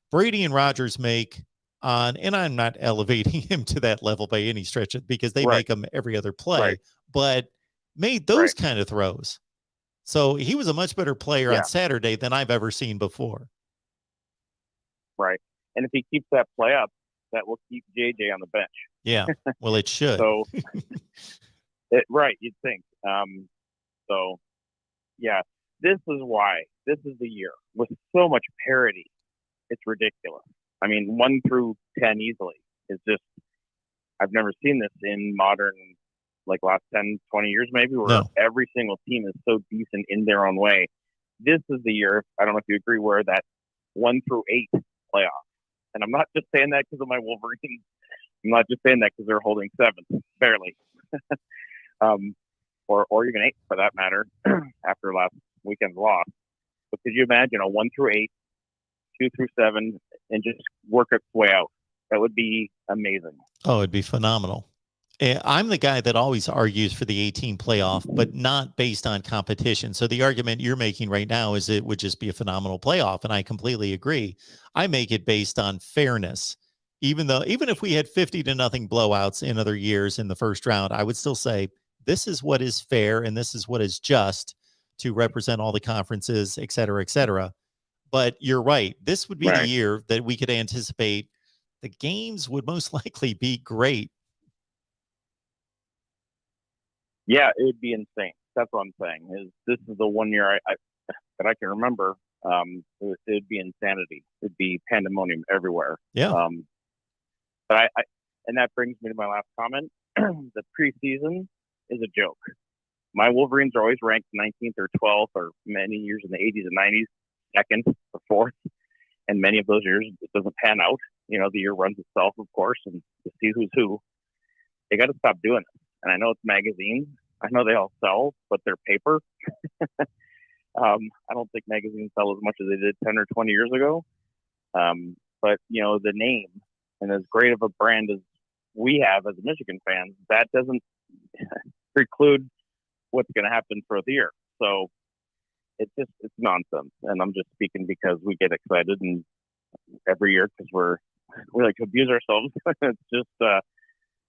A: Brady and Rodgers make on, and I'm not elevating him to that level by any stretch, because they make them every other play, but made those kind of throws. So he was a much better player on Saturday than I've ever seen before.
K: Right. And if he keeps that play up, that will keep JJ on the bench.
A: Yeah. Well, it should.
K: So, you'd think. This is why this is the year with so much parity. It's ridiculous. I mean, 1 through 10 easily is just, I've never seen this in modern, last 10, 20 years maybe, where every single team is so decent in their own way. This is the year, I don't know if you agree, where that 1 through 8 playoff. And I'm not just saying that because of my Wolverines. I'm not just saying that because they're holding 7th, barely. or even 8 for that matter, after last weekend's loss. But could you imagine a 1 through 8, 2 through 7, and just work its way out? That would be amazing.
A: Oh, it'd be phenomenal. I'm the guy that always argues for the 18 playoff, but not based on competition. So the argument you're making right now is it would just be a phenomenal playoff, and I completely agree. I make it based on fairness. Even if we had 50-0 blowouts in other years in the first round, I would still say this is what is fair and this is what is just to represent all the conferences, et cetera, et cetera. But you're right. This would be the year that we could anticipate the games would most likely be great.
K: Yeah, it would be insane. That's what I'm saying. Is this is the one year that I can remember. It'd be insanity. It'd be pandemonium everywhere.
A: Yeah.
K: But I and that brings me to my last comment. The preseason is a joke. My Wolverines are always ranked 19th or 12th, or many years in the 80s and 90s, second or fourth. And many of those years it doesn't pan out. You know, the year runs itself, of course, and to see who's who. They got to stop doing it. And I know it's magazines. I know they all sell, but they're paper. I don't think magazines sell as much as they did 10 or 20 years ago. But, you know, the name, and as great of a brand as we have as a Michigan fan, that doesn't preclude what's going to happen throughout the year. So it's nonsense. And I'm just speaking because we get excited and every year because we like to abuse ourselves. It's just,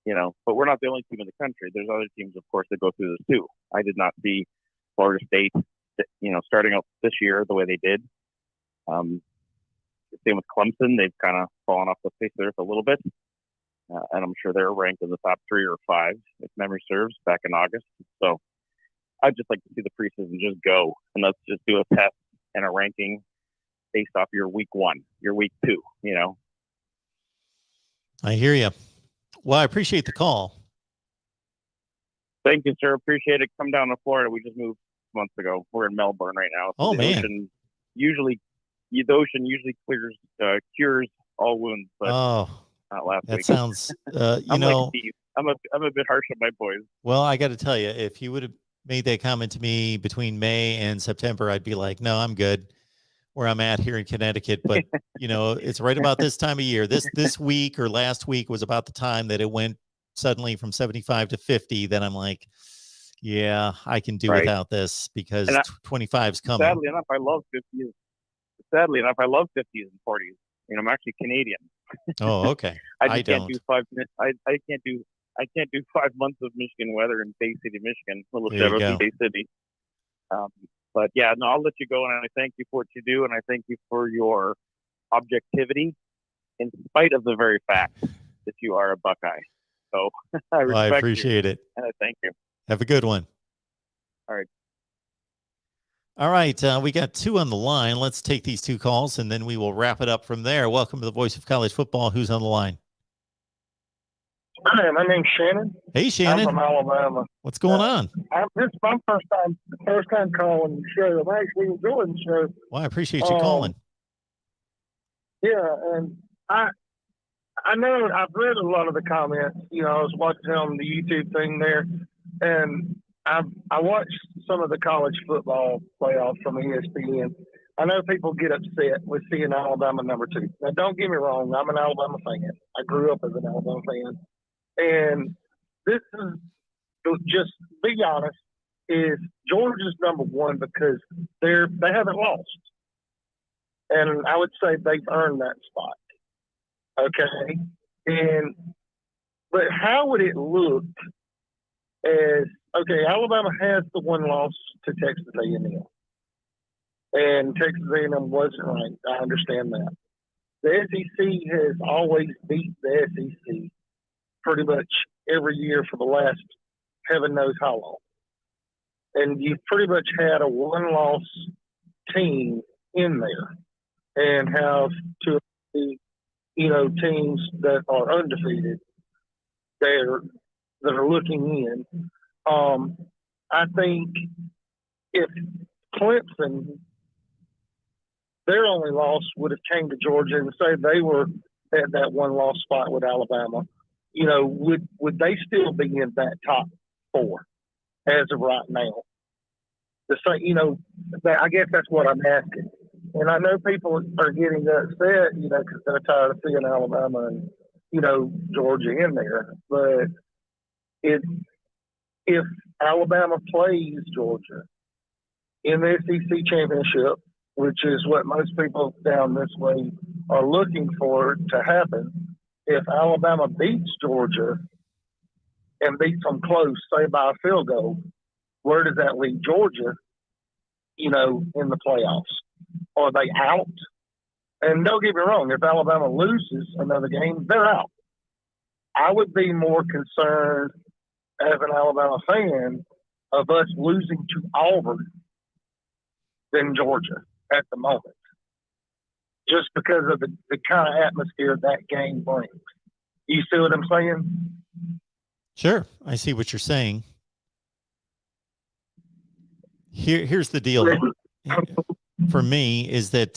K: you know, but we're not the only team in the country. There's other teams, of course, that go through this too. I did not see Florida State, you know, starting out this year the way they did. Same with Clemson. They've kind of fallen off the face of the earth a little bit. And I'm sure they're ranked in the top 3 or 5, if memory serves, back in August. So I'd just like to see the preseason just go. And let's just do a test and a ranking based off your week 1, your week 2, you know.
A: I hear you. Well, I appreciate the call.
K: Thank you, sir. Appreciate it. Come down to Florida. We just moved months ago. We're in Melbourne right now. So
A: oh, man.
K: The ocean usually cures all wounds, but not last
A: that
K: week.
A: Sounds, you know,
K: I'm a bit harsh on my boys.
A: Well, I got to tell you, if you would have made that comment to me between May and September, I'd be like, no, I'm good where I'm at here in Connecticut. But, you know, it's right about this time of year. This week or last week was about the time that it went suddenly from 75 to 50. Then I'm like, yeah, I can do without this because 25's coming.
K: Sadly enough, I love 50s. Sadly enough, I love 50s and 40s. You know, I'm actually Canadian.
A: Oh, okay.
K: I can't do 5 minutes. I can't do 5 months of Michigan weather in Bay City, Michigan. A little shout out to Bay City. But yeah, no, I'll let you go, and I thank you for what you do, and I thank you for your objectivity, in spite of the very fact that you are a Buckeye. So I
A: appreciate it,
K: and I thank you.
A: Have a good one.
K: All right.
A: All right, we got 2 on the line. Let's take these 2 calls, and then we will wrap it up from there. Welcome to the Voice of College Football. Who's on the line?
L: Hi, my name's Shannon.
A: Hey, Shannon.
L: I'm from Alabama.
A: What's going on?
L: This is my first time calling the show. I'm actually enjoying the show.
A: Well, I appreciate you calling.
L: Yeah, and I know I've read a lot of the comments. You know, I was watching on the YouTube thing there, and I watched some of the college football playoffs from ESPN. I know people get upset with seeing Alabama number 2. Now, don't get me wrong. I'm an Alabama fan. I grew up as an Alabama fan. And this is, just be honest, is Georgia's number 1 because they haven't lost. And I would say they've earned that spot. Okay? But how would it look as, okay, Alabama has the 1 loss to Texas A&M. And Texas A&M wasn't ranked. I understand that. The SEC has always beat the SEC pretty much every year for the last heaven knows how long. And you've pretty much had a 1-loss team in there and have 2 teams that are undefeated that are looking in. I think if Clemson, their only loss would have came to Georgia and say they were at that 1-loss spot with Alabama, you know, would they still be in that top 4? as of right now. The same, you know, I guess that's what I'm asking. And I know people are getting upset, you know, because they're tired of seeing Alabama and, you know, Georgia in there. But if Alabama plays Georgia in the SEC championship, which is what most people down this way are looking for to happen, if Alabama beats Georgia and beats them close, say by a field goal, where does that leave Georgia, you know, in the playoffs? Are they out? And don't get me wrong, if Alabama loses another game, they're out. I would be more concerned as an Alabama fan of us losing to Auburn than Georgia at the moment, just because of the kind of atmosphere that game brings. You see what I'm saying?
A: Sure, I see what you're saying. Here's the deal for me is that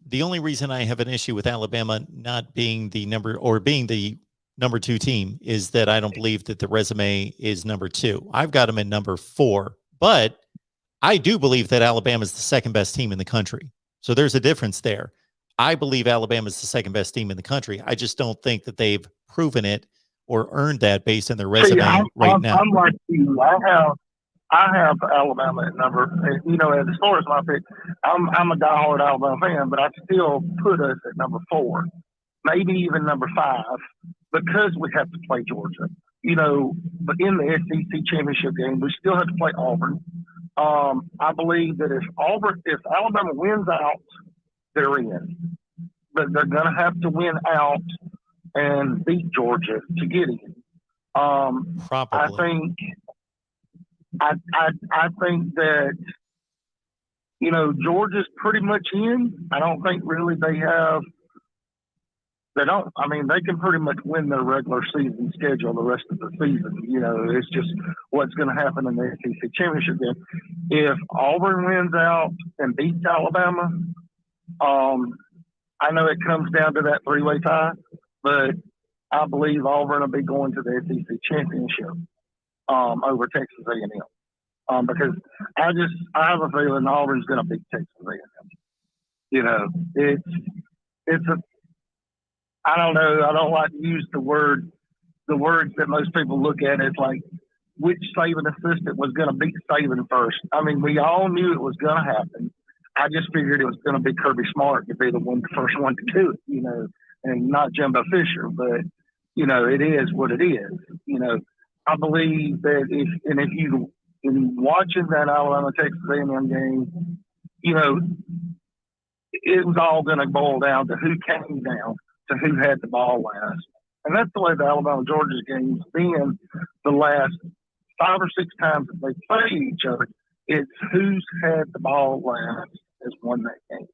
A: the only reason I have an issue with Alabama not being the number 2 team is that I don't believe that the resume is number 2. I've got them at number 4, but I do believe that Alabama is the second best team in the country. So there's a difference there. I believe Alabama is the second best team in the country. I just don't think that they've proven it or earned that based on their resume now.
L: I'm like you. I have Alabama at number. You know, as far as my pick, I'm a diehard Alabama fan, but I still put us at number 4, maybe even number 5, because we have to play Georgia. You know, but in the SEC championship game, we still have to play Auburn. I believe that if Alabama wins out, they're in. But they're going to have to win out and beat Georgia to get in.
A: Probably.
L: I think that, you know, Georgia's pretty much in. I don't think really they can pretty much win their regular season schedule the rest of the season. You know, it's just what's going to happen in the SEC championship game. If Auburn wins out and beats Alabama, I know it comes down to that 3-way tie, but I believe Auburn will be going to the SEC championship over Texas A&M, because I have a feeling Auburn's going to beat Texas A&M. You know, I don't know. I don't like to use the words that most people look at. It's like which Saban assistant was going to beat Saban first. I mean, we all knew it was going to happen. I just figured it was going to be Kirby Smart to be the first one to do it, you know, and not Jimbo Fisher. But, you know, it is what it is. You know, I believe that if you in watching that Alabama Texas A&M game, you know, it was all going to boil down to who came down to who had the ball last. And that's the way the Alabama-Georgia game's been the last 5 or 6 times that they played each other. It's who's had the ball last has won that game.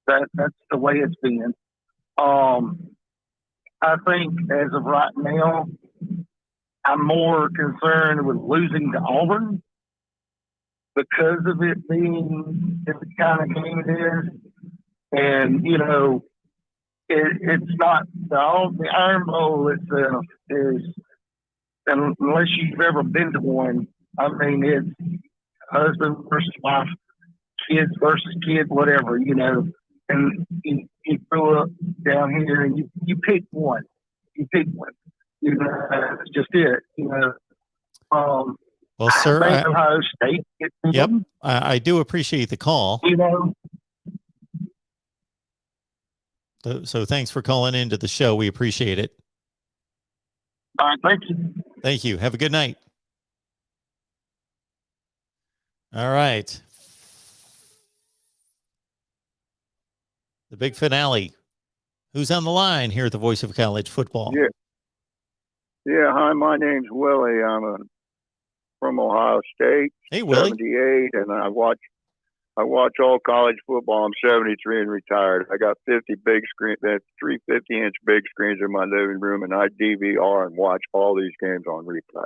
L: That's the way it's been. I think as of right now, I'm more concerned with losing to Auburn because of it being the kind of game it is. And, you know, it's not the Iron Bowl itself is, unless you've ever been to one, I mean, it's husband versus wife, kids versus kid, whatever, you know. And you grow up down here and you pick one. You pick one. You know, that's just it, you know.
A: Well, sir,
L: Ohio State.
A: Yep, I do appreciate the call.
L: You know.
A: So thanks for calling into the show. We appreciate it.
L: All right, thank you.
A: Thank you. Have a good night. All right. The big finale. Who's on the line here at the Voice of College Football?
M: Yeah. Hi, my name's Willie. I'm from Ohio State.
A: Hey, Willie.
M: 78, and I watch all college football. I'm 73 and retired. I got 50 big screen, 3 50-inch big screens in my living room, and I DVR and watch all these games on replay.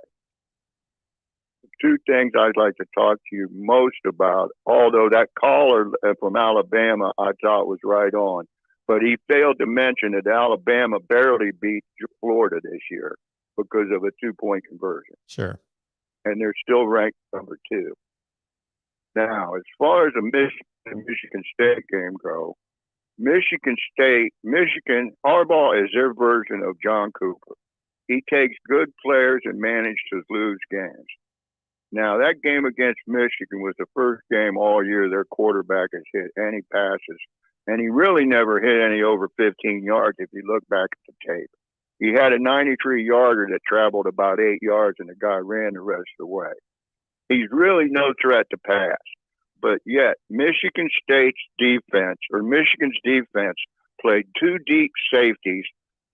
M: 2 things I'd like to talk to you most about, although that caller from Alabama I thought was right on, but he failed to mention that Alabama barely beat Florida this year. because of a 2-point conversion.
A: Sure.
M: And they're still ranked number 2. Now, as far as the Michigan State game go, Michigan, Harbaugh is their version of John Cooper. He takes good players and manages to lose games. Now, that game against Michigan was the first game all year their quarterback has hit any passes, and he really never hit any over 15 yards if you look back at the tape. He had a 93-yarder that traveled about 8 yards, and the guy ran the rest of the way. He's really no threat to pass. But yet, Michigan's defense played 2 deep safeties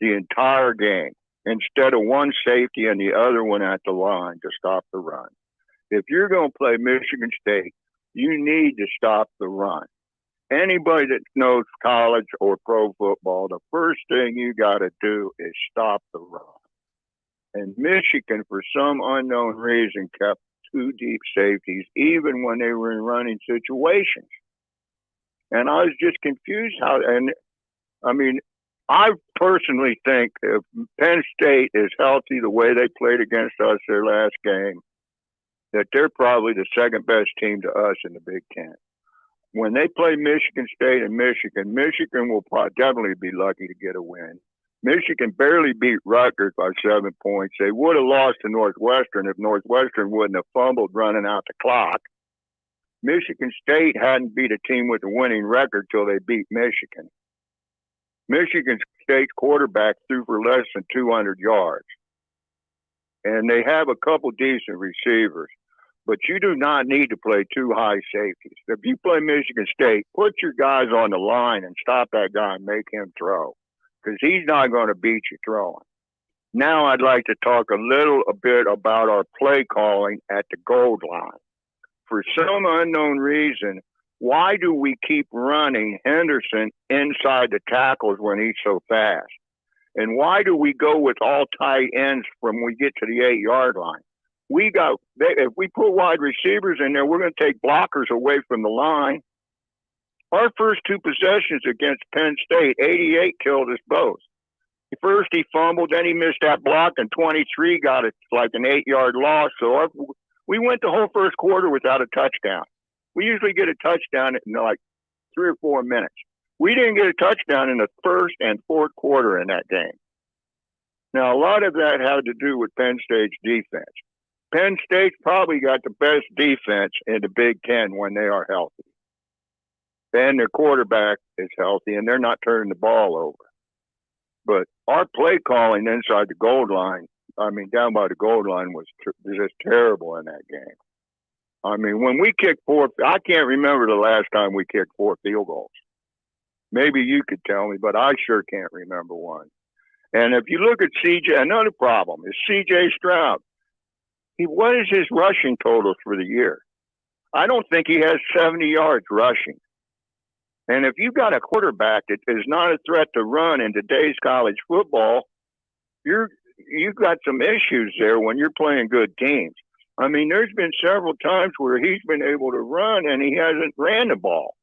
M: the entire game instead of one safety and the other one at the line to stop the run. If you're going to play Michigan State, you need to stop the run. Anybody that knows college or pro football, the first thing you got to do is stop the run. And Michigan, for some unknown reason, kept 2 deep safeties, even when they were in running situations. And I was just confused I personally think if Penn State is healthy the way they played against us their last game, that they're probably the second best team to us in the Big Ten. When they play Michigan State and Michigan will definitely be lucky to get a win. Michigan barely beat Rutgers by 7 points. They would have lost to Northwestern if Northwestern wouldn't have fumbled running out the clock. Michigan State hadn't beat a team with a winning record till they beat Michigan. Michigan State's quarterback threw for less than 200 yards. And they have a couple decent receivers. But you do not need to play 2 high safeties. If you play Michigan State, put your guys on the line and stop that guy and make him throw. Because he's not going to beat you throwing. Now I'd like to talk a bit about our play calling at the goal line. For some unknown reason, why do we keep running Henderson inside the tackles when he's so fast? And why do we go with all tight ends when we get to the 8-yard line? If we put wide receivers in there, we're going to take blockers away from the line. Our first 2 possessions against Penn State, 88 killed us both. First he fumbled, then he missed that block, and 23 got it like an 8-yard loss. So we went the whole first quarter without a touchdown. We usually get a touchdown in like 3 or 4 minutes. We didn't get a touchdown in the first and fourth quarter in that game. Now, a lot of that had to do with Penn State's defense. Penn State's probably got the best defense in the Big Ten when they are healthy. And their quarterback is healthy, and they're not turning the ball over. But our play calling inside the goal line, down by the goal line was just terrible in that game. When we kicked 4, I can't remember the last time we kicked 4 field goals. Maybe you could tell me, but I sure can't remember one. And if you look at CJ, another problem is CJ Stroud. What is his rushing totals for the year? I don't think he has 70 yards rushing. And if you've got a quarterback that is not a threat to run in today's college football, you've got some issues there when you're playing good teams. There's been several times where he's been able to run and he hasn't ran the ball.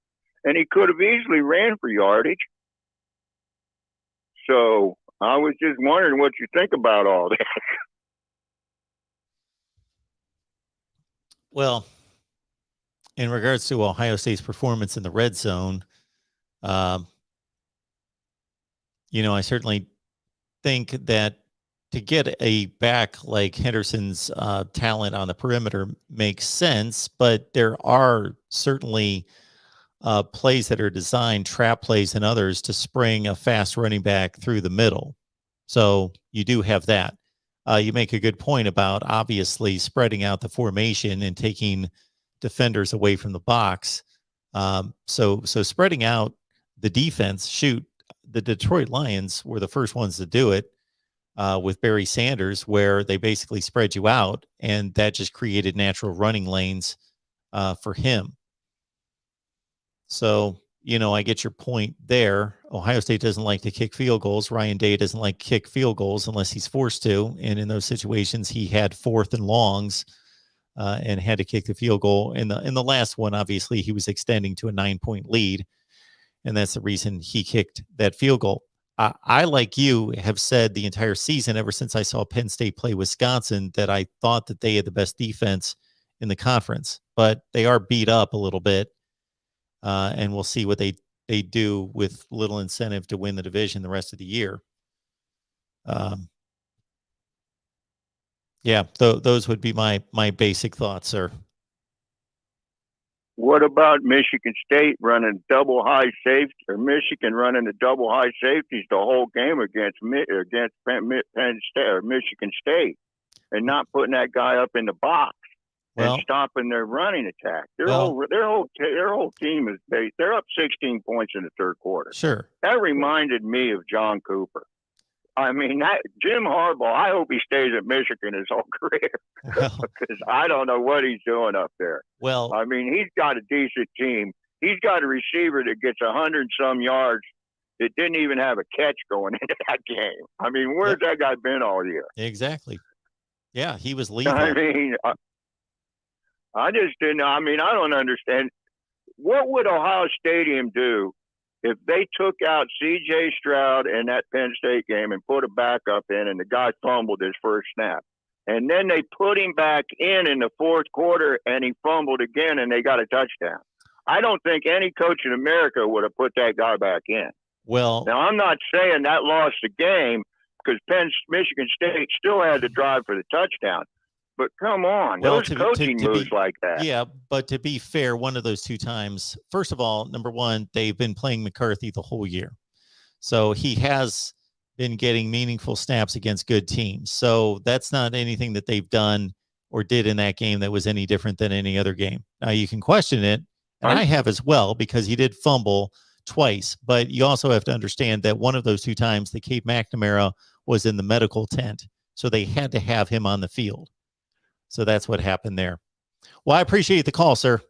M: And he could have easily ran for yardage. So I was just wondering what you think about all this.
A: Well, in regards to Ohio State's performance in the red zone, I certainly think that to get a back like Henderson's talent on the perimeter makes sense, but there are certainly plays that are designed, trap plays and others, to spring a fast running back through the middle. So you do have that. You make a good point about obviously spreading out the formation and taking defenders away from the box. So spreading out the defense, the Detroit Lions were the first ones to do it with Barry Sanders, where they basically spread you out, and that just created natural running lanes for him. So, I get your point there. Ohio State doesn't like to kick field goals. Ryan Day doesn't like to kick field goals unless he's forced to. And in those situations, he had 4th and longs and had to kick the field goal. In the last one, obviously, he was extending to a 9-point lead. And that's the reason he kicked that field goal. I, like you, have said the entire season, ever since I saw Penn State play Wisconsin, that I thought that they had the best defense in the conference, but they are beat up a little bit. And we'll see what they do with little incentive to win the division the rest of the year. Yeah, those would be my basic thoughts, sir.
M: What about Michigan State running double high safety, or Michigan running the double high safeties the whole game against Penn State or Michigan State, and not putting that guy up in the box and stopping their running attack? Their whole team is based. They're up 16 points in the third quarter.
A: Sure,
M: that reminded me of John Cooper. I mean, Jim Harbaugh, I hope he stays at Michigan his whole career, because I don't know what he's doing up there.
A: Well,
M: I mean, he's got a decent team. He's got a receiver that gets 100-some yards that didn't even have a catch going into that game. I mean, where's that guy been all year?
A: Exactly. Yeah, he was lethal.
M: I mean, I just didn't. I mean, I don't understand. What would Ohio Stadium do if they took out C.J. Stroud in that Penn State game and put a backup in, and the guy fumbled his first snap, and then they put him back in the fourth quarter and he fumbled again and they got a touchdown? I don't think any coach in America would have put that guy back in.
A: Well,
M: now I'm not saying that lost the game, because Michigan State still had to drive for the touchdown. But come on, those coaching moves like that.
A: Yeah, but to be fair, one of those two times, first of all, number one, they've been playing McCarthy the whole year. So he has been getting meaningful snaps against good teams. So that's not anything that they've done or did in that game that was any different than any other game. Now, you can question it, and I have as well, because he did fumble twice. But you also have to understand that one of those two times, the Cade McNamara was in the medical tent. So they had to have him on the field. So that's what happened there. Well, I appreciate the call, sir.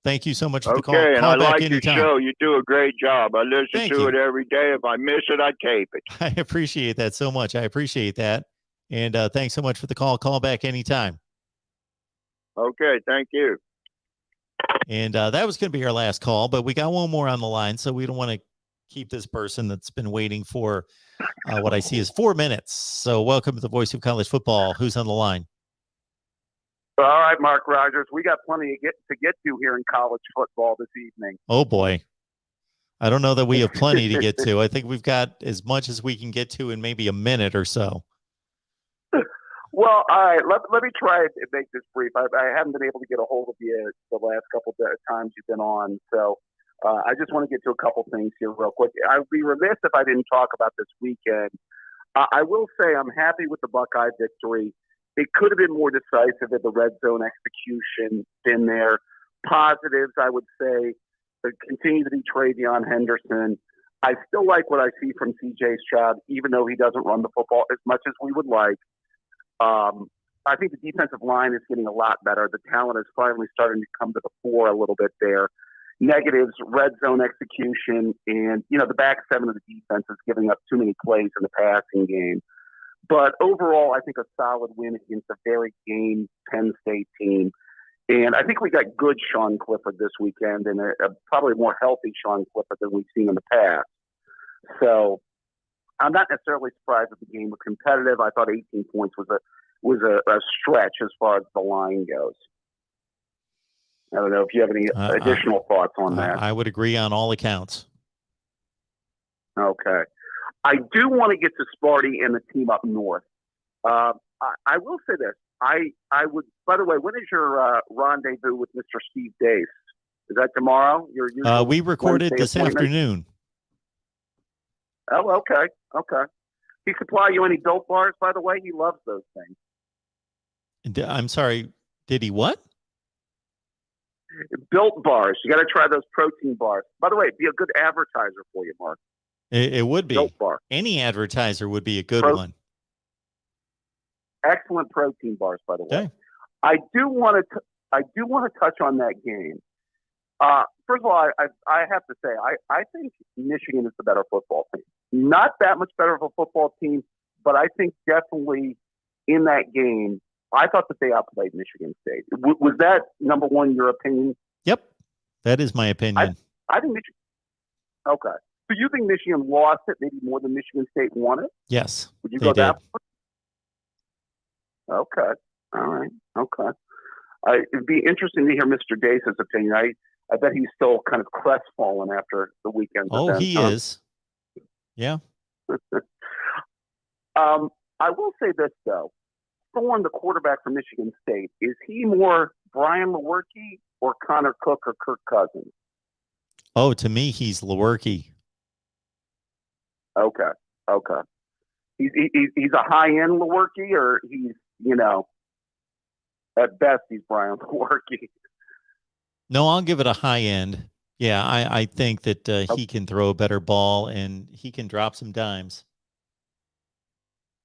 A: Thank you so much for the call.
M: Okay, and
A: call
M: I
A: back
M: like
A: anytime.
M: your show. You do a great job. I listen to it every day. If I miss it, I tape it.
A: I appreciate that so much. I appreciate that. And thanks so much for the call. Call back anytime.
M: Okay, thank you.
A: And that was going to be our last call, but we got one more on the line, so we don't want to keep this person that's been waiting for what I see is 4 minutes. So welcome to the Voice of College Football. Who's on the line?
N: All right, Mark Rogers. We got plenty to get to here in college football this evening.
A: Oh, boy. I don't know that we have plenty to get to. I think we've got as much as we can get to in maybe a minute or so.
N: Well, all right. Let me try to make this brief. I haven't been able to get a hold of you the last couple of times you've been on. So I just want to get to a couple things here real quick. I would be remiss if I didn't talk about this weekend. I will say I'm happy with the Buckeye victory. It could have been more decisive if the red zone execution been there. Positives, I would say, continue to be Travion Henderson. I still like what I see from C.J. Stroud, even though he doesn't run the football as much as we would like. I think the defensive line is getting a lot better. The talent is finally starting to come to the fore a little bit there. Negatives, red zone execution, and, the back seven of the defense is giving up too many plays in the passing game. But overall, I think a solid win against a very game Penn State team. And I think we got good Sean Clifford this weekend, and a probably more healthy Sean Clifford than we've seen in the past. So I'm not necessarily surprised that the game was competitive. I thought 18 points was a stretch as far as the line goes. I don't know if you have any additional thoughts on that.
A: I would agree on all accounts.
N: Okay. I do want to get to Sparty and the team up north. I will say this. I would, by the way, when is your rendezvous with Mr. Steve Dace? Is that tomorrow?
A: We recorded
N: Wednesday
A: this
N: appointment?
A: afternoon.
N: Oh, okay. Okay. He supply you any Built Bars, by the way? He loves those things.
A: I'm sorry. Did he what?
N: Built Bars. You got to try those protein bars. By the way, it'd be a good advertiser for you, Mark.
A: It would be.
N: Built Bar.
A: Any advertiser would be a good one.
N: Excellent protein bars, by the way.
A: Okay.
N: I do want to touch on that game. First of all, I have to say I think Michigan is the better football team. Not that much better of a football team, but I think definitely in that game, I thought that they outplayed Michigan State. Was that, number one, your opinion?
A: Yep, that is my opinion.
N: I think Michigan. Okay. So you think Michigan lost it maybe more than Michigan State won it?
A: Yes,
N: Would you
A: they
N: go
A: did.
N: that far? Okay. All right. Okay. It'd be interesting to hear Mr. Dace's opinion. I bet he's still kind of crestfallen after the weekend.
A: Oh, he is. Yeah.
N: I will say this, though. Thorne, the quarterback for Michigan State, is he more Brian Lewerke or Connor Cook or Kirk Cousins?
A: Oh, to me, he's Lewerke.
N: Okay. Okay. He's a high-end Lewerke, or he's, at best, he's Brian Lewerke.
A: No, I'll give it a high end. Yeah, I think that he can throw a better ball and he can drop some dimes.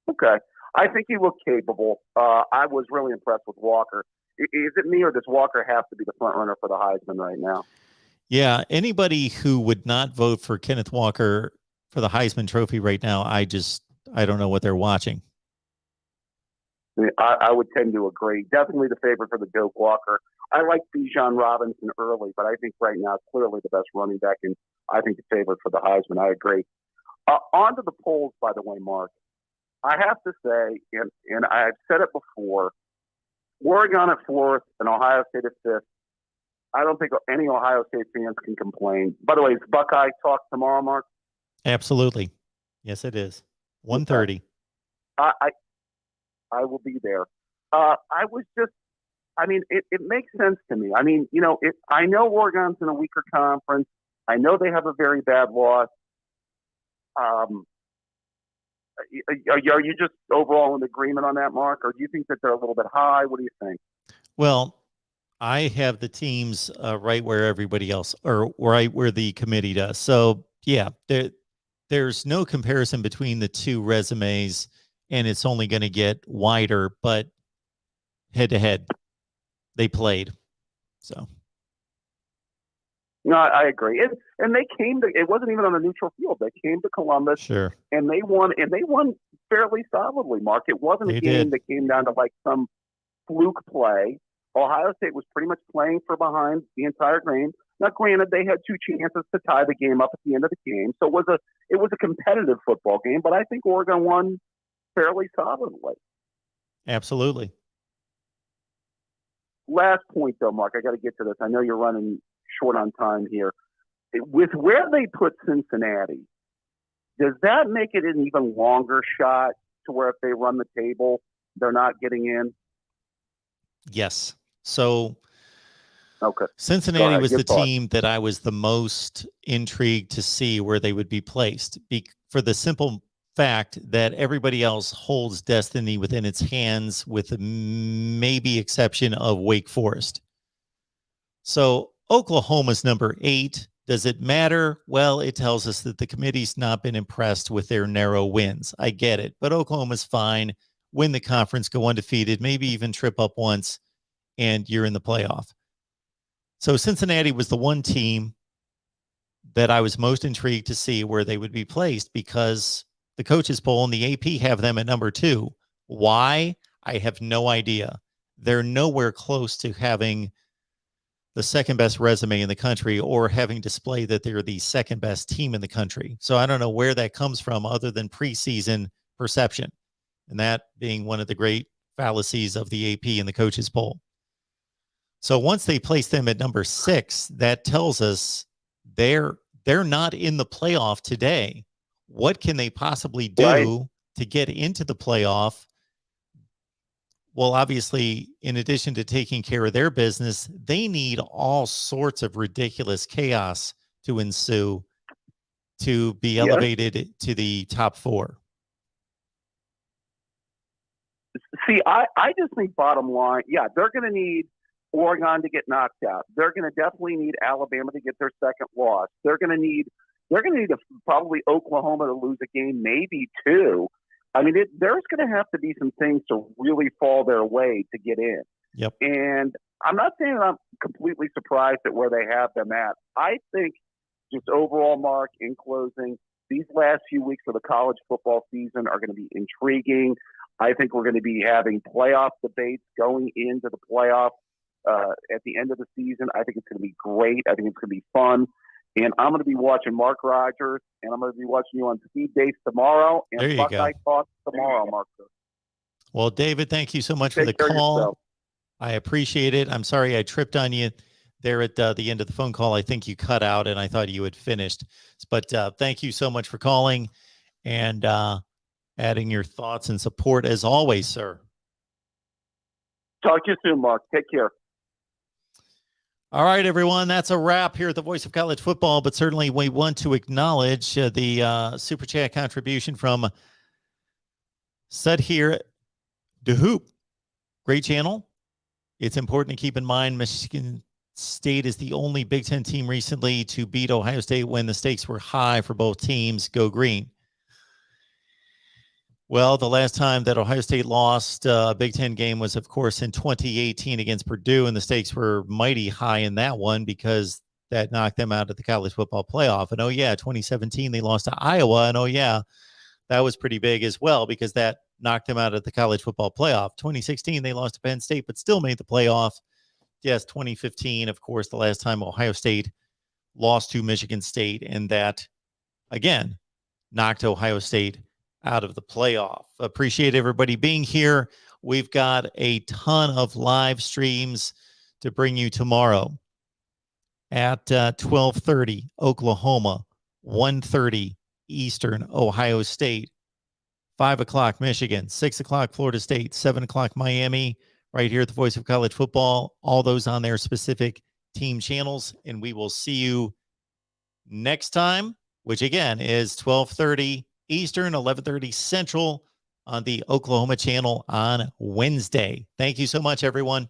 N: Okay. I think he looked capable. I was really impressed with Walker. Is it me, or does Walker have to be the front runner for the Heisman right now?
A: Yeah, anybody who would not vote for Kenneth Walker for the Heisman Trophy right now, I don't know what they're watching.
N: I would tend to agree. Definitely the favorite for the Doak Walker. I like Bijan Robinson early, but I think right now clearly the best running back, and I think the favorite for the Heisman. I agree. On to the polls, by the way, Mark. I have to say, and I've said it before, Oregon at 4th and Ohio State at 5th. I don't think any Ohio State fans can complain. By the way, is Buckeye Talk tomorrow, Mark?
A: Absolutely. Yes, it is. 1:30.
N: I will be there. It makes sense to me. I know Oregon's in a weaker conference. I know they have a very bad loss. Are you just overall in agreement on that, Mark, or do you think that they're a little bit high? What do you think?
A: Well, I have the teams right where everybody else, or right where the committee does. So yeah, there's no comparison between the two resumes, and it's only going to get wider. But head to head, they played. So.
N: No, I agree. And they came to, it wasn't even on a neutral field. They came to Columbus,
A: sure,
N: and they won fairly solidly, Mark. It wasn't a game that came down to like some fluke play. Ohio State was pretty much playing for behind the entire game. Now, granted, they had two chances to tie the game up at the end of the game, so it was a competitive football game. But I think Oregon won fairly solidly.
A: Absolutely.
N: Last point, though, Mark. I got to get to this. I know you're running short on time here. With where they put Cincinnati, does that make it an even longer shot to where if they run the table, they're not getting in?
A: Yes. So
N: okay.
A: Cincinnati was the team that I was the most intrigued to see where they would be placed for the simple fact that everybody else holds destiny within its hands with the maybe exception of Wake Forest. So Oklahoma's number 8. Does it matter? Well, it tells us that the committee's not been impressed with their narrow wins. I get it, but Oklahoma's fine. Win the conference, go undefeated, maybe even trip up once, and you're in the playoff. So Cincinnati was the one team that I was most intrigued to see where they would be placed because the coaches poll and the AP have them at number 2. Why? I have no idea. They're nowhere close to having the second best resume in the country or having displayed that they're the second best team in the country. So I don't know where that comes from other than preseason perception, and that being one of the great fallacies of the AP and the coaches poll. So once they place them at number 6, that tells us they're not in the playoff today. What can they possibly do to get into the playoff? Well, obviously, in addition to taking care of their business, they need all sorts of ridiculous chaos to ensue to be elevated to the top 4.
N: See, I just think bottom line, they're going to need Oregon to get knocked out. They're going to definitely need Alabama to get their second loss. They're going to need probably Oklahoma to lose a game, maybe 2. I mean, there's going to have to be some things to really fall their way to get in.
A: Yep.
N: And I'm not saying I'm completely surprised at where they have them at. I think just overall, Mark, in closing, these last few weeks of the college football season are going to be intriguing. I think we're going to be having playoff debates going into the playoff at the end of the season. I think it's going to be great. I think it's going to be fun. And I'm going to be watching Mark Rogers, and I'm going to be watching you on Speed Days tomorrow
A: There
N: and
A: you go.
N: Buckeye Talk tomorrow, Mark.
A: Well, David, thank you so much for the
N: Take care of
A: call.
N: yourself.
A: I appreciate it. I'm sorry I tripped on you there at the end of the phone call. I think you cut out and I thought you had finished. But thank you so much for calling and adding your thoughts and support as always, sir.
N: Talk to you soon, Mark. Take care.
A: All right, everyone. That's a wrap here at the Voice of College Football. But certainly we want to acknowledge the Super Chat contribution from Sudhir DeHoop. Great channel. It's important to keep in mind Michigan State is the only Big Ten team recently to beat Ohio State when the stakes were high for both teams. Go green. Well, the last time that Ohio State lost a Big Ten game was, of course, in 2018 against Purdue, and the stakes were mighty high in that one because that knocked them out of the college football playoff. And, 2017 they lost to Iowa, and, that was pretty big as well because that knocked them out of the college football playoff. 2016 they lost to Penn State, but still made the playoff. Yes, 2015, of course, the last time Ohio State lost to Michigan State, and that, again, knocked Ohio State out of the playoff. Appreciate everybody being here. We've got a ton of live streams to bring you tomorrow at 12:30 Oklahoma, 1:30 Eastern Ohio State, 5 o'clock Michigan, 6 o'clock Florida State, 7 o'clock Miami, right here at the Voice of College Football. All those on their specific team channels. And we will see you next time, which again is 12:30 Eastern, 11:30 Central on the Oklahoma channel on Wednesday. Thank you so much, everyone.